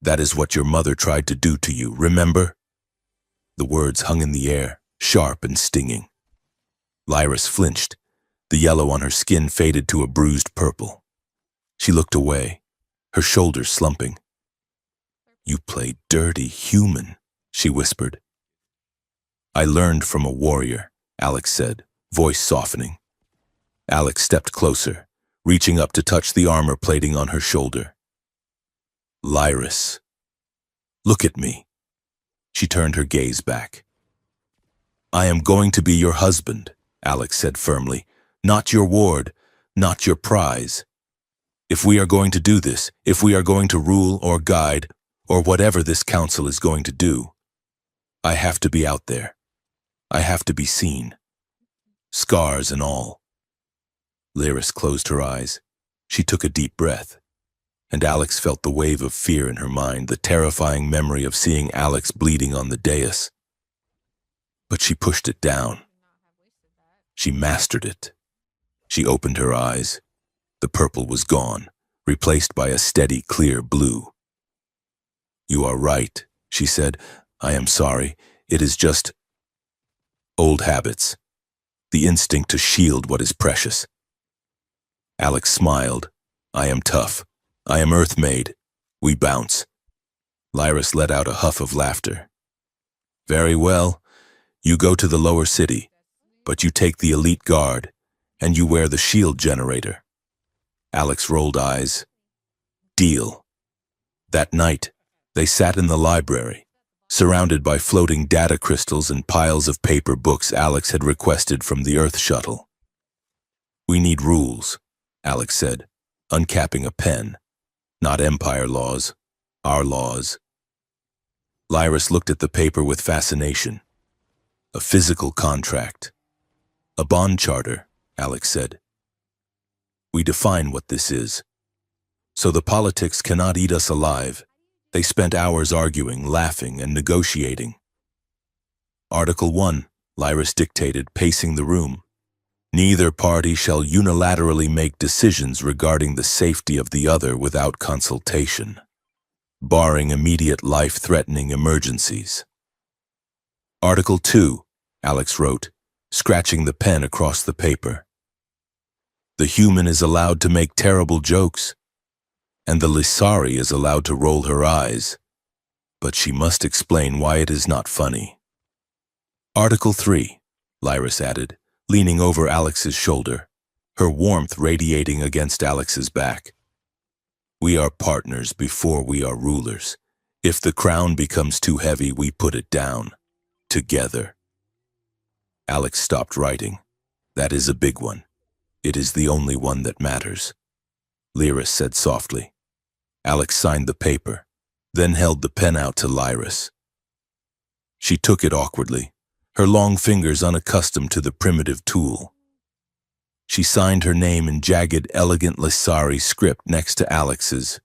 That is what your mother tried to do to you, remember? The words hung in the air, sharp and stinging. Lyris flinched. The yellow on her skin faded to a bruised purple. She looked away, her shoulders slumping. You play dirty human, she whispered. I learned from a warrior, Alex said, voice softening. Alex stepped closer, reaching up to touch the armor plating on her shoulder. Lyris, look at me. She turned her gaze back. I am going to be your husband, Alex said firmly. Not your ward, not your prize. If we are going to do this, if we are going to rule or guide, or whatever this council is going to do, I have to be out there. I have to be seen. Scars and all. Lyris closed her eyes. She took a deep breath. And Alex felt the wave of fear in her mind, the terrifying memory of seeing Alex bleeding on the dais. But she pushed it down. She mastered it. She opened her eyes. The purple was gone, replaced by a steady, clear blue. You are right, she said. I am sorry. It is just old habits. The instinct to shield what is precious. Alex smiled. I am tough. I am earth-made. We bounce. Lyris let out a huff of laughter. Very well. You go to the lower city, but you take the elite guard, and you wear the shield generator. Alex rolled eyes. Deal. That night, they sat in the library, surrounded by floating data crystals and piles of paper books Alex had requested from the Earth shuttle. We need rules, Alex said, uncapping a pen. Not Empire laws, our laws. Lyris looked at the paper with fascination. A physical contract. A bond charter, Alex said. We define what this is. So the politics cannot eat us alive. They spent hours arguing, laughing, and negotiating. Article 1, Lyris dictated, pacing the room. Neither party shall unilaterally make decisions regarding the safety of the other without consultation, barring immediate life-threatening emergencies. Article 2, Alex wrote, scratching the pen across the paper. The human is allowed to make terrible jokes, and the Lissari is allowed to roll her eyes, but she must explain why it is not funny. Article 3, Lyris added, leaning over Alex's shoulder, her warmth radiating against Alex's back. We are partners before we are rulers. If the crown becomes too heavy, we put it down. Together. Alex stopped writing. That is a big one. It is the only one that matters. Lyris said softly. Alex signed the paper, then held the pen out to Lyris. She took it awkwardly, her long fingers unaccustomed to the primitive tool. She signed her name in jagged, elegant Lissari script next to Alex's.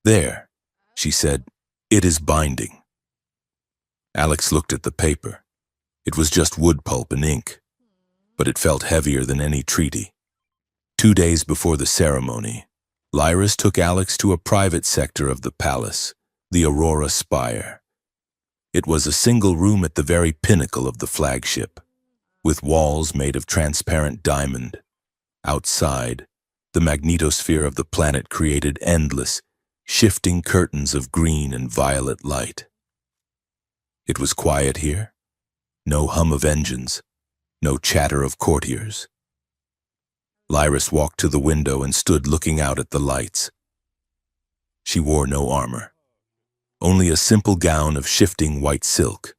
There, she said, it is binding. Alex looked at the paper. It was just wood pulp and ink, but it felt heavier than any treaty. 2 days before the ceremony, Lyris took Alex to a private sector of the palace, the Aurora Spire. It was a single room at the very pinnacle of the flagship, with walls made of transparent diamond. Outside, the magnetosphere of the planet created endless, shifting curtains of green and violet light. It was quiet here. No hum of engines, no chatter of courtiers. Lyris walked to the window and stood looking out at the lights. She wore no armor, only a simple gown of shifting white silk.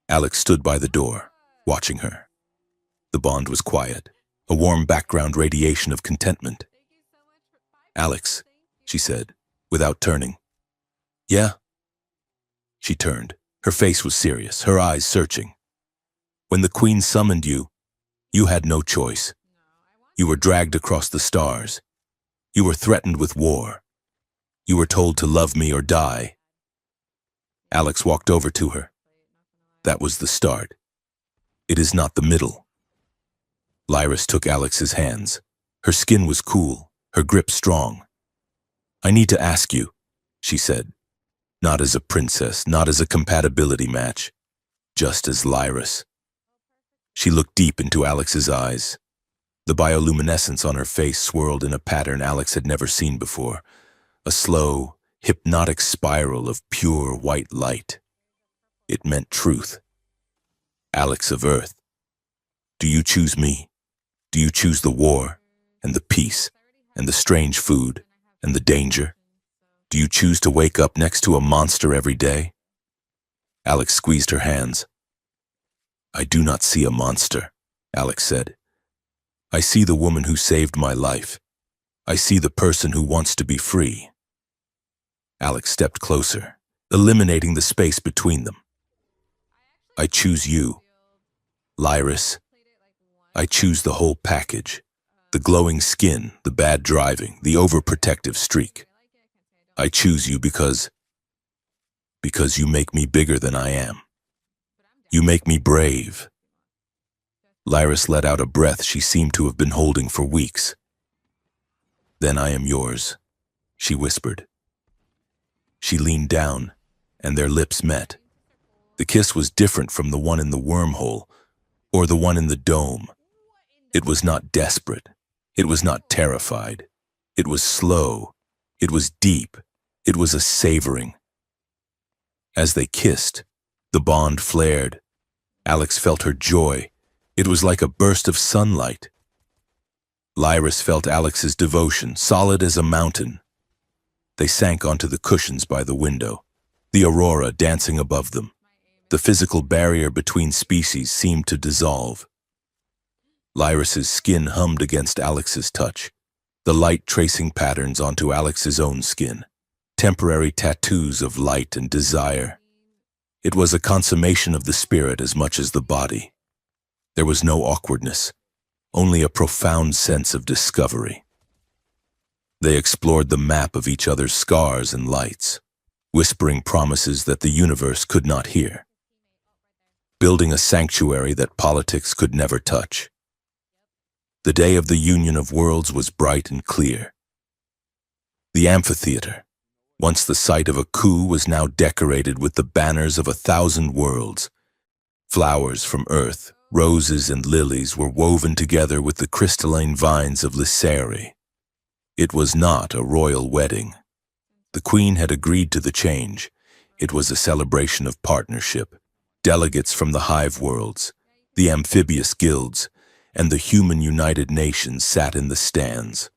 Alex stood by the door, watching her. The bond was quiet, a warm background radiation of contentment. Alex, she said, without turning. Yeah? She turned. Her face was serious, her eyes searching. When the Queen summoned you, you had no choice. You were dragged across the stars. You were threatened with war. You were told to love me or die. Alex walked over to her. That was the start. It is not the middle. Lyris took Alex's hands. Her skin was cool, her grip strong. I need to ask you, she said. Not as a princess, not as a compatibility match, just as Lyris. She looked deep into Alex's eyes. The bioluminescence on her face swirled in a pattern Alex had never seen before, a slow, hypnotic spiral of pure white light. It meant truth. Alex of Earth, do you choose me? Do you choose the war, and the peace, and the strange food, and the danger? Do you choose to wake up next to a monster every day? Alex squeezed her hands. I do not see a monster, Alex said. I see the woman who saved my life. I see the person who wants to be free. Alex stepped closer, eliminating the space between them. I choose you, Lyris. I choose the whole package. The glowing skin, the bad driving, the overprotective streak. I choose you because you make me bigger than I am. You make me brave. Lyris let out a breath she seemed to have been holding for weeks. Then I am yours, she whispered. She leaned down, and their lips met. The kiss was different from the one in the wormhole, or the one in the dome. It was not desperate. It was not terrified. It was slow. It was deep. It was a savoring. As they kissed, the bond flared, Alex felt her joy. It was like a burst of sunlight. Lyris felt Alex's devotion, solid as a mountain. They sank onto the cushions by the window, the aurora dancing above them. The physical barrier between species seemed to dissolve. Lyris's skin hummed against Alex's touch, the light tracing patterns onto Alex's own skin, temporary tattoos of light and desire. It was a consummation of the spirit as much as the body. There was no awkwardness, only a profound sense of discovery. They explored the map of each other's scars and lights, whispering promises that the universe could not hear, building a sanctuary that politics could never touch. The day of the union of worlds was bright and clear. The amphitheater, once the site of a coup, was now decorated with the banners of 1,000 worlds. Flowers from earth, roses and lilies were woven together with the crystalline vines of Lysaere. It was not a royal wedding. The queen had agreed to the change. It was a celebration of partnership. Delegates from the hive worlds, the amphibious guilds, and the human United Nations sat in the stands.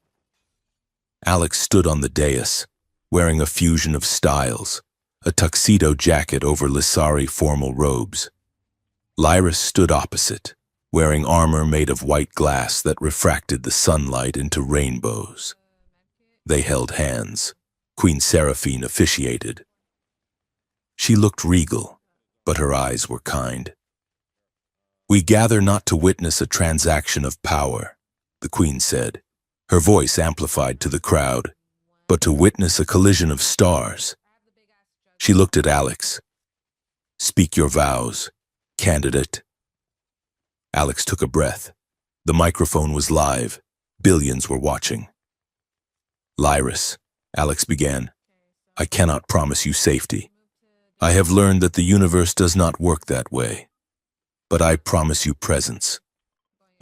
Alex stood on the dais, wearing a fusion of styles, a tuxedo jacket over Lysaere formal robes. Lyris stood opposite, wearing armor made of white glass that refracted the sunlight into rainbows. They held hands. Queen Seraphine officiated. She looked regal, but her eyes were kind. "We gather not to witness a transaction of power," the queen said, her voice amplified to the crowd, "but to witness a collision of stars." She looked at Alex. "Speak your vows, candidate." Alex took a breath. The microphone was live. Billions were watching. "Lyris," Alex began, "I cannot promise you safety. I have learned that the universe does not work that way. But I promise you presence.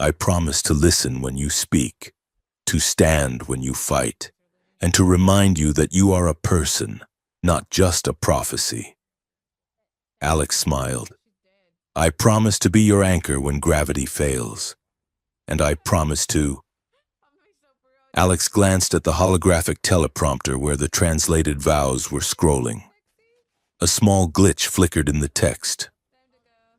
I promise to listen when you speak, to stand when you fight, and to remind you that you are a person, not just a prophecy." Alex smiled. "I promise to be your anchor when gravity fails. And I promise to—" Alex glanced at the holographic teleprompter where the translated vows were scrolling. A small glitch flickered in the text.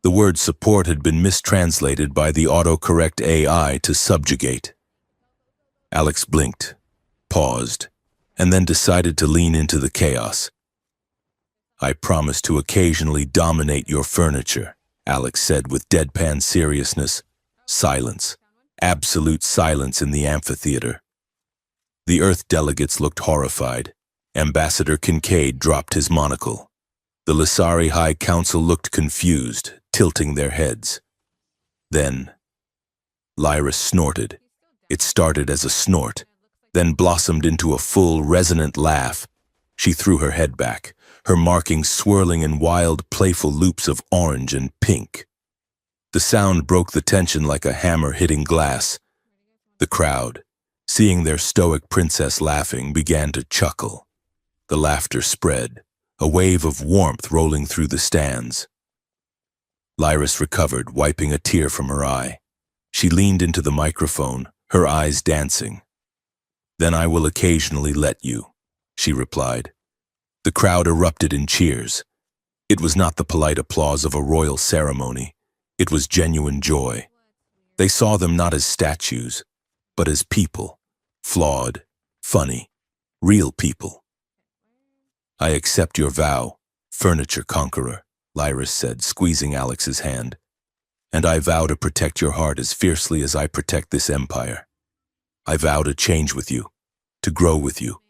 The word support had been mistranslated by the autocorrect AI to subjugate. Alex blinked, paused, and then decided to lean into the chaos. "I promise to occasionally dominate your furniture," Alex said with deadpan seriousness. Silence. Absolute silence in the amphitheater. The Earth delegates looked horrified. Ambassador Kincaid dropped his monocle. The Lysaere High Council looked confused, tilting their heads. Then, Lyris snorted. It started as a snort, then blossomed into a full, resonant laugh. She threw her head back, her markings swirling in wild, playful loops of orange and pink. The sound broke the tension like a hammer hitting glass. The crowd, seeing their stoic princess laughing, began to chuckle. The laughter spread, a wave of warmth rolling through the stands. Lyris recovered, wiping a tear from her eye. She leaned into the microphone, her eyes dancing. "Then I will occasionally let you," she replied. The crowd erupted in cheers. It was not the polite applause of a royal ceremony. It was genuine joy. They saw them not as statues, but as people, flawed, funny, real people. "I accept your vow, furniture conqueror," Lyris said, squeezing Alex's hand. "And I vow to protect your heart as fiercely as I protect this empire. I vow to change with you, to grow with you,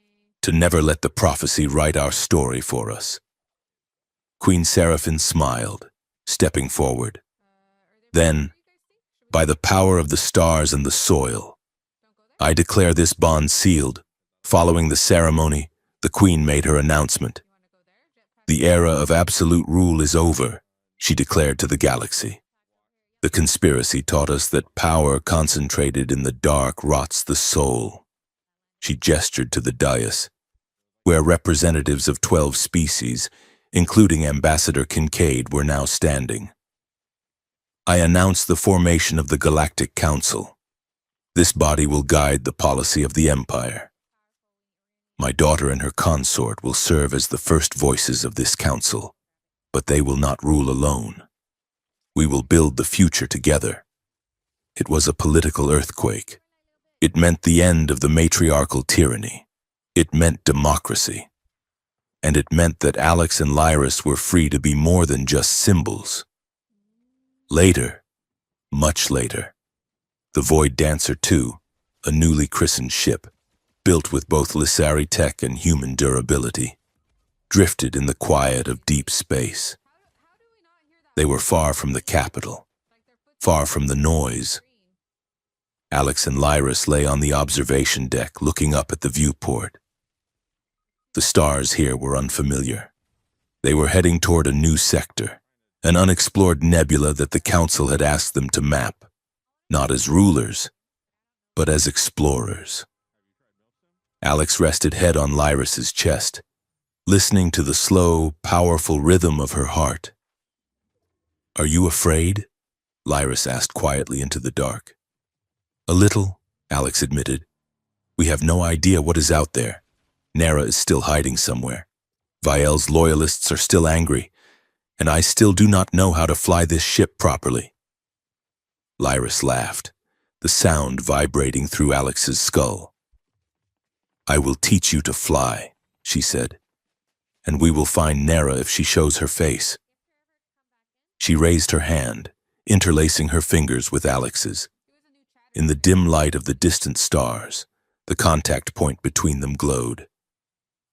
to never let the prophecy write our story for us." Queen Seraphine smiled, stepping forward. "Then, by the power of the stars and the soil, I declare this bond sealed." Following the ceremony, the queen made her announcement. "The era of absolute rule is over," she declared to the galaxy. "The conspiracy taught us that power concentrated in the dark rots the soul." She gestured to the dais, where representatives of 12 species, including Ambassador Kincaid, were now standing. I announce the formation of the Galactic Council. This body will guide the policy of the Empire. My daughter and her consort will serve as the first voices of this council, but they will not rule alone. We will build the future together. It was a political earthquake. It meant the end of the matriarchal tyranny. It meant democracy. And it meant that Alex and Lyris were free to be more than just symbols. Later, much later, the Void Dancer 2, a newly christened ship, built with both Lissari tech and human durability, drifted in the quiet of deep space. They were far from the capital, far from the noise. Alex and Lyris lay on the observation deck looking up at the viewport. The stars here were unfamiliar. They were heading toward a new sector, an unexplored nebula that the Council had asked them to map, not as rulers, but as explorers. Alex rested head on Lyris's chest, listening to the slow, powerful rhythm of her heart. "Are you afraid?" Lyris asked quietly into the dark. "A little," Alex admitted. "We have no idea what is out there. Nera is still hiding somewhere. Vael's loyalists are still angry, and I still do not know how to fly this ship properly." Lyris laughed, the sound vibrating through Alex's skull. "I will teach you to fly," she said, "and we will find Nera if she shows her face." She raised her hand, interlacing her fingers with Alex's. In the dim light of the distant stars, the contact point between them glowed.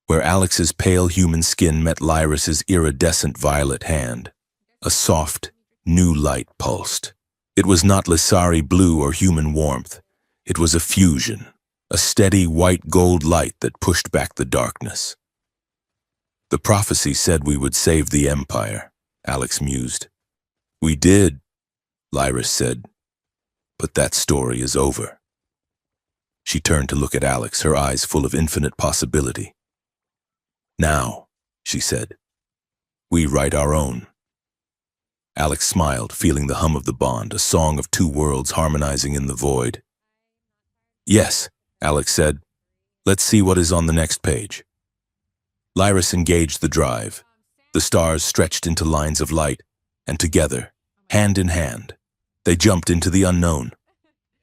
Where Alex's pale human skin met Lyris's iridescent violet hand, a soft, new light pulsed. It was not Lissari blue or human warmth. It was a fusion, a steady white-gold light that pushed back the darkness. "The prophecy said we would save the Empire," Alex mused. "We did," Lyris said, "but that story is over." She turned to look at Alex, her eyes full of infinite possibility. "Now," she said, "we write our own." Alex smiled, feeling the hum of the bond, a song of two worlds harmonizing in the void. "Yes," Alex said, "let's see what is on the next page." Lyris engaged the drive. The stars stretched into lines of light, and together, hand in hand, they jumped into the unknown.